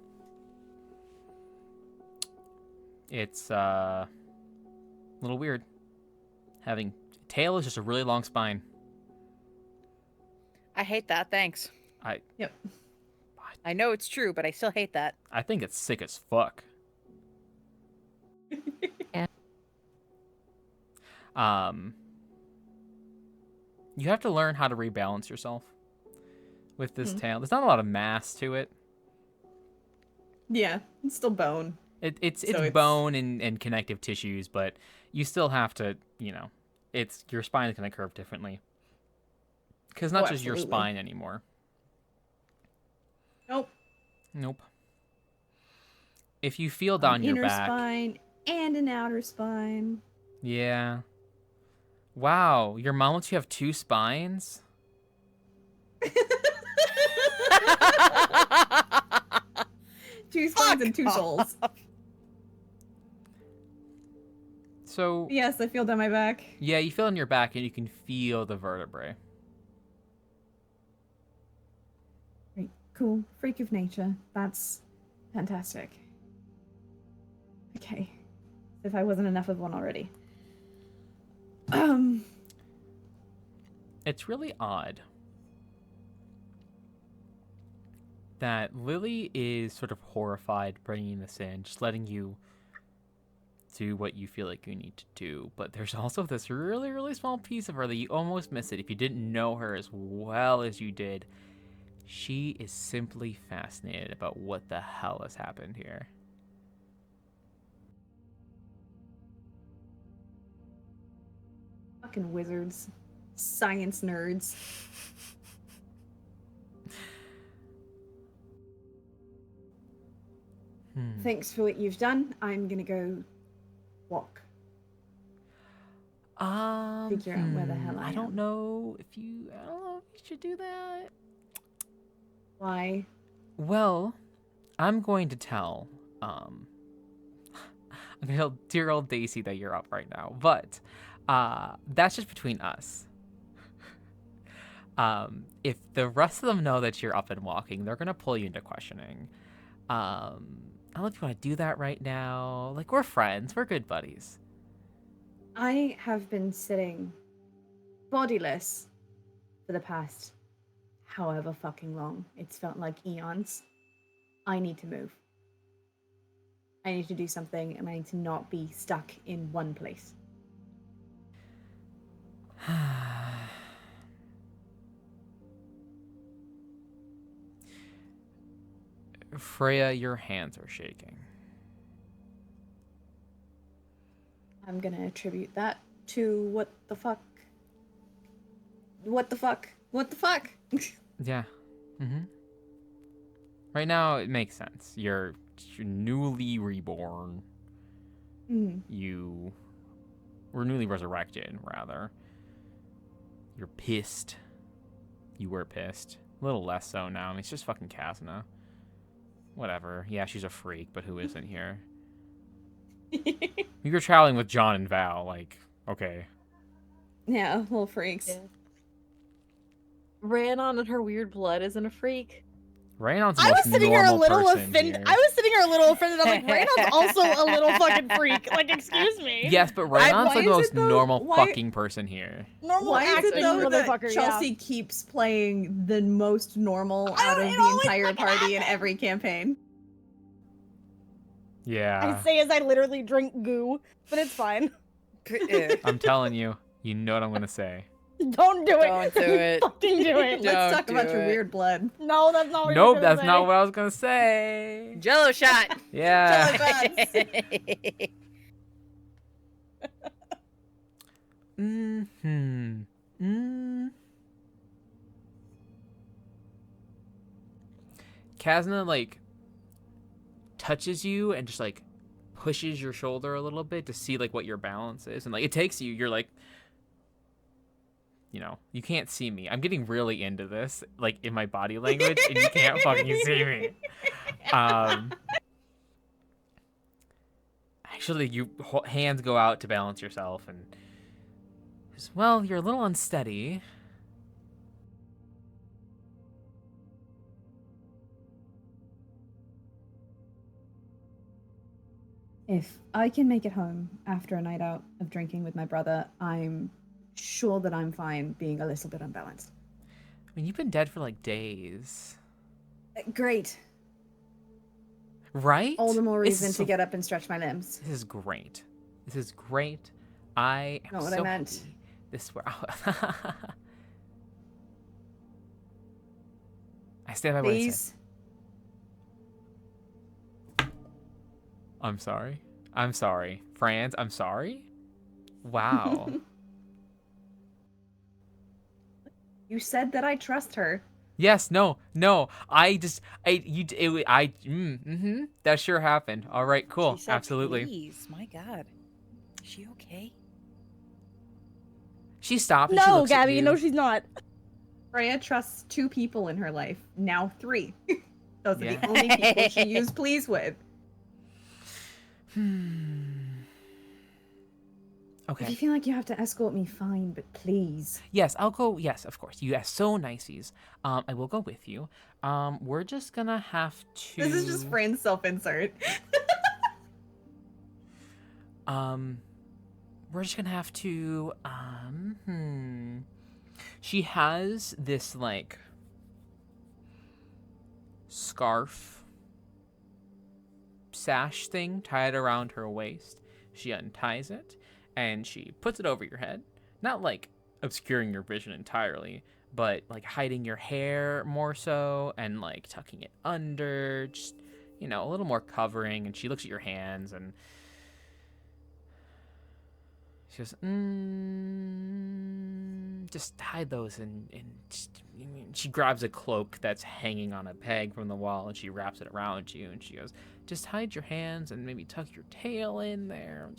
It's a little weird. Having tail is just a really long spine. I hate that. Thanks. Yep. I know it's true, but I still hate that. I think it's sick as fuck. Yeah. You have to learn how to rebalance yourself with this tail. There's not a lot of mass to it. Yeah, it's still bone. It's So bone and connective tissues, but you still have to, you know, it's your spine is going to curve differently. Because not just your absolutely. spine anymore. Nope. Nope. If you feel down your inner back. spine and an outer spine. Yeah. Wow, your mom lets you have 2 spines? 2 spines and 2 souls. So, Yes, I feel down my back. yeah, you feel in your back and you can feel the vertebrae. Right, cool. Freak of nature. That's fantastic. Okay. If I wasn't enough of one already. It's really odd that Lily is sort of horrified bringing this in, just letting you do what you feel like you need to do. But there's also this really, really small piece of her that you almost miss it if you didn't know her as well as you did. She is simply fascinated about what the hell has happened here. Fucking wizards. Science nerds. Thanks for what you've done. I'm gonna go walk. Figure out where the hell I I don't am. know if you should do that. Why? Well, I'm going to tell I'm gonna tell dear old Daisy that you're up right now, but that's just between us. If the rest of them know that you're up and walking, they're gonna pull you into questioning. I don't know if you want to do that right now. Like, we're friends, we're good buddies. I have been sitting bodiless for the past however fucking long. It's felt like eons. I need to move. I need to do something, and I need to not be stuck in one place. Freya, your hands are shaking. I'm gonna attribute that to what the fuck? What the fuck? What the fuck? Yeah. Right now, it makes sense. You're newly reborn. You were newly resurrected, rather. You're pissed. You were pissed. A little less so now. I mean, it's just fucking Kazna. Whatever. Yeah, she's a freak, but who isn't here? You were traveling with John and Val, like, okay. Yeah, little freaks. Yeah. Ran on in her weird blood isn't a freak. Raynon's the I was most sitting here a normal little person offended. here. I was sitting here a little offended. I'm like, Raynon's also a little fucking freak. Like, excuse me. Yes, but Raynon's why like the is most it though- normal why- fucking person here. Normal Why is it acting though that motherfucker. Chelsea keeps playing the most normal I out don't- of it the always entire fucking party in happens. every campaign? Yeah. I say as I literally drink goo, but it's fine. I'm telling you. You know what I'm gonna say. Don't do it. Don't do it. Fucking do it. Don't Let's talk do about your it. weird blood. No, that's not what Nope, you're gonna that's say. not what I was gonna say. Jello shot. Yeah. Kazna like touches you and just like pushes your shoulder a little bit to see like what your balance is, and like it takes you. You're like, you know, you can't see me. I'm getting really into this, like in my body language, and you can't fucking see me. Actually, your hands go out to balance yourself, and well, you're a little unsteady. If I can make it home after a night out of drinking with my brother, I'm sure that I'm fine being a little bit unbalanced. I mean, you've been dead for like days, Great. right? All the more It's reason so- to get up and stretch my limbs. This is great. This is great. I am Not what so I meant. happy. This is where I stand by what I said. Please. I'm sorry. I'm sorry. Franz, I'm sorry? Wow. You said that I trust her. Yes, no. That sure happened. All right, cool. She said, Absolutely. Please, my God. Is she okay? She stopped and she No, looks at Gabby, you. no, she's not. Freya trusts 2 people in her life. Now 3. Those are Yeah. the only people she used please with. If Okay. you feel like you have to escort me, fine, but please. Yes, I'll go. Yes, of course. You are so niceies. I will go with you. We're just gonna have to. This is just Fran's self-insert. We're just gonna have to. She has this like scarf sash thing tied around her waist. She unties it and she puts it over your head. Not like obscuring your vision entirely, but like hiding your hair more so and like tucking it under, just, you know, a little more covering. And she looks at your hands and she goes, just hide those and just, she grabs a cloak that's hanging on a peg from the wall and she wraps it around you and she goes, just hide your hands and maybe tuck your tail in there.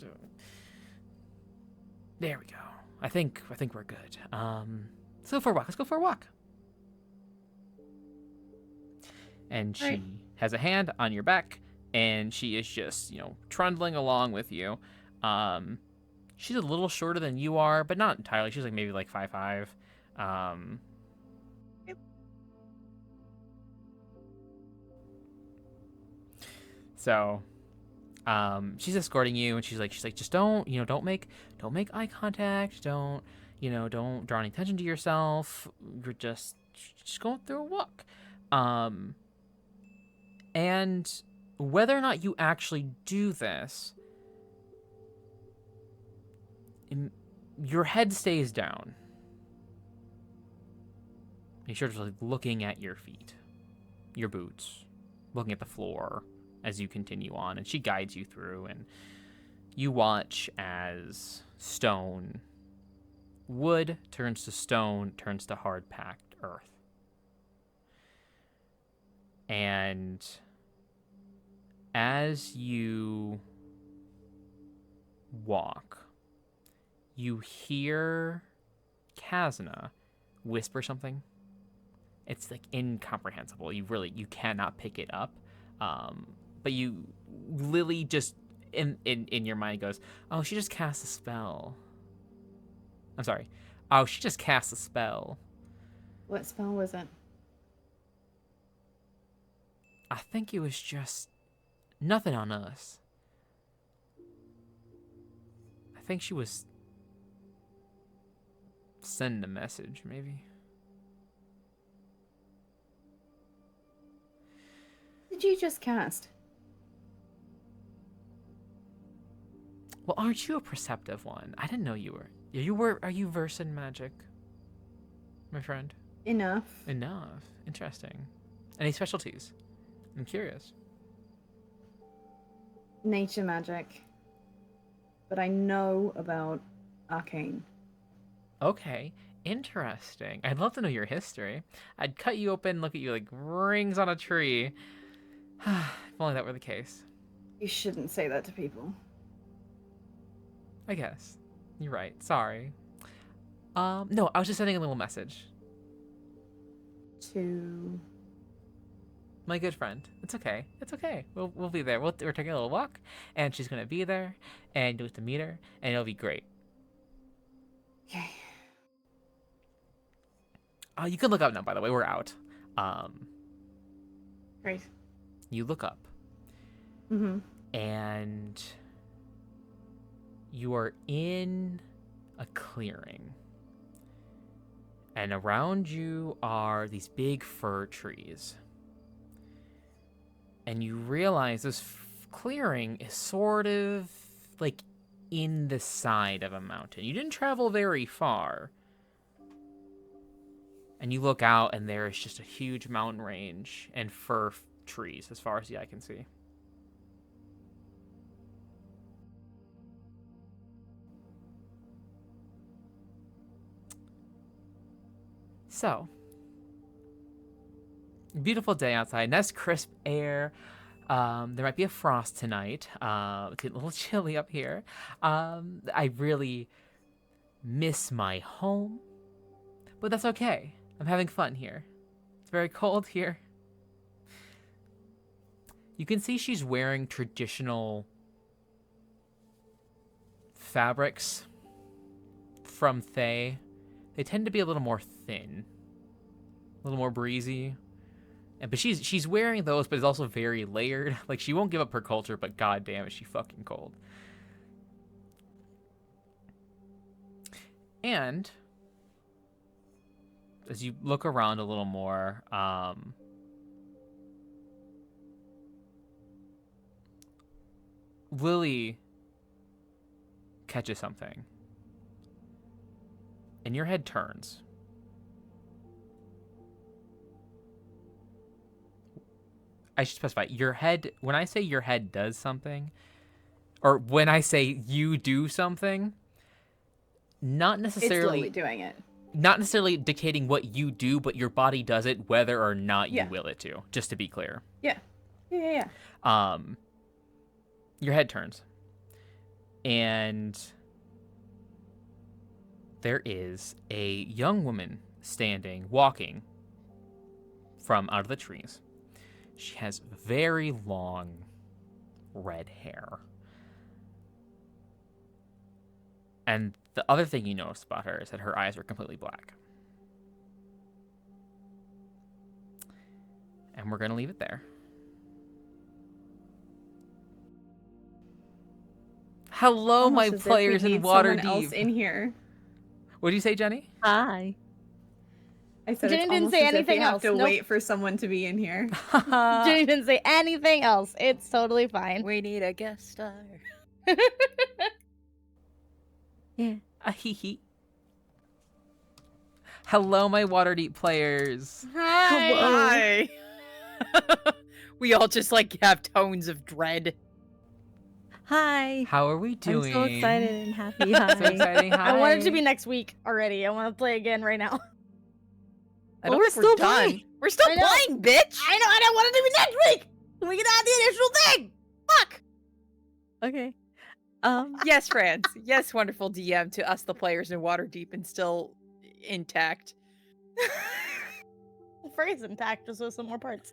There we go. I think we're good. Let's go for a walk. Let's go for a walk. And she has a hand on your back and she is just, you know, trundling along with you. She's a little shorter than you are, but not entirely. She's like maybe like 5'5". So, she's escorting you, and she's like, just don't make eye contact. Don't draw any attention to yourself. You're just going through a walk. And whether or not you actually do this, your head stays down. Make sure to like looking at your feet, your boots, looking at the floor as you continue on, and she guides you through, and you watch as wood turns to stone, turns to hard packed earth. And as you walk, you hear Kazna whisper something. It's like incomprehensible. You cannot pick it up. But Lily just in your mind goes, oh, she just cast a spell. I'm sorry. Oh, she just cast a spell. What spell was it? I think it was just nothing on us. I think she was sending a message, maybe. Did you just cast? Well, aren't you a perceptive one? I didn't know you were. Are you versed in magic, my friend? Enough. Enough. Interesting. Any specialties? I'm curious. Nature magic. But I know about arcane. Okay. Interesting. I'd love to know your history. I'd cut you open, look at you like rings on a tree. If only that were the case. You shouldn't say that to people. I guess. You're right. Sorry. No, I was just sending a little message. To... My good friend. It's okay. It's okay. We'll be there. We're taking a little walk, and she's gonna be there, and you'll get to meet her, and it'll be great. Okay. You can look up now, by the way. We're out. Great. You look up, Mm-hmm. and you are in a clearing. And around you are these big fir trees. And you realize this clearing is sort of like in the side of a mountain. You didn't travel very far. And you look out, and there is just a huge mountain range and fir trees as far as the eye can see. So, beautiful day outside. Nice crisp air. There might be a frost tonight. It's getting a little chilly up here. I really miss my home, but that's okay. I'm having fun here. It's very cold here. You can see she's wearing traditional fabrics from Thay. They tend to be a little more thin, a little more breezy. But she's wearing those, but it's also very layered. Like, she won't give up her culture, but goddamn is she fucking cold. And as you look around a little more, Lily catches something. And your head turns. I should specify, your head, when I say your head does something, or when I say you do something, not It's necessarily Lily doing it. not necessarily dictating what you do, but your body does it whether or not you Yeah. will it to, just to be clear. Yeah. Yeah. Your head turns. And there is a young woman standing, walking from out of the trees. She has very long red hair. And the other thing you notice about her is that her eyes are completely black. And we're going to leave it there. Hello, Almost my as if we players in need Waterdeep. someone else in here. What did you say, Jenny? Hi. I said Jenny it's didn't almost say as if we anything have else. to Nope. wait for someone to be in here. Jenny didn't say anything else. It's totally fine. We need a guest star. Yeah. Hee. Hello, my Waterdeep players. Hi. Hi. We all just like have tones of dread. Hi. How are we doing? I'm so excited and happy. Hi. So exciting. Hi. I want it to be next week already. I want to play again right now. I Well, don't we're think still done. playing. We're still I know. playing, bitch. I know, I don't want it to be next week. We can add the initial thing. Fuck. Okay. Yes, Franz. Yes, wonderful DM to us, the players in Waterdeep, and still intact. The phrase intact, just with some more parts.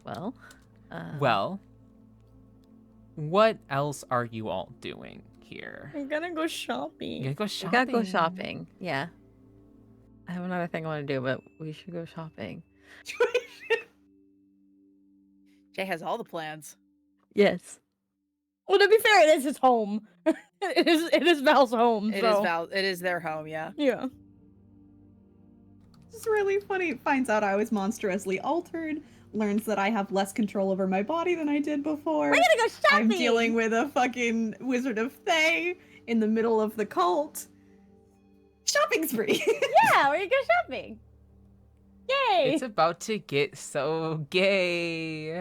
Well. Well, what else are you all doing here? I'm gonna go You shopping. gonna go We shopping? gotta go shopping. Yeah. I have another thing I want to do, but we should go shopping. Jay has all the plans. Yes. Well, to be fair, it is his home. it is Val's home. It so. is Val. It is their home. Yeah. Yeah. It's really funny. Finds out I was monstrously altered. Learns that I have less control over my body than I did before. We're gonna go shopping. I'm dealing with a fucking Wizard of Thay in the middle of the cult. Shopping spree. Yeah, we're gonna go shopping. Yay! It's about to get so gay.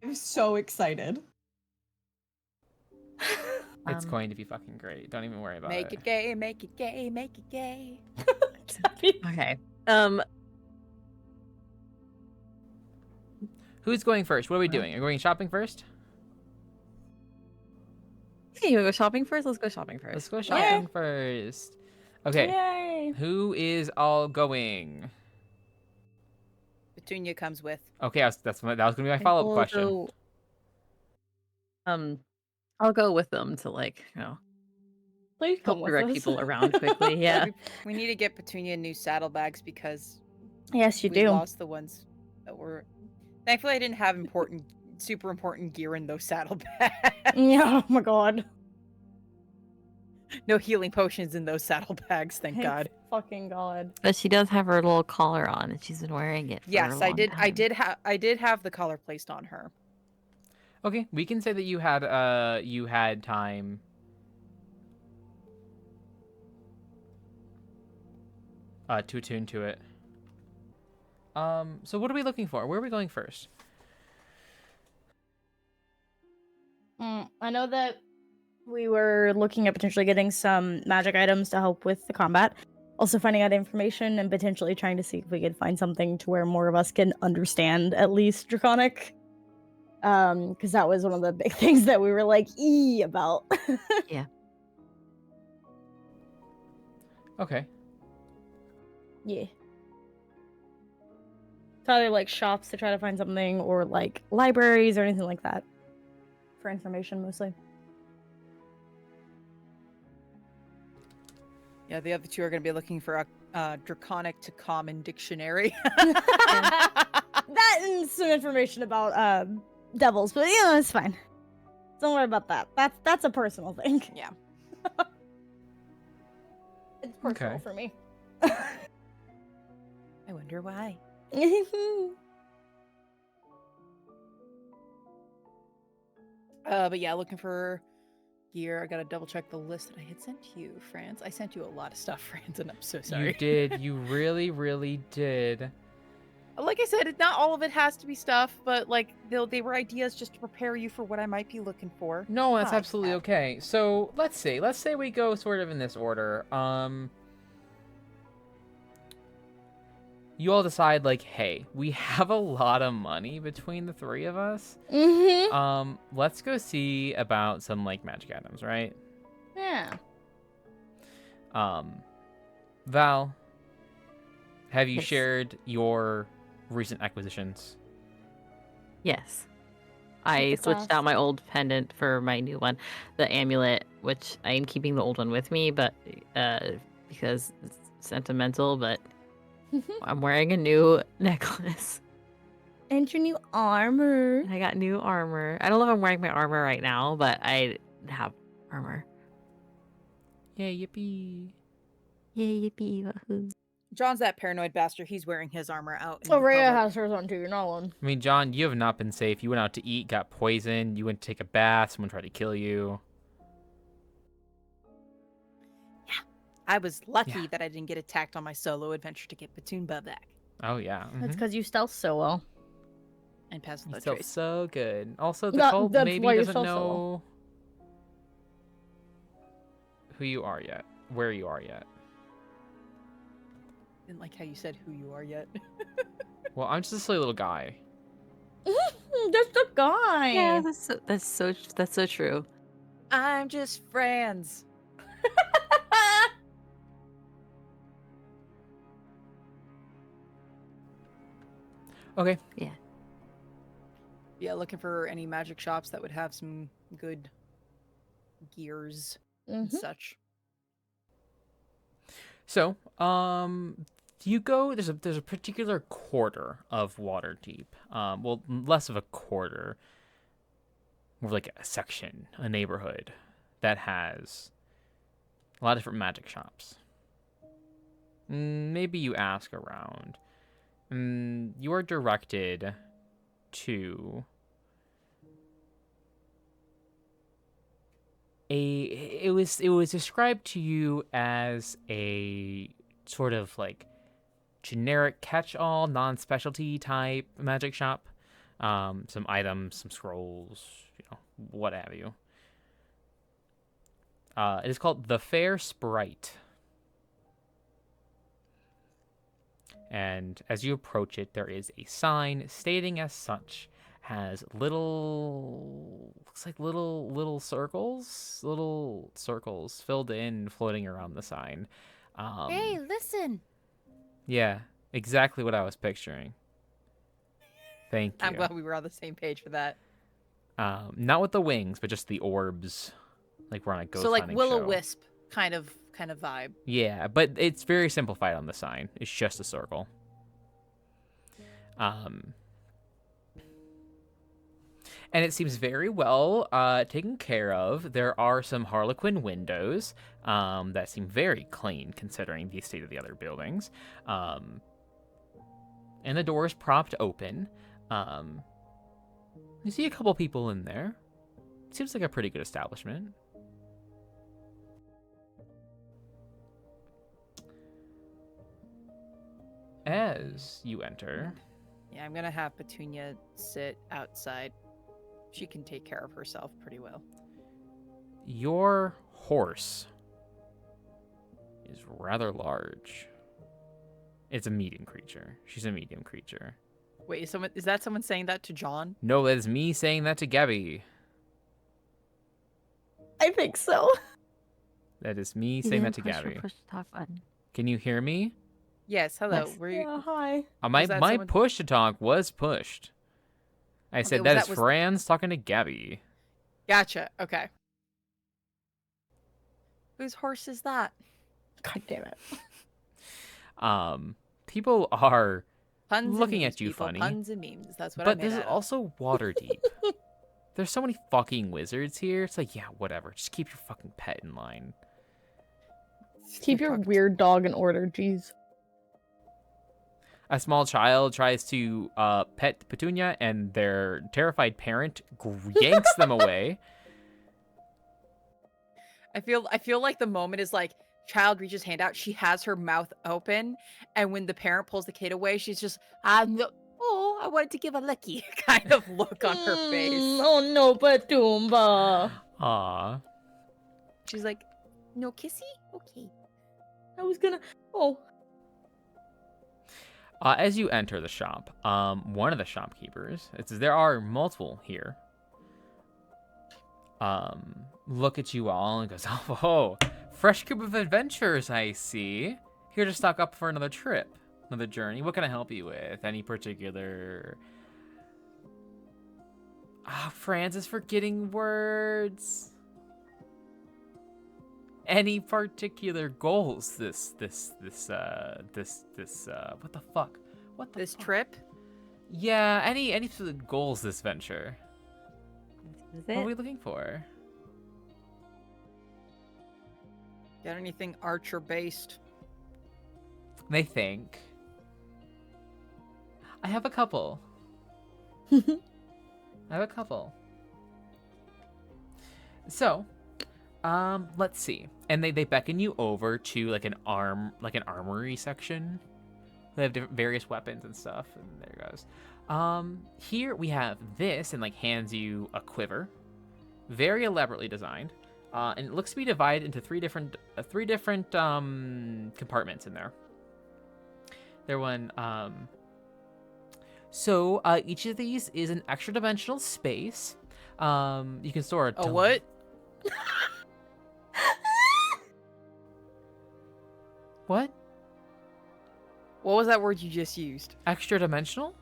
I'm so excited. It's going to be fucking great. Don't even worry about Make it. it gay. Make it gay. Make it gay. Okay. Who's going first? What are we doing? Are we going shopping first? Hey, you wanna go shopping first? Let's go shopping first. Let's go shopping first. Okay. Yay! Who is all going? Petunia comes with. Okay, that was gonna be my follow-up question. I'll go with them to Please come help with direct us. people around quickly. Yeah. We need to get Petunia new saddlebags because Yes, you we do. lost the ones that were. Thankfully, I didn't have super important gear in those saddlebags. Yeah. Oh my god. No healing potions in those saddlebags, thank God. Fucking god. But she does have her little collar on, and she's been wearing it. For a Yes, I long did. I time. did have the collar placed on her. Okay, we can say that you had time. To attune to it. So what are we looking for? Where are we going first? I know that we were looking at potentially getting some magic items to help with the combat. Also finding out information and potentially trying to see if we could find something to where more of us can understand at least Draconic. Because that was one of the big things that we were like, about. Okay. Yeah. Probably like shops to try to find something, or like libraries or anything like that. For information mostly. Yeah, the other two are going to be looking for a Draconic to Common dictionary. That and some information about devils, but it's fine. Don't worry about that. That's a personal thing. Yeah. It's personal Okay. for me. I wonder why. But yeah, looking for gear. I gotta double check the list that I had sent you, Franz. I sent you a lot of stuff, Franz, and I'm so sorry. You did. You really, really did. Like I said, not all of it has to be stuff, but like they were ideas just to prepare you for what I might be looking for. No, that's Hi, absolutely Kat. okay. So let's see. Let's say we go sort of in this order. You all decide like, hey, we have a lot of money between the three of us. Mm-hmm. Let's go see about some like magic items, right? Yeah. Val, have you Yes. shared your recent acquisitions? Yes. I the switched class. out my old pendant for my new one, the amulet, which I am keeping the old one with me, but because it's sentimental. But I'm wearing a new necklace. And your new armor. And I got new armor. I don't know if I'm wearing my armor right now, but I have armor. Yay, yippee. Yay, yippee, wahoo. John's that paranoid bastard. He's wearing his armor out. in Oh, the Rhea public. has hers on too. You're not alone. I mean, John, you have not been safe. You went out to eat, got poisoned. You went to take a bath. Someone tried to kill you. I was lucky Yeah. that I didn't get attacked on my solo adventure to get Petunia back Oh, yeah. That's mhm. because you stealth so well. and pass You without felt trace. so good. Also, the No, cult that's maybe why you doesn't felt so know who you are yet, where you are yet. Didn't like how you said who you are yet. Well, I'm just a silly little guy. Just a guy. Yeah, that's so true. I'm just Franz. Okay. Yeah, looking for any magic shops that would have some good gears and Mhm. such. So, you go. There's a particular quarter of Waterdeep. Well, less of a quarter, more like a section, a neighborhood that has a lot of different magic shops. Maybe you ask around. You are directed to it was described to you as a sort of like generic catch-all, non-specialty type magic shop. Some items, some scrolls, what have you. It is called the Fair Sprite. And as you approach it, there is a sign stating as such, has looks like little circles filled in, floating around the sign. Hey, listen. Yeah, exactly what I was picturing. Thank you. I'm glad we were on the same page for that. Not with the wings, but just the orbs, like we're on a ghost So like hunting Will-O-Wisp kind of vibe. Yeah, but it's very simplified on the sign. It's just a circle. And it seems very well taken care of. There are some Harlequin windows that seem very clean considering the state of the other buildings. And the door is propped open. You see a couple people in there. Seems like a pretty good establishment. As you enter... Yeah, I'm gonna have Petunia sit outside. She can take care of herself pretty well. Your horse is rather large. It's a medium creature. She's a medium creature. Wait, is that someone saying that to John? No, that is me saying that to Gabby. I think so. That is me saying that to Gabby. Push the talk button. Can you hear me? Yes, hello. Yes. Were you... Yeah, hi. My that my someone- push to talk was pushed. I said well, that that is was- Franz talking to Gabby. Gotcha. Okay. Whose horse is that? God damn it. People are Puns and looking memes, at you people. funny. Puns and memes. That's what I But made this is out of. also Waterdeep. There's so many fucking wizards here. It's like, yeah, whatever. Just keep your fucking pet in line. Keep your weird dog in order, jeez. A small child tries to pet Petunia, and their terrified parent yanks them away. I feel like the moment is like child reaches hand out, she has her mouth open, and when the parent pulls the kid away, she's just no, oh, I wanted to give a licky kind of look on her face. Oh no, Patumba. Aw. She's like, no kissy? Okay. I was gonna. Oh. As you enter the shop, one of the shopkeepers, there are multiple here, look at you all and goes, oh, fresh group of adventurers, I see. Here to stock up for another trip, another journey. What can I help you with? Any particular... Franz is forgetting words. Any particular goals what the fuck? What the This fuck? trip? Yeah, any sort of goals this venture? This is What are it. we looking for? Got anything archer based? They think. I have a couple. So, let's see. And they beckon you over to like an armory section. They have various weapons and stuff, and there it goes. Here we have this, and like hands you a quiver, very elaborately designed, and it looks to be divided into three different compartments in there. So each of these is an extra dimensional space. You can store a Oh, what? What? What was that word you just used? Extra dimensional?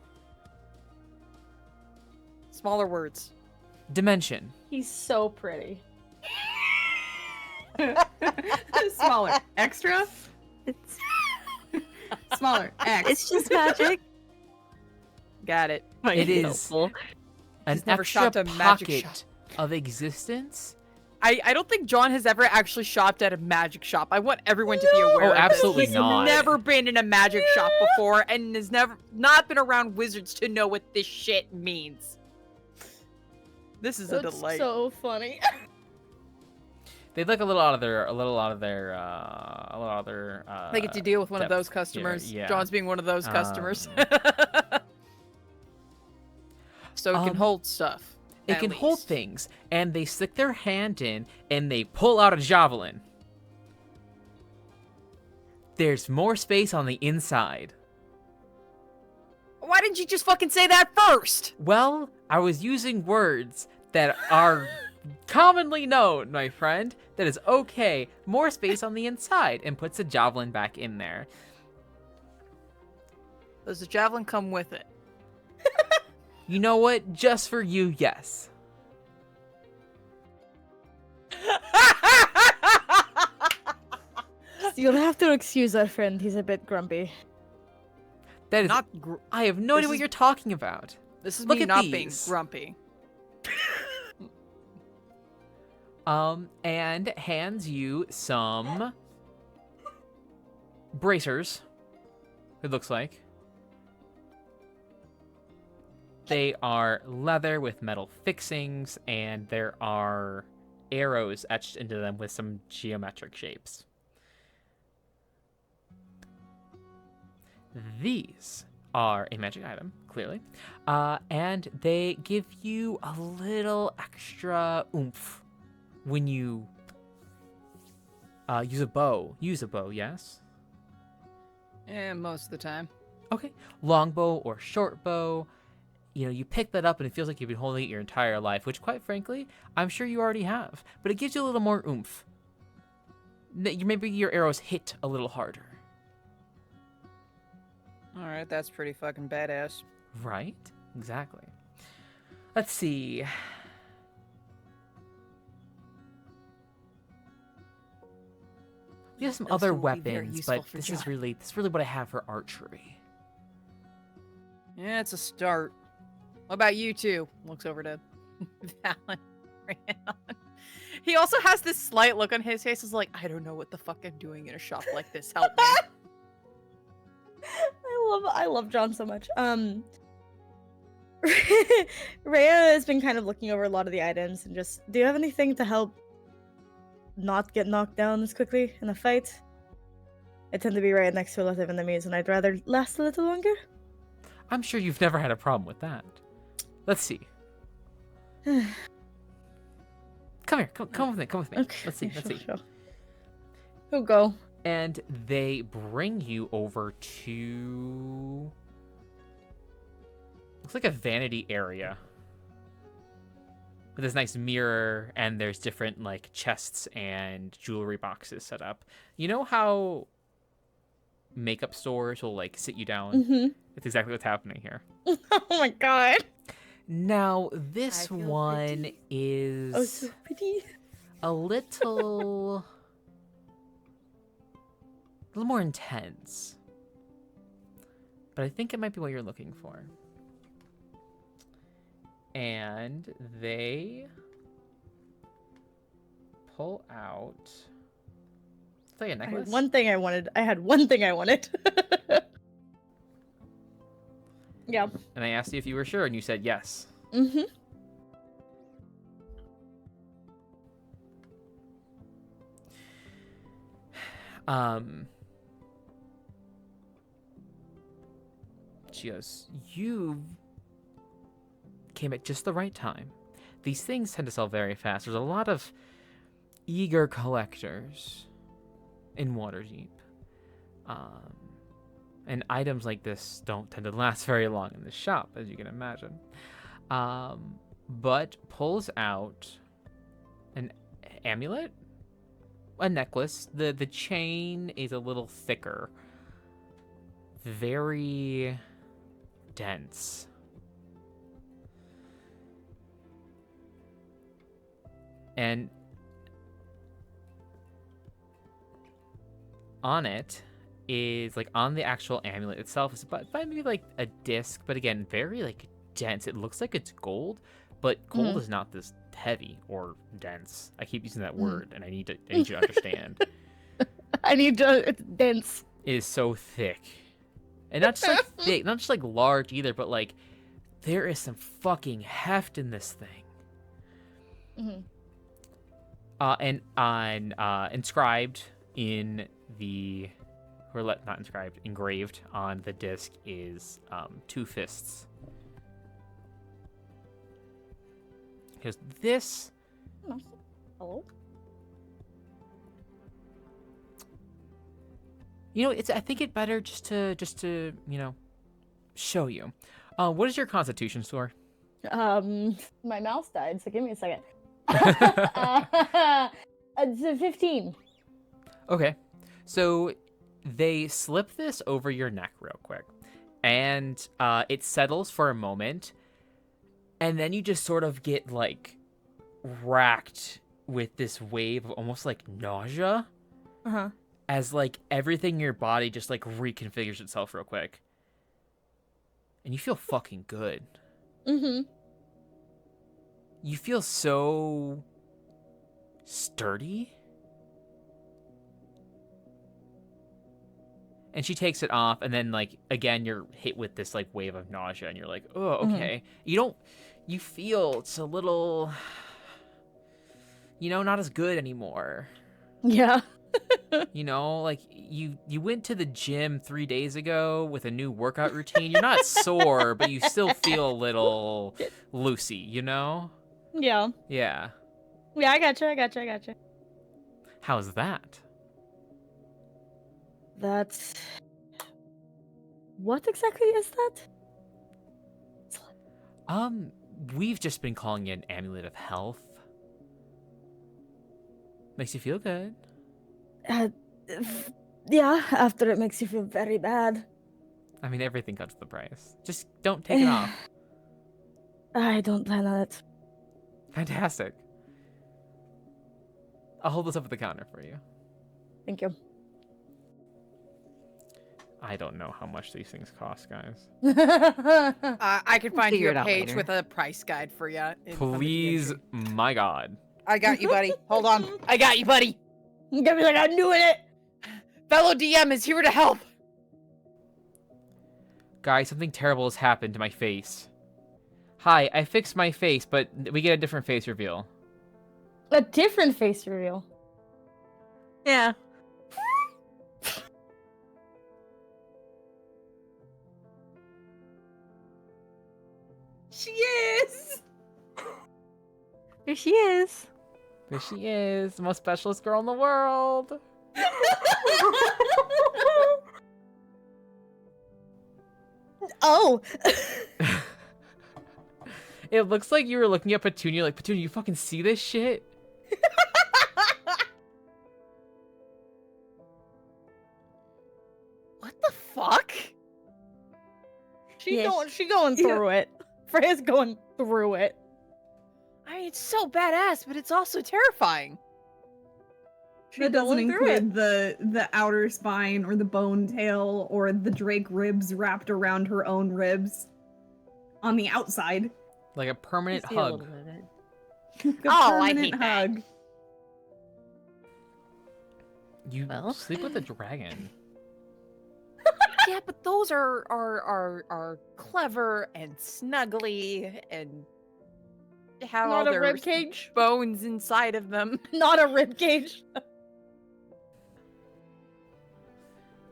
Smaller words. Dimension. He's so pretty. Smaller. Extra? It's Smaller. X. it's just magic. Got it. It is Helpful. an He's never extra shopped a magic pocket shop. of existence. I don't think John has ever actually shopped at a magic shop. I want everyone to be aware. Oh, of this. absolutely He's not. never been in a magic shop before, and has never not been around wizards to know what this shit means. This is a That's delight. so funny. They look a little out of their I get to deal with one of depth those here, customers. yeah. John's being one of those customers. So it can Um, hold stuff. It at can hold least. things, and they stick their hand in, and they pull out a javelin. There's more space on the inside. Why didn't you just fucking say that first? Well, I was using words that are commonly known, my friend. That is okay. More space on the inside, and puts a javelin back in there. Does the javelin come with it? You know what? Just for you, yes. You'll have to excuse our friend. He's a bit grumpy. That is. Not. I have no this idea what is- you're talking about. This is Look me at not these. being grumpy. And hands you some bracers. It looks like. They are leather with metal fixings, and there are arrows etched into them with some geometric shapes. These are a magic item, clearly, and they give you a little extra oomph when you use a bow. Use a bow, yes? Yeah, most of the time. Okay. Longbow or short bow. You know, you pick that up and it feels like you've been holding it your entire life, which, quite frankly, I'm sure you already have. But it gives you a little more oomph. Maybe your arrows hit a little harder. All right, that's pretty fucking badass. Right? Exactly. Let's see. We have some Those other will be very weapons, useful but for this is John. really what I have for archery. Yeah, it's a start. What about you two? Looks over to Valen. He also has this slight look on his face. Is like, I don't know what the fuck I'm doing in a shop like this. Help me. I love John so much. Rhea has been kind of looking over a lot of the items and just, do you have anything to help not get knocked down as quickly in a fight? I tend to be right next to a lot of enemies, and I'd rather last a little longer. I'm sure you've never had a problem with that. Let's see. Come here. Come with me. Come with me. Okay. Let's see. Let's see. Sure. We'll go. And they bring you over to... looks like a vanity area. With this nice mirror, and there's different, like, chests and jewelry boxes set up. You know how makeup stores will, like, sit you down? Mm-hmm. It's exactly what's happening here. Oh my god. Now, this I feel one pretty. is Oh, so pretty. a little more intense. But I think it might be what you're looking for. And they pull out... It's like a I necklace. had one thing I wanted. Yeah. And I asked you if you were sure, and you said yes. Mm-hmm. She goes, you came at just the right time. These things tend to sell very fast. There's a lot of eager collectors in Waterdeep. And items like this don't tend to last very long in the shop, as you can imagine. But pulls out an amulet? A necklace. The chain is a little thicker. Very dense. And on it is like on the actual amulet itself. It's about maybe like a disc, but again, very like dense. It looks like it's gold, but gold is not this heavy or dense. I keep using that word, and I need you to understand. I need to. It's dense. It is so thick, and not just like thick, not just like large either, but like there is some fucking heft in this thing. And on inscribed in the, or not inscribed, engraved on the disc is 2 fists. Because this. Hello. You know, I think it better just to show you. What is your Constitution score? My mouse died, so give me a second. It's a 15. Okay, so they slip this over your neck real quick, and it settles for a moment, and then you just sort of get like racked with this wave of almost like nausea. As like everything in your body just like reconfigures itself real quick. And you feel fucking good. You feel so sturdy. And she takes it off, and then like again you're hit with this like wave of nausea, and you're like, oh, okay. You feel it's a little not as good anymore. Yeah. Like you went to the gym 3 days ago with a new workout routine. You're not sore, but you still feel a little loosey, Yeah. Yeah. Yeah, I gotcha. How's that? That's... What exactly is that? We've just been calling it an amulet of health. Makes you feel good. Yeah, after it makes you feel very bad. I mean, everything comes with a price. Just don't take it off. I don't plan on it. Fantastic. I'll hold this up at the counter for you. Thank you. I don't know how much these things cost, guys. I could find Figure you it a out page later. with a price guide for you. Please, my God. I got you, buddy. Hold on. I got you, buddy. Give me like I'm doing it. Fellow DM is here to help. Guys, something terrible has happened to my face. Hi, I fixed my face, but we get a different face reveal. A different face reveal. Yeah. She is. There she is. There she is, the most specialist girl in the world. Oh. It looks like you were looking at Petunia like, Petunia, you fucking see this shit? What the fuck? She going through it. Freya's going through it. I mean, it's so badass, but it's also terrifying. That doesn't going through include the outer spine or the bone tail or the drake ribs wrapped around her own ribs on the outside. Like a permanent See a little hug. bit of it. A Oh, I permanent hate that. hug. You Well. sleep with a dragon. Yeah, but those are clever and snuggly and have all Not a their rib cage. bones inside of them. Not a rib cage.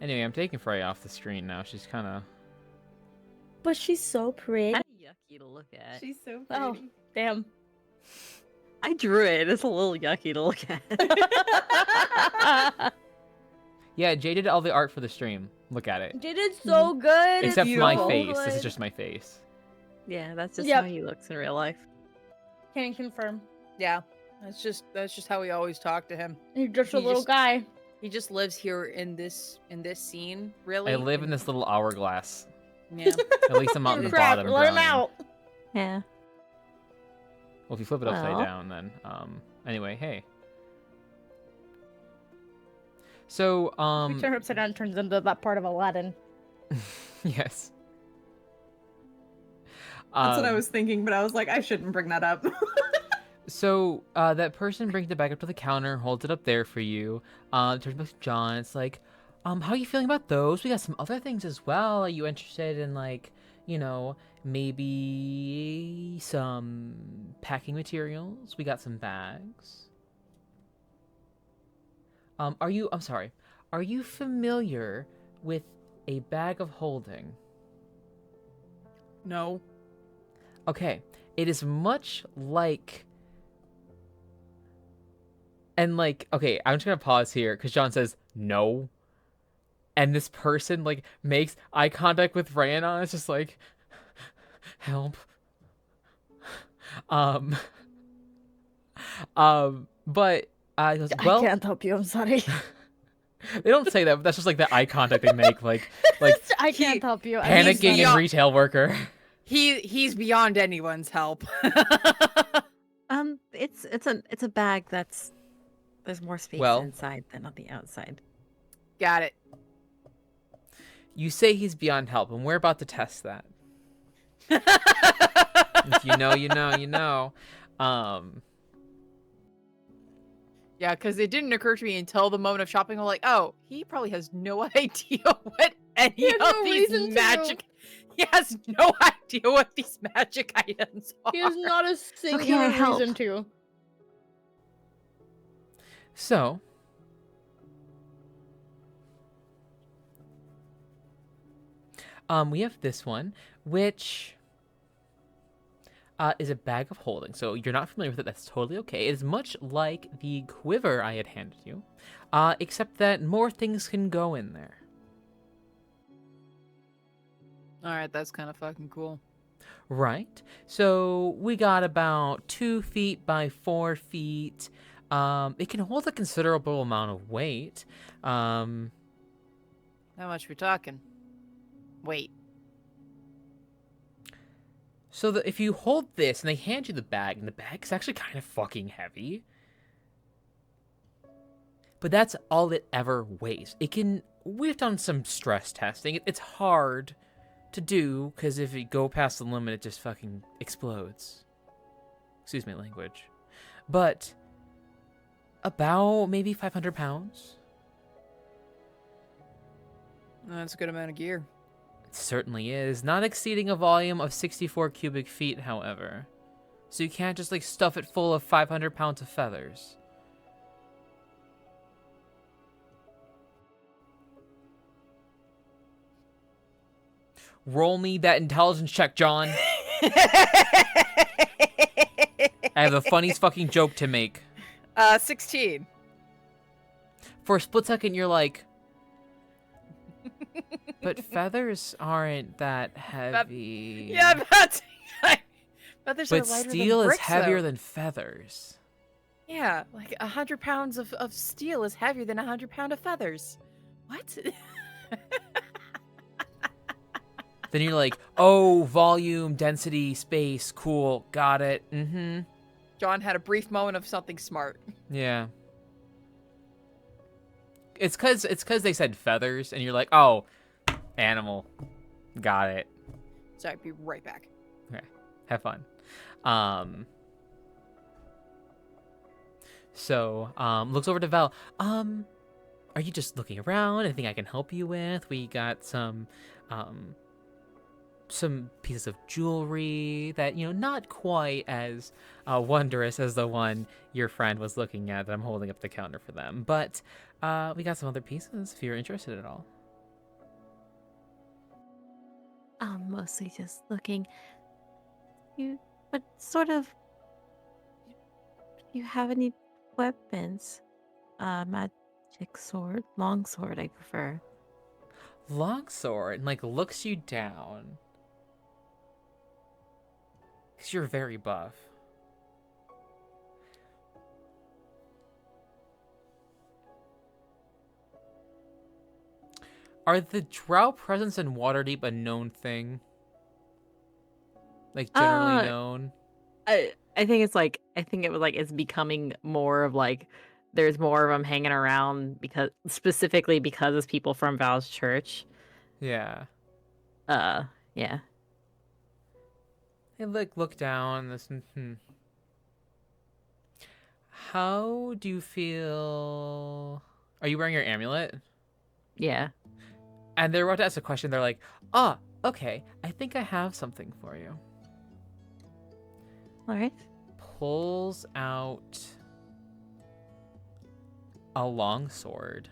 Anyway, I'm taking Freya off the screen now. She's kind of... But she's so pretty. Kind of yucky to look at. She's so pretty. Oh, damn. I drew it. It's a little yucky to look at. Yeah, Jay did all the art for the stream. Look at it. She did so good. Except it's for my so face. This is good. just my face. Yeah, that's just Yep. how he looks in real life. Can confirm. Yeah, that's just how we always talk to him. He's just a He little just- guy. He just lives here in this scene, really. I live in this little hourglass. Yeah. At least I'm not in the Crap, bottom. let him drowning. out. Yeah. Well, if you flip it upside Well. down, then anyway, hey. So, We turn upside down, turns into that part of Aladdin. yes. That's what I was thinking, but I was like, I shouldn't bring that up. So, that person brings the bag up to the counter, holds it up there for you. Turns back to John. It's like, how are you feeling about those? We got some other things as well. Are you interested in, like, maybe some packing materials? We got some bags. I'm sorry. Are you familiar with a bag of holding? No. Okay. It is much like... And, like, okay, I'm just gonna pause here, because John says, no. And this person, like, makes eye contact with Rhiannon. It's just like, help. But, he goes, well... I can't help you, I'm sorry. They don't say that, but that's just, like, the eye contact they make, like I can't help you. panicking beyond- and retail worker. He's beyond anyone's help. It's a bag that's there's more space Well- inside than on the outside. Got it. You say he's beyond help, and we're about to test that. If you know, you know, you know. Yeah, because it didn't occur to me until the moment of shopping. I'm like, oh, he probably has no idea what any has of no these reason to. magic. He has no idea what these magic items are. He has not a singular help? reason to. So, we have this one, which is a bag of holding. So you're not familiar with it. That's totally okay. It is much like the quiver I had handed you, except that more things can go in there. All right, that's kind of fucking cool. Right. So we got about 2 feet by 4 feet. It can hold a considerable amount of weight. How much we talking? Wait. So that if you hold this and they hand you the bag, and the bag's actually kind of fucking heavy. But that's all it ever weighs. We've done some stress testing. It's hard to do, because if you go past the limit, it just fucking explodes. Excuse my language. But about maybe 500 pounds. That's a good amount of gear. It certainly is. Not exceeding a volume of 64 cubic feet, however. So you can't just, like, stuff it full of 500 pounds of feathers. Roll me that intelligence check, John. I have the funniest fucking joke to make. 16. For a split second, you're like... But feathers aren't that heavy. Yeah, but feathers are But lighter steel than is bricks, heavier though. than feathers. Yeah, like 100 pounds of steel is heavier than 100 pounds of feathers. What? Then you're like, oh, volume, density, space, cool, got it. Mm-hmm. John had a brief moment of something smart. Yeah. It's cause they said feathers, and you're like, oh, animal, got it. Sorry, be right back. Okay, have fun. So, looks over to Val. Are you just looking around? Anything I can help you with? We got some pieces of jewelry that, not quite as wondrous as the one your friend was looking at that I'm holding up the counter for them. But we got some other pieces if you're interested at all. I'm mostly just looking. What sort of... You have any weapons? Magic sword, long sword, I prefer. Longsword, and like looks you down. Because you're very buff. Are the drow presence in Waterdeep a known thing? Like generally known? I think it's like, it's becoming more of like there's more of them hanging around specifically because it's people from Val's church. Yeah. Yeah. They look down. How do you feel? Are you wearing your amulet? Yeah. And they're about to ask a question. They're like, okay. I think I have something for you. All right. Pulls out a long sword.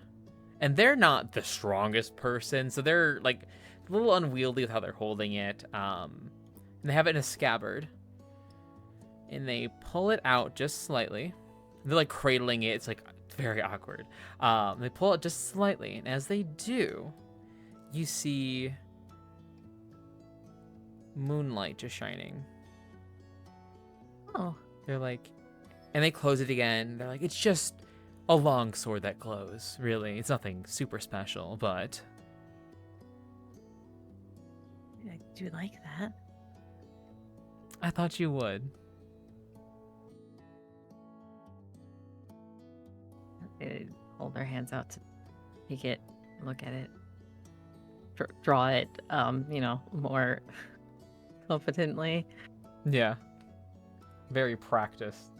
And they're not the strongest person, so they're like a little unwieldy with how they're holding it. And they have it in a scabbard. And they pull it out just slightly. They're like cradling it. It's like very awkward. They pull it just slightly, and as they do, you see moonlight just shining. Oh. They're like, and they close it again. They're like, it's just a long sword that glows, really. It's nothing super special, but... I do like that. I thought you would. They hold their hands out to take it, look at it, draw it, more competently. Yeah. Very practiced.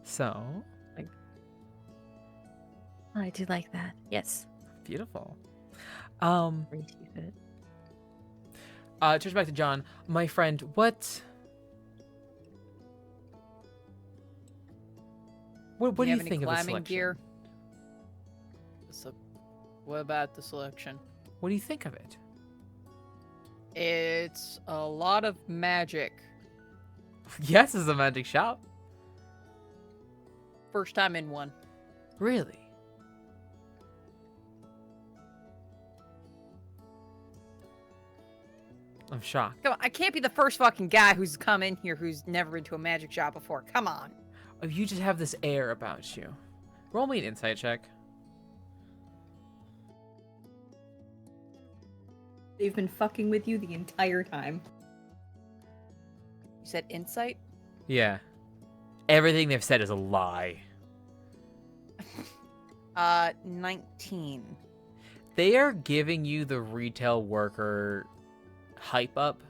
So... I do like that. Yes. Beautiful. Appreciate it. Turns back to John. My friend, what do you think of the selection? Gear? What about the selection? What do you think of it? It's a lot of magic. Yes, it's a magic shop. First time in one. Really? I'm shocked. Come on, I can't be the first fucking guy who's come in here who's never been to a magic shop before. Come on. Oh, you just have this air about you. Roll me an insight check. They've been fucking with you the entire time. You said insight? Yeah. Everything they've said is a lie. 19. They are giving you the retail worker hype up.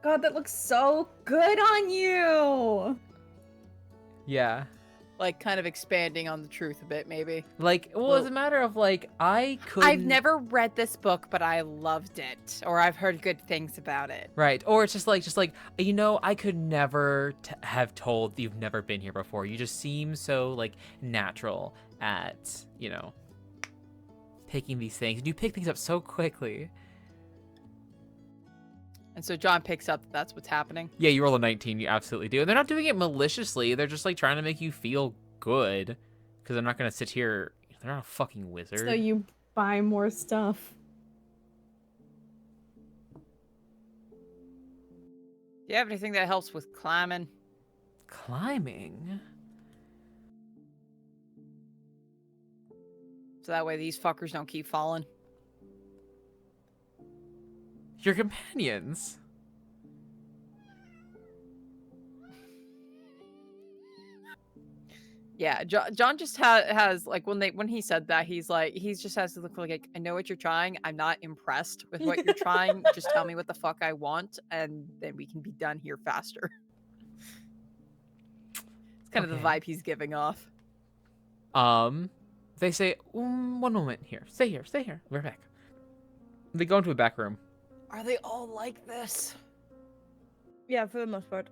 God, that looks so good on you! Yeah. Like, kind of expanding on the truth a bit, maybe. Like, well, it's a matter of, like, I've never read this book, but I loved it. Or I've heard good things about it. Right. Or it's just like, I could never have told that you've never been here before. You just seem so, like, natural at, picking these things. And you pick things up so quickly. And so John picks up that's what's happening. Yeah, you roll a 19. You absolutely do. And they're not doing it maliciously. They're just, like, trying to make you feel good. Because they're not going to sit here. They're not a fucking wizard. So you buy more stuff. Do you have anything that helps with climbing? Climbing? So that way these fuckers don't keep falling. Your companions. Yeah, John just has like when he said that he just has to look like I know what you're trying. I'm not impressed with what you're trying. Just tell me what the fuck I want, and then we can be done here faster. It's kind of the vibe he's giving off. They say, one moment here. Stay here. We're back. They go into a back room. Are they all like this? Yeah, for the most part.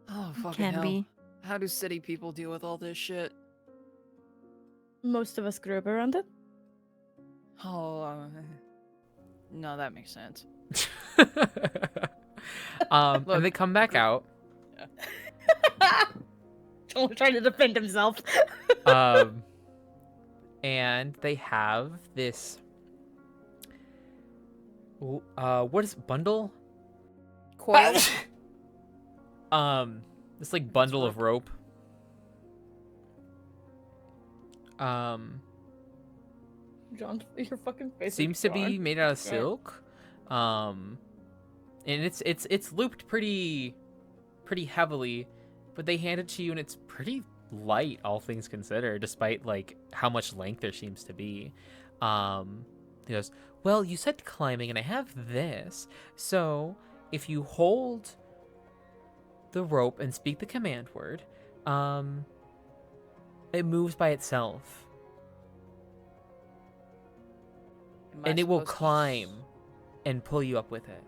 Oh, fucking Can hell. be. How do city people deal with all this shit? Most of us grew up around it. Oh, no, that makes sense. And they come back out. Joel's trying to defend himself. And they have this. What is bundle? Coil? This like bundle of rope. John, your fucking face. Seems to be made out of silk. And it's looped pretty heavily, but they hand it to you and it's pretty light, all things considered, despite like how much length there seems to be. He goes, well, you said climbing, and I have this. So if you hold the rope and speak the command word, it moves by itself, and it will climb and pull you up with it.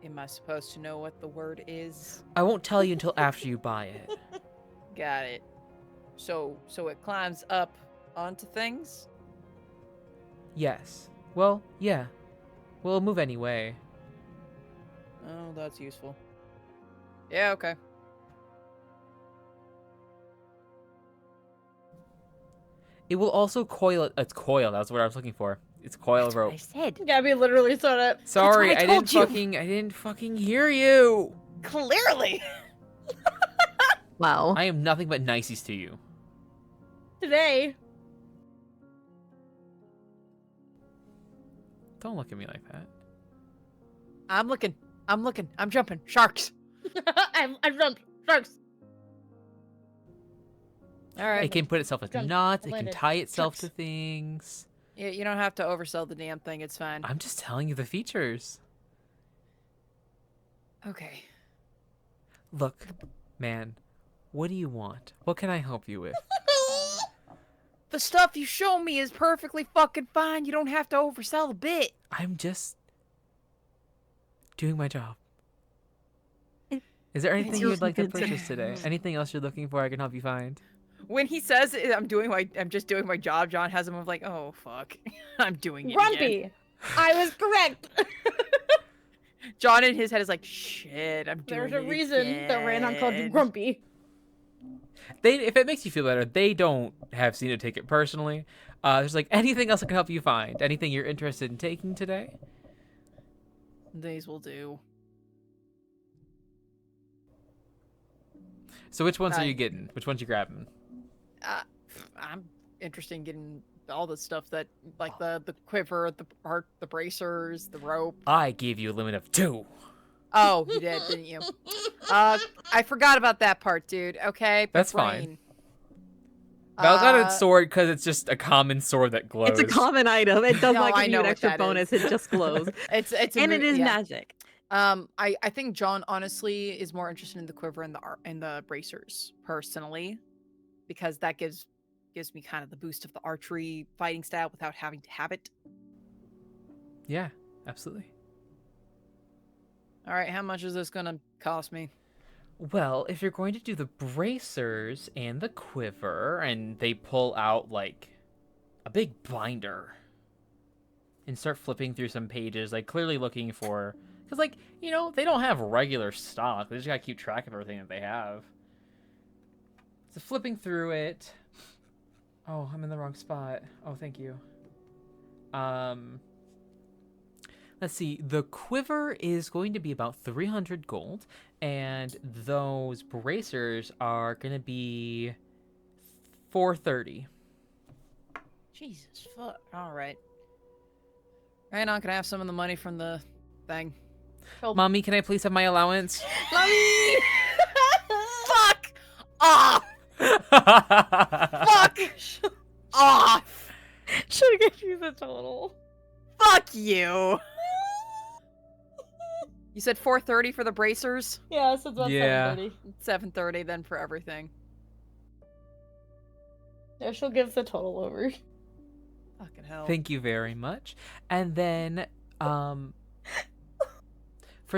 Am I supposed to know what the word is? I won't tell you until after you buy it. Got it. So it climbs up onto things? Yes. Well, yeah. Well, it'll move anyway. Oh, that's useful. Yeah, okay. It will also coil. It's coil. That's what I was looking for. It's coil That's what rope. I said. Gabby literally said it. Sorry, I I told didn't fucking hear you. Clearly! Wow. I am nothing but niceys to you. Today. Don't look at me like that. I'm looking. I'm jumping. Sharks! I've jumped. Sharks. Alright. It can put itself with Jump, knots. It can landed. tie itself to Sharks. things. Yeah, you don't have to oversell the damn thing. It's fine. I'm just telling you the features. Okay. Look, man, what do you want? What can I help you with? The stuff you show me is perfectly fucking fine. You don't have to oversell a bit. I'm just doing my job. Is there anything you'd like to purchase today? Anything else you're looking for I can help you find? When he says I'm just doing my job, John has him of like, oh fuck, I'm doing it again. Grumpy. I was correct. John in his head is like, shit, I'm doing There's it a reason that Randon called you again." grumpy. If it makes you feel better, they don't have seen it take it personally. There's like anything else I can help you find? Anything you're interested in taking today? These will do. So which ones are Right. you getting? Which ones you grabbing? I'm interested in getting all the stuff that, like the quiver, the art, the bracers, the rope. I gave you a limit of 2. Oh, you did, didn't you? I forgot about that part, dude. Okay, big That's fine. brain. Val got a sword because it's just a common sword that glows. It's a common item. It does No, not I give you know an what extra that bonus. is. It just glows. It's And it is yeah. magic. I think John honestly is more interested in the quiver and the bracers personally, because that gives me kind of the boost of the archery fighting style without having to have it. Yeah, absolutely. All right, how much is this gonna cost me? Well, if you're going to do the bracers and the quiver, and they pull out like a big binder and start flipping through some pages, like clearly looking for, because like, you know, they don't have regular stock. They just gotta keep track of everything that they have. So flipping through it. Oh, I'm in the wrong spot. Oh, thank you. Let's see. The quiver is going to be about 300 gold, and those bracers are going to be 430. Jesus fuck. All right. Randon, can I have some of the money from the thing? Mommy, can I please have my allowance? Mommy! Fuck off! Fuck off! Should have given you the total. Fuck you! You said 430 for the bracers? Yeah, so it's about Yeah. 7:30. 730 then for everything. Yeah, she'll give the total over. Fucking hell. Thank you very much. And then, for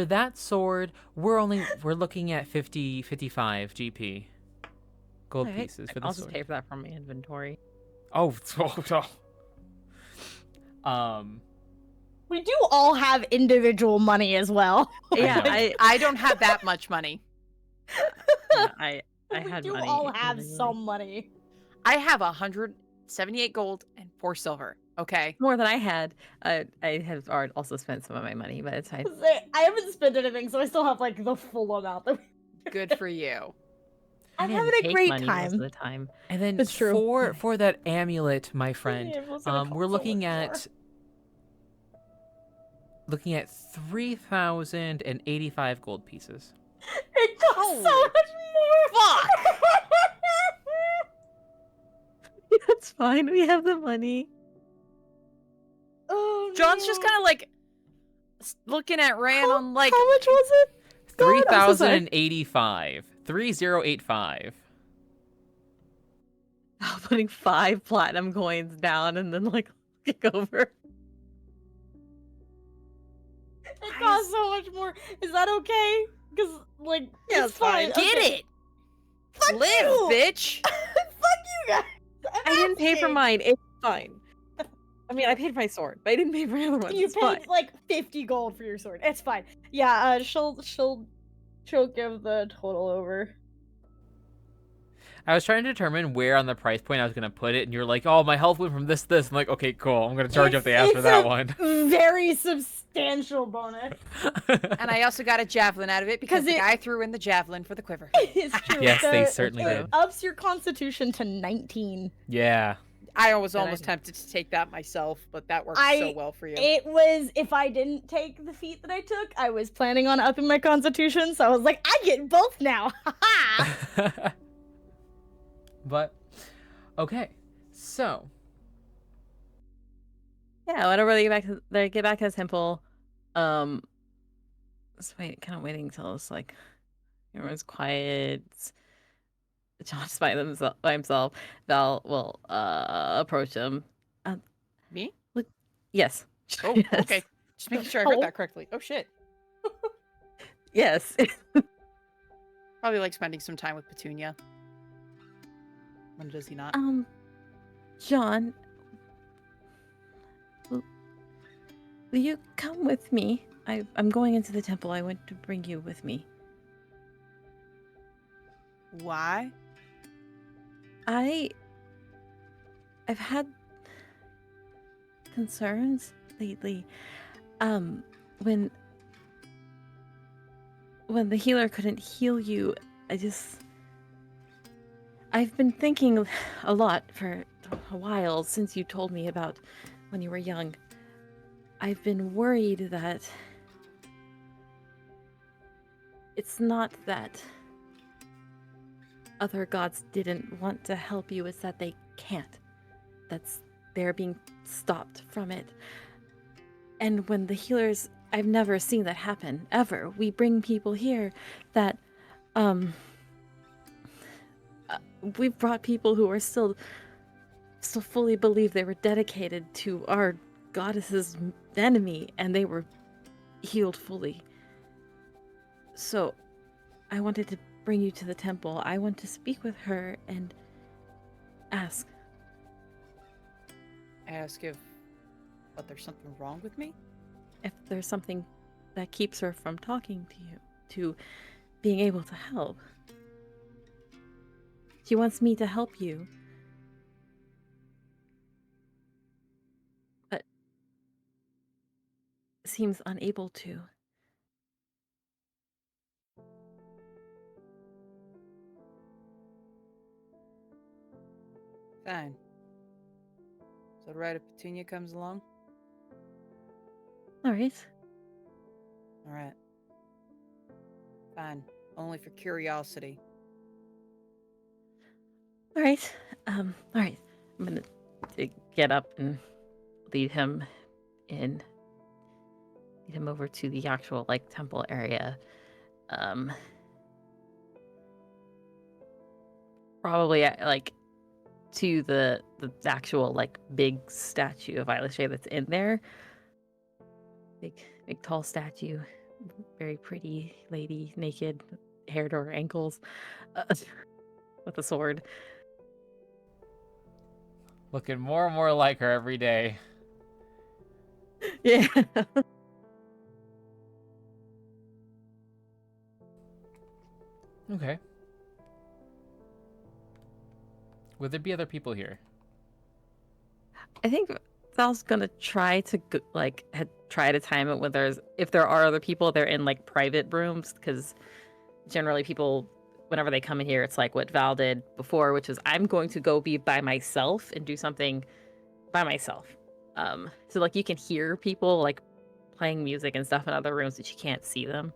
that sword, we're looking at 55 GP. Gold Alright, pieces for the I'll sword. just pay for that from my inventory. Oh. We do all have individual money as well. Yeah, know. I don't have that much money. I We had do money. all have individually. some money. I have 178 gold and 4 silver. Okay. More than I had. I have already also spent some of my money, but it's fine. I haven't spent anything, so I still have like the full amount. Good for you. I I'm didn't having a take great money most time. of the time. And then It's true. for that amulet, my friend, Yeah, it was gonna we're cost so looking much at looking at 3,085 gold pieces. It costs so Holy much more. That's fine. We have the money. Oh, John's just no. kind of like looking at Rhiannon like, How much was it? God, I'm so sorry. 3,085. 3085. Putting 5 platinum coins down and then like kick over. It costs so much more. Is that okay? Because, like, yeah, it's fine. get Okay. it. Fuck Live, you. bitch. Fuck you guys. I didn't pay for asking. mine. It's fine. I mean, I paid for my sword, but I didn't pay for the other ones. You It's paid fine. like 50 gold for your sword. It's fine. Yeah, she'll give the total over. I was trying to determine where on the price point I was going to put it, and you're like, oh, my health went from this to this. I'm like, okay, cool. I'm going to charge up the ass for that one. Very substantial bonus. And I also got a javelin out of it because the it- guy threw in the javelin for the quiver. It's true. Yes, they certainly it did. ups your constitution to 19. Yeah. I was Good almost idea. tempted to take that myself, but that worked I- so well for you. It was, if I didn't take the feat that I took, I was planning on upping my constitution, so I was like, I get both now. Haha. But, okay. So, Yeah, whenever they get back to the temple, kind of waiting until it's like everyone's quiet. John's by himself. Val will approach him. Me? Yes. Oh, Yes. okay. Just making sure I heard Oh. that correctly. Oh, shit. Yes. Probably like spending some time with Petunia. When does he not? John, will you come with me? I'm going into the temple. I want to bring you with me. Why? I've had concerns lately. When the healer couldn't heal you, I've been thinking a lot for a while since you told me about when you were young. I've been worried that it's not that other gods didn't want to help you, it's that they can't. They're being stopped from it. And when the healers, I've never seen that happen, ever. We bring people here that, we've brought people who are still fully believe they were dedicated to our goddess's enemy, and they were healed fully. So, I wanted to bring you to the temple. I want to speak with her and ask. Ask if there's something wrong with me? If there's something that keeps her from talking to you, to being able to help. She wants me to help you. But seems unable to. Fine. So right if Petunia comes along? Alright. Alright. Fine. Only for curiosity. Alright. Alright. I'm gonna get up and lead him over to the actual, like, temple area. Probably, like, to the actual, like, big statue of Eilish that's in there. Big tall statue. Very pretty lady, naked, hair to her ankles, with a sword. looking more and more like her every day. Yeah. Okay. Would there be other people here? I think Val's gonna try to try to time it when if there are other people, they're in like private rooms, because generally people, whenever they come in here, it's like what Val did before, which is I'm going to go be by myself and do something by myself. So like you can hear people like playing music and stuff in other rooms, but you can't see them.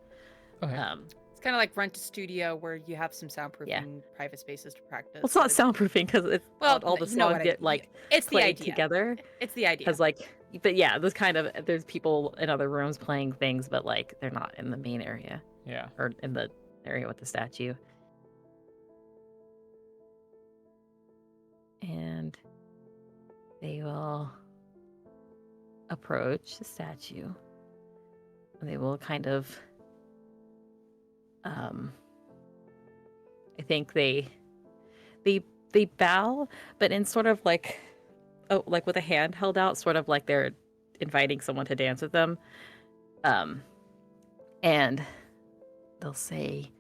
Okay. It's kind of like rent a studio where you have some soundproofing private spaces to practice. Well, it's not but soundproofing because it's all the you know songs what get like it's the played idea. together. It's the idea. Because but yeah, there's people in other rooms playing things, but like they're not in the main area Yeah. or in the area with the statue. And they will approach the statue. And they will kind of, I think they bow, but in sort of like, like with a hand held out, sort of like they're inviting someone to dance with them. And they'll say,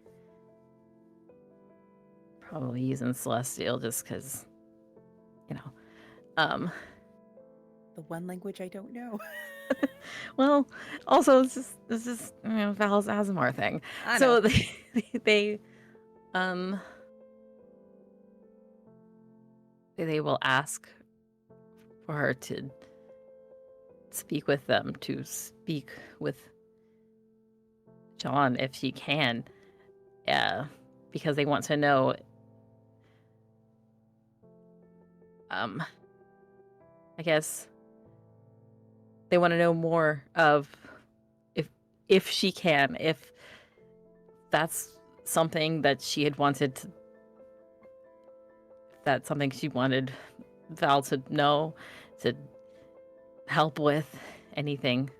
probably using Celestial just because, you know, the one language I don't know. well, also it's just Val's Azamar thing. I So know. they will ask for her to speak with them, to speak with John if she can, because they want to know. I guess they want to know more of if she can, if that's something that she had wanted to, if that's something she wanted Val to know, to help with, anything.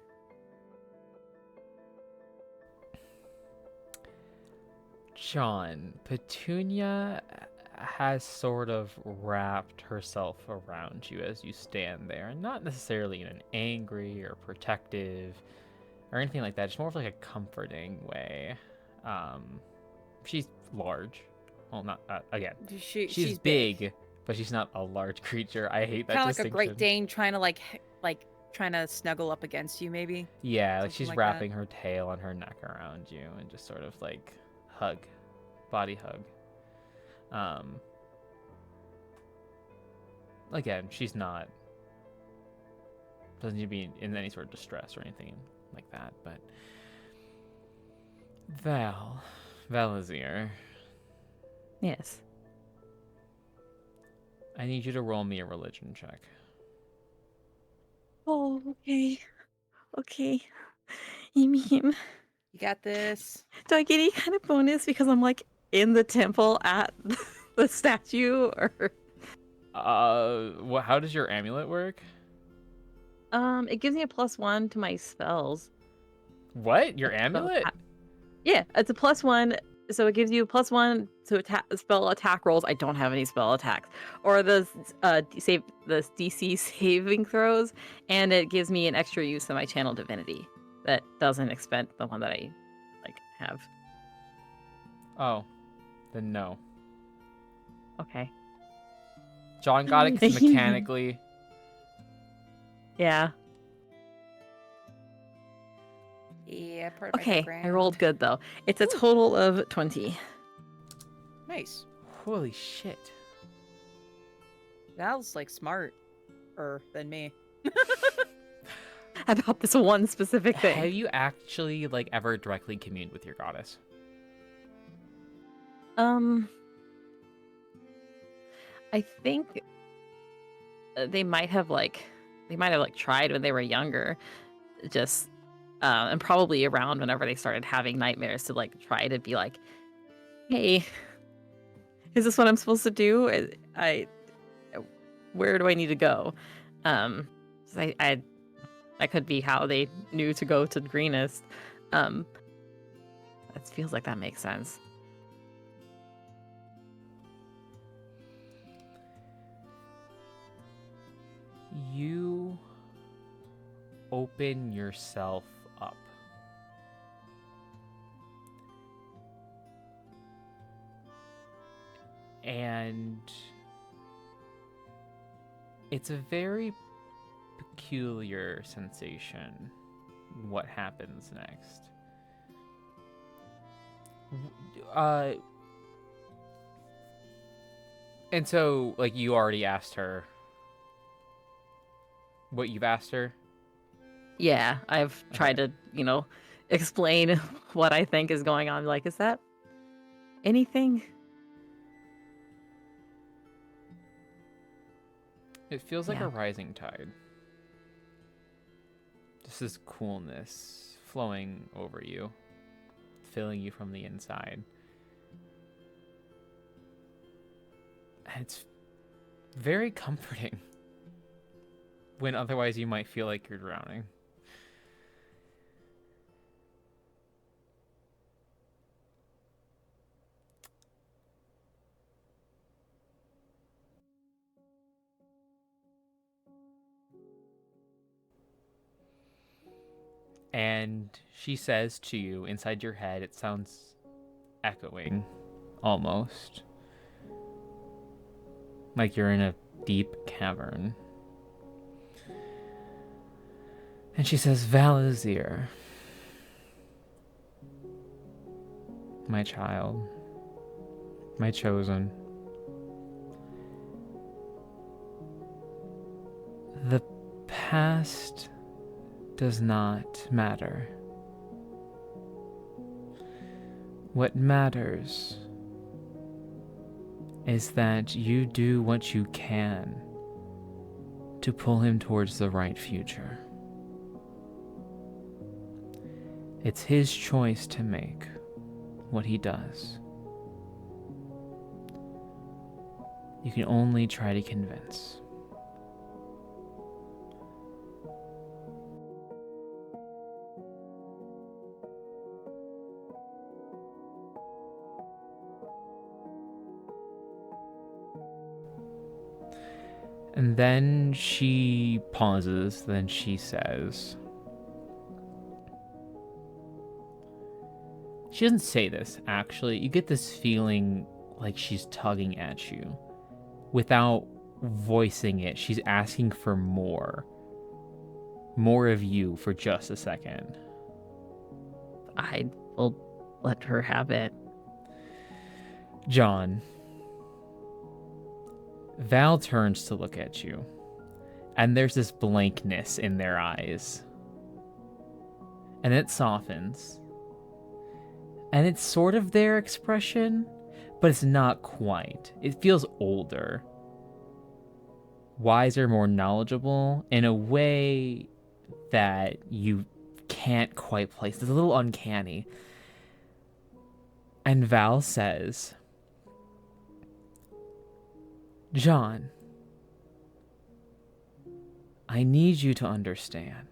John, Petunia has sort of wrapped herself around you as you stand there, and not necessarily in an angry or protective or anything like that. Just more of like a comforting way. She's large. Well, not again. She's big, but she's not a large creature. I hate that Kind of like distinction. a Great Dane trying to trying to snuggle up against you, maybe. Yeah, like Something she's like wrapping her tail on her neck around you and just sort of like body hug. Again, she's not, doesn't need to be in any sort of distress or anything like that, but Valazir, Yes. I need you to roll me a religion check. Oh, okay. You mean, You got this. do I get any kind of bonus because I'm like in the temple at the statue, or How does your amulet work? it gives me a +1 to my spells. What? Your Spell amulet? attack. Yeah, it's a +1, so it gives you a +1 to spell attack rolls. I don't have any spell attacks, or the DC saving throws, and it gives me an extra use of my channel divinity that doesn't expend the one that I have. Oh, then no. Okay. John got it 'cause mechanically. Yeah. Yeah, part of my Okay, I background. rolled good though. It's a total of 20. Nice. Holy shit. Val's like smarter than me. About this one specific thing. Have you actually like ever directly communed with your goddess? I think they might have tried when they were younger, just and probably around whenever they started having nightmares, to like try to be like, hey, is this what I'm supposed to do? Where do I need to go? So that could be how they knew to go to Greenest. That feels like that makes sense. You open yourself up. And it's a very peculiar sensation what happens next. And so, like, you already asked her what you've asked her? Yeah, I've tried to, explain what I think is going on. Like, is that anything? It feels like Yeah. a rising tide. This is coolness flowing over you, filling you from the inside. And it's very comforting when otherwise you might feel like you're drowning. And she says to you inside your head, it sounds echoing almost. Like you're in a deep cavern. And she says, Valazir, my child, my chosen. The past does not matter. What matters is that you do what you can to pull him towards the right future. It's his choice to make what he does. You can only try to convince. And then she pauses, then she says, she doesn't say this, actually. You get this feeling like she's tugging at you. Without voicing it, she's asking for more. More of you for just a second. I will let her have it. John. Val turns to look at you, and there's this blankness in their eyes. And it softens. And it's sort of their expression, but it's not quite. It feels older, wiser, more knowledgeable in a way that you can't quite place. It's a little uncanny. And Val says, John, I need you to understand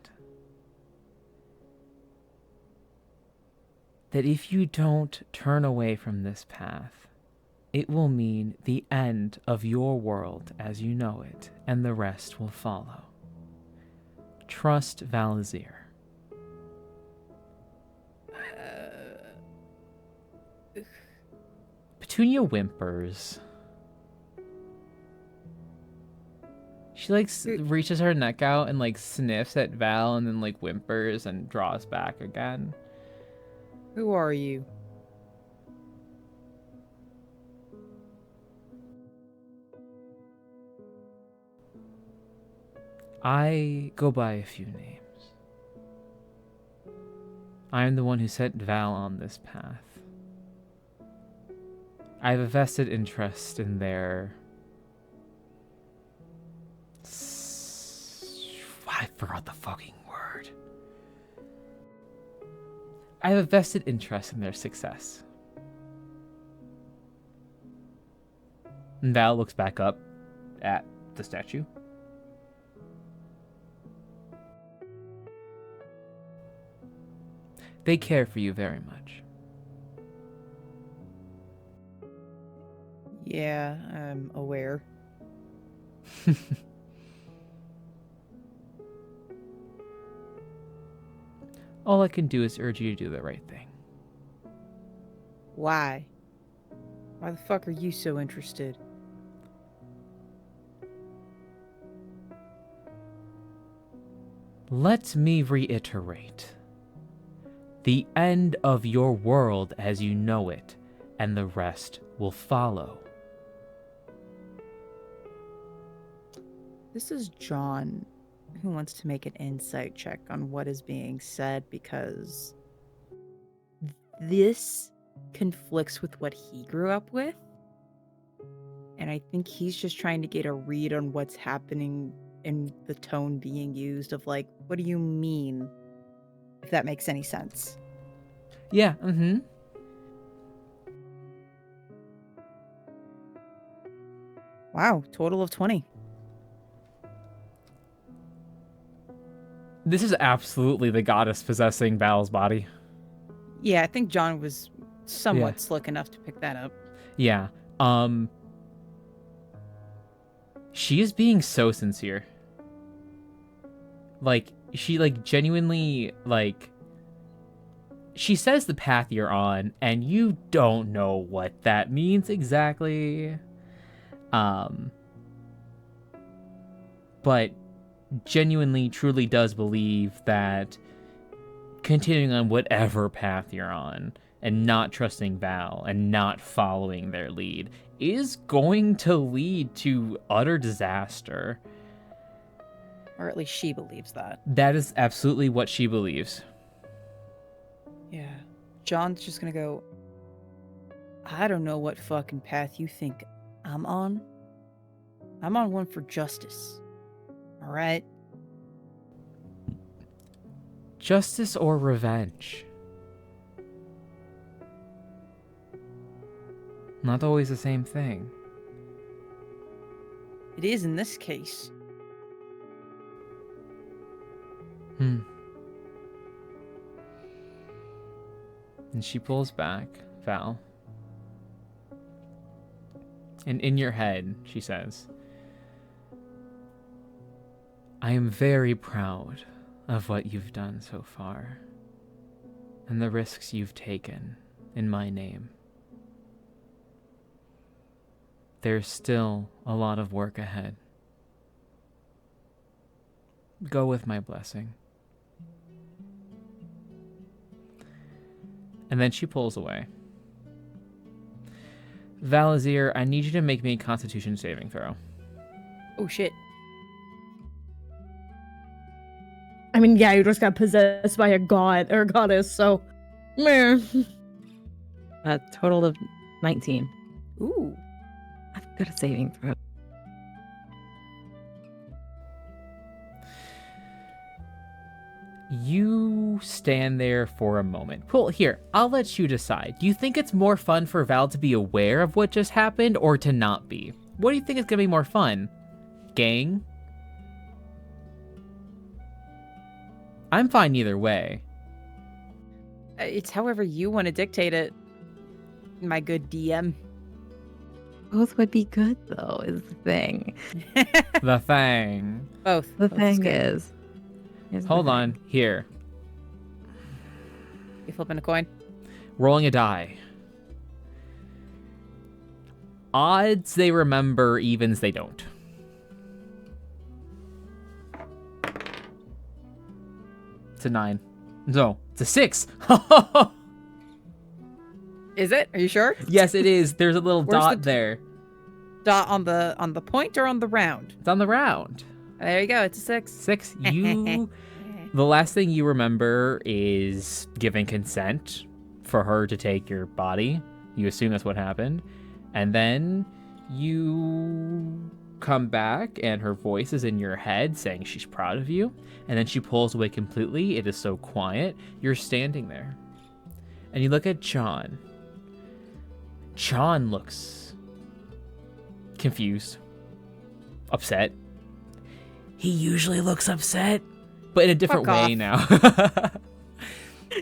that if you don't turn away from this path, it will mean the end of your world as you know it, and the rest will follow. Trust Valazir. Petunia whimpers. She reaches her neck out and sniffs at Val and then whimpers and draws back again. Who are you? I go by a few names. I am the one who set Val on this path. I have a vested interest in their... I forgot the fucking word. I have a vested interest in their success. And Val looks back up at the statue. They care for you very much. Yeah, I'm aware. All I can do is urge you to do the right thing. Why? Why the fuck are you so interested? Let me reiterate. The end of your world as you know it, and the rest will follow. This is John. who wants to make an insight check on what is being said? Because this conflicts with what he grew up with. And I think he's just trying to get a read on what's happening and the tone being used of like, what do you mean? If that makes any sense. Yeah, Wow, total of 20. This is absolutely the goddess possessing Val's body. Yeah, I think John was somewhat slick enough to pick that up. Yeah. She is being so sincere. Like, she, like, genuinely, like, she says the path you're on, and you don't know what that means exactly. But genuinely, truly does believe that continuing on whatever path you're on and not trusting Val and not following their lead is going to lead to utter disaster. Or at least she believes that. That is absolutely what she believes. Yeah. John's just gonna go, I don't know what fucking path you think I'm on. I'm on one for justice. Alright? Justice or revenge? Not always the same thing. It is in this case. And she pulls back, Val. And in your head, she says, I am very proud of what you've done so far, and the risks you've taken in my name. There's still a lot of work ahead. Go with my blessing. And then she pulls away. Valazir, I need you to make me a Constitution saving throw. Oh shit. I mean, yeah, you just got possessed by a god or goddess, so meh. A total of 19. Ooh. I've got a saving throw. You stand there for a moment. Well, here, I'll let you decide. Do you think it's more fun for Val to be aware of what just happened or to not be? What do you think is going to be more fun? Gang? I'm fine either way. It's however you want to dictate it, my good DM. Both would be good, though, is the thing. The thing. Both. The Both thing good. is... here's the Hold thing. on. Here. You flipping a coin? Rolling a die. Odds they remember, evens they don't. It's a 9. No, it's a 6. Is it? Are you sure? Yes, it is. There's a little Where's dot the- there. Dot on the point or on the round? It's on the round. There you go. It's a 6. 6. You. The last thing you remember is giving consent for her to take your body. You assume that's what happened. And then you come back and her voice is in your head saying she's proud of you. And then she pulls away completely. It is so quiet. You're standing there. And you look at John. John looks confused, upset. He usually looks upset, but in a different Fuck way now.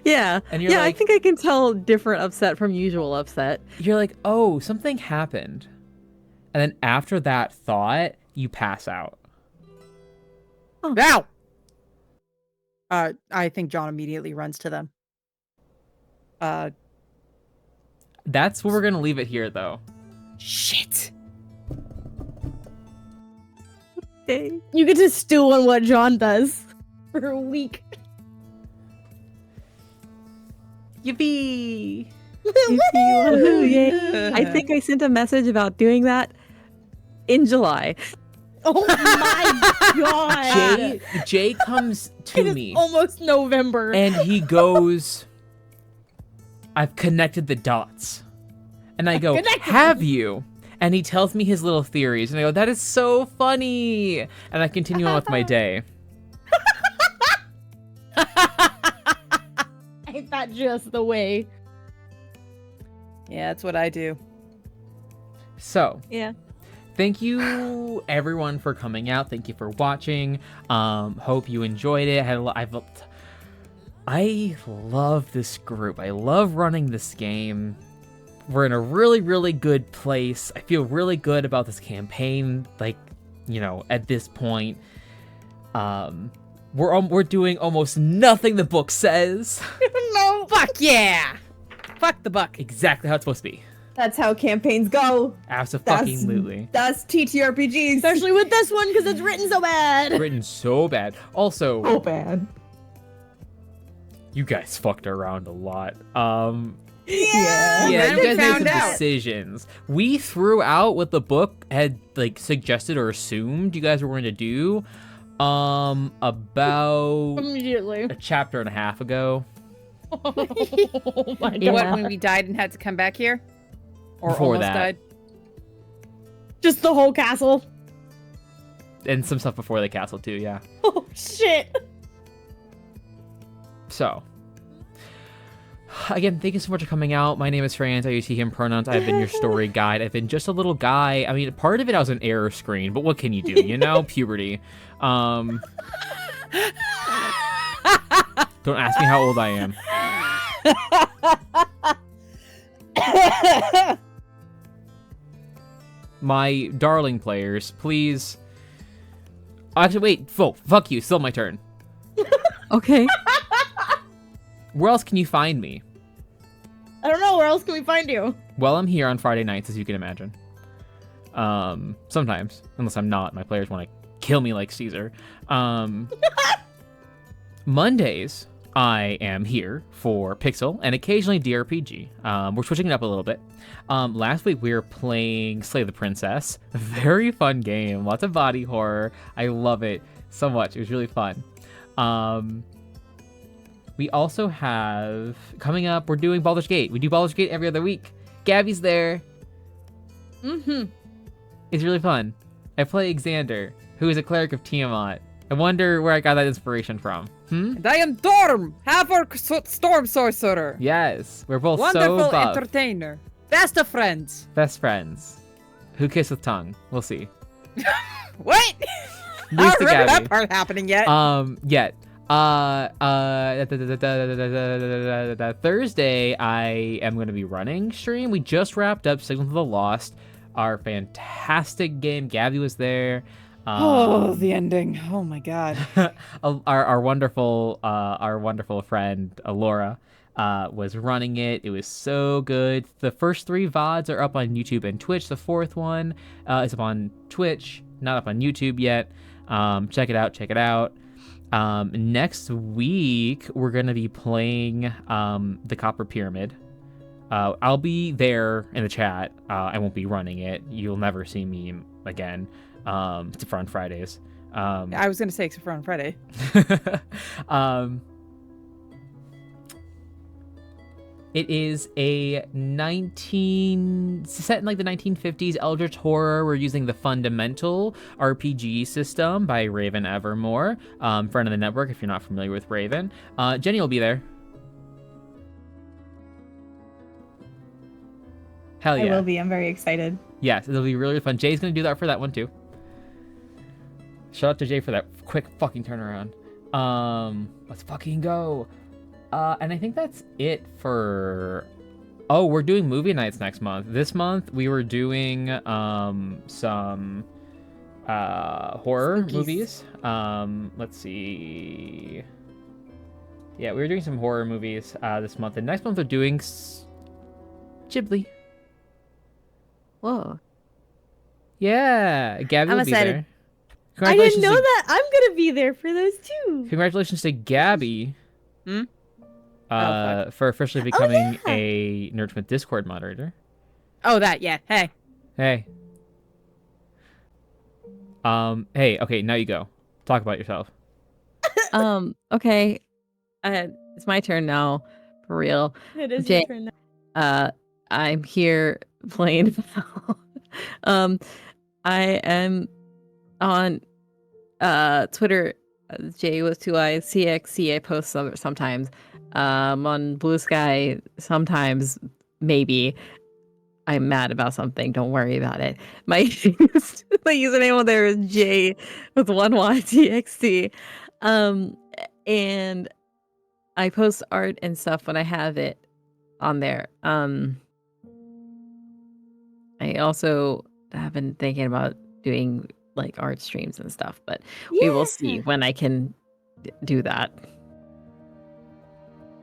Yeah. And you're Yeah, like- I think I can tell different upset from usual upset. You're like, oh, something happened. And then after that thought, you pass out. Ow! I think John immediately runs to them. That's where we're going to leave it here, though. Shit. Okay. You get to stew on what John does for a week. Yippee! Woohoo, yay. I think I sent a message about doing that in July. Oh my god! Jay comes It to is me almost November. and he goes, "I've connected the dots," and I go, "Have you?" And he tells me his little theories, and I go, "That is so funny," and I continue on with my day. Ain't that just the way? Yeah, that's what I do. So, Yeah. thank you everyone for coming out. Thank you for watching. Hope you enjoyed it. I love this group. I love running this game. We're in a really, really good place. I feel really good about this campaign. Like, at this point, we're doing almost nothing the book says. No. Fuck yeah. Fuck the buck. Exactly how it's supposed to be. That's how campaigns go. Absolutely. That's TTRPGs. Especially with this one, because it's written so bad. Written so bad. Also, so bad. you guys fucked around a lot. Yeah. Yeah, then you we guys made found some out. decisions. We threw out what the book had suggested or assumed you guys were going to do about Immediately. a chapter and a half ago. Oh my Yeah. What, when we died and had to come back here? Or Before almost that. died? Just the whole castle. And some stuff before the castle too, yeah. Oh shit. So, again, thank you so much for coming out. My name is Franz. I use he, him pronouns. I've been your story guide. I've been just a little guy. I mean, part of it I was an error screen, but what can you do? Puberty. Don't ask me how old I am. My darling players, please. Actually, wait. Fuck you. Still my turn. Okay. Where else can you find me? I don't know. Where else can we find you? Well, I'm here on Friday nights, as you can imagine. Sometimes, unless I'm not, my players want to kill me like Caesar. Mondays, I am here for Pixel and occasionally DRPG. We're switching it up a little bit. Last week we were playing Slay the Princess. Very fun game. Lots of body horror. I love it so much. It was really fun. We also have, coming up, we're doing Baldur's Gate. We do Baldur's Gate every other week. Gabby's there. Mm-hmm. It's really fun. I play Xander, who is a cleric of Tiamat. I wonder where I got that inspiration from. And I am Dorm, half-orc storm sorcerer. Yes, we're both Wonderful so buff. entertainer. Best of friends. Best friends. Who kiss with tongue? We'll see. What? I News don't to remember Gabby. that part happening yet. Yet. Thursday, I am going to be running stream. We just wrapped up Signal to the Lost, our fantastic game. Gabby was there. The ending. Oh my god. our wonderful friend Laura was running it. It was so good. The first 3 VODs are up on YouTube and Twitch. The 4th one is up on Twitch, not up on YouTube yet. Check it out. Next week we're gonna be playing the Copper Pyramid. I'll be there in the chat. I won't be running it. You'll never see me again. Except for on Fridays. I was gonna say except for on Friday. It is a set in like the 1950s Eldritch horror. We're using the Fundamental RPG system by Raven Evermore, friend of the network if you're not familiar with Raven. Jenny will be there. Hell yeah. I will be. I'm very excited. Yes, it'll be really fun. Jay's gonna do that for that one too. Shout out to Jay for that quick fucking turnaround. Let's fucking go. And I think that's it for... Oh, we're doing movie nights next month. This month, we were doing some horror Spookies. movies. Let's see... Yeah, we were doing some horror movies this month. And next month, we're doing Ghibli. Whoa. Yeah, Gabby I'm will be excited. there. I didn't know to, that. I'm gonna be there for those too. Congratulations to Gabby. Hmm? For officially becoming yeah. a Nerdsmith Discord moderator. Oh, that, yeah. Hey. Hey. Hey, okay, now you go. Talk about yourself. Okay. It's my turn now, for real. It is Jay, your turn now. I'm here playing Val. I am on Twitter, J with 2 eyes, CXC. I post sometimes. On Blue Sky, sometimes, maybe. I'm mad about something. Don't worry about it. My username on there is J with 1YTXT. And I post art and stuff when I have it on there. I also have been thinking about doing like art streams and stuff, but we will see Yeah. when I can do that.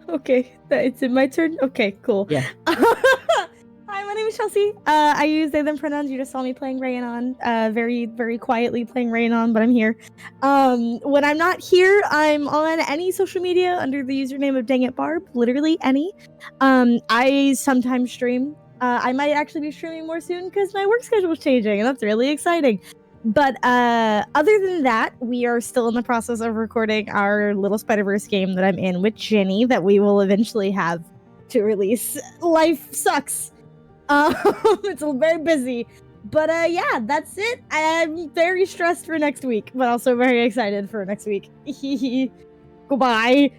Okay, it's in my turn. Okay, cool. Yeah. Hi, my name is Chelsea. I use they them pronouns. You just saw me playing Rayanon. Very, very quietly playing Rayanon, but I'm here. When I'm not here, I'm on any social media under the username of Dang It Barb. Literally any. I sometimes stream. I might actually be streaming more soon because my work schedule is changing, and that's really exciting. But other than that, we are still in the process of recording our little Spider-Verse game that I'm in with Jenny that we will eventually have to release. Life sucks. It's very busy. But yeah, that's it. I'm very stressed for next week, but also very excited for next week. Goodbye.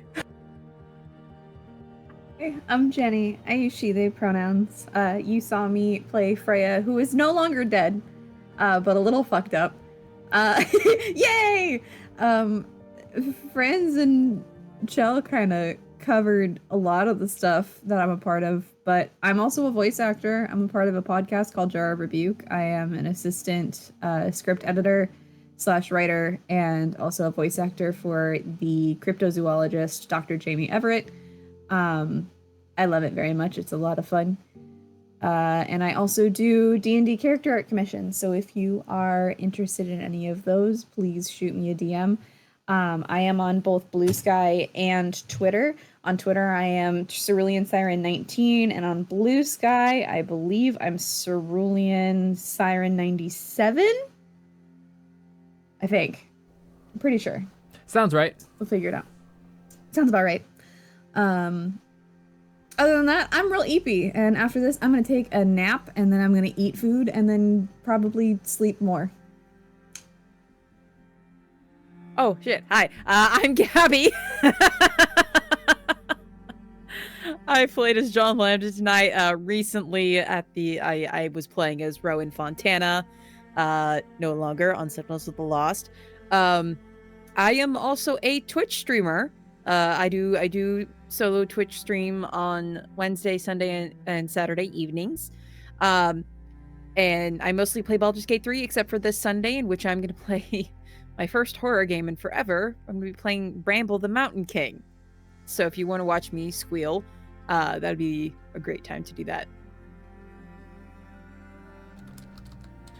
Hey, I'm Jenny. I use she, they pronouns. You saw me play Freya, who is no longer dead, but a little fucked up. Yay! Franz and Chell kind of covered a lot of the stuff that I'm a part of, but I'm also a voice actor. I'm a part of a podcast called Jar of Rebuke. I am an assistant script editor / writer and also a voice actor for the cryptozoologist Dr. Jamie Everett. I love it very much. It's a lot of fun. And I also do D&D character art commissions. So if you are interested in any of those, please shoot me a DM. I am on both Blue Sky and Twitter. On Twitter, I am Cerulean Siren 19, and on Blue Sky, I believe I'm Cerulean Siren 97. I think. I'm pretty sure. Sounds right. We'll figure it out. Sounds about right. Other than that, I'm real eepy, and after this, I'm gonna take a nap, and then I'm gonna eat food, and then probably sleep more. Oh shit! Hi, I'm Gabby. I played as John Lambda tonight. Recently, I was playing as Rowan Fontana. No longer on Sentinels of the Lost. I am also a Twitch streamer. I do solo Twitch stream on Wednesday, Sunday, and Saturday evenings. And I mostly play Baldur's Gate 3, except for this Sunday, in which I'm going to play my first horror game in forever. I'm going to be playing Bramble the Mountain King. So if you want to watch me squeal, that'd be a great time to do that.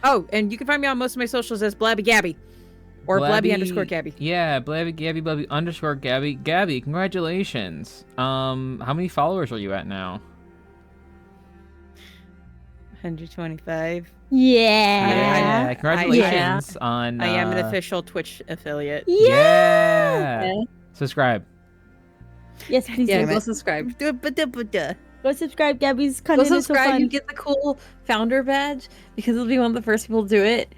Oh, and you can find me on most of my socials as Blabby Gabby. Or Blabby_Gabby. Yeah, Blabby_Gabby. Gabby, congratulations. How many followers are you at now? 125. Yeah. Congratulations on... I am an official Twitch affiliate. Yeah. Subscribe. Yes, please Yeah, do. go subscribe. Go subscribe. Gabby's Go content is so subscribe. fun. You get the cool founder badge because it'll be one of the first people to do it.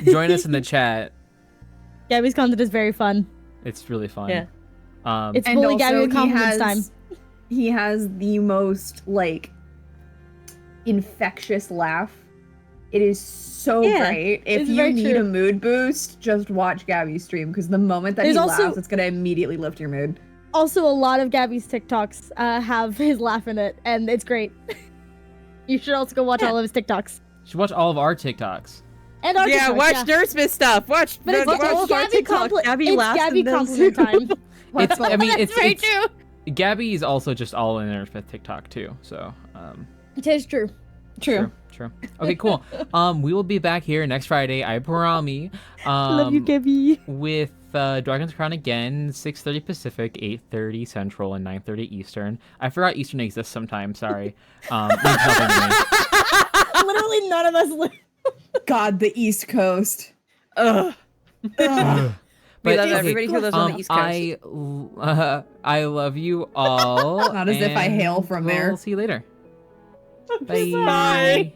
Join us in the chat. Gabby's content is very fun. It's really fun. Yeah. It's And fully Gabby also with compliments time. He has the most, like, infectious laugh. It is so great. If it's you very need true. a mood boost, just watch Gabby's stream, because the moment that There's he also- laughs, it's going to immediately lift your mood. Also, a lot of Gabby's TikToks have his laugh in it, and it's great. You should also go watch all of his TikToks. You should watch all of our TikToks. And our Yeah, TikToks, watch yeah. Nerdsmith stuff. Watch. But it's watch Gabby, TikTok. Gabby it's laughs Gabby in those compliment too. time. It's, I mean, That's it's very it's true. Gabby is also just all in her TikTok too. So, It is true. True. Okay, cool. We will be back here next Friday. I promise. Love you, Gabby. With Dragon's Crown again, 6:30 Pacific, 8:30 Central, and 9:30 Eastern. I forgot Eastern exists sometimes. Sorry. Means nothing to me. Literally none of us live. God, the East Coast. Ugh. Ugh. We love okay, everybody who lives on the East Coast. I love you all. Not as if I hail and from we'll there. see you later. Bye. Bye.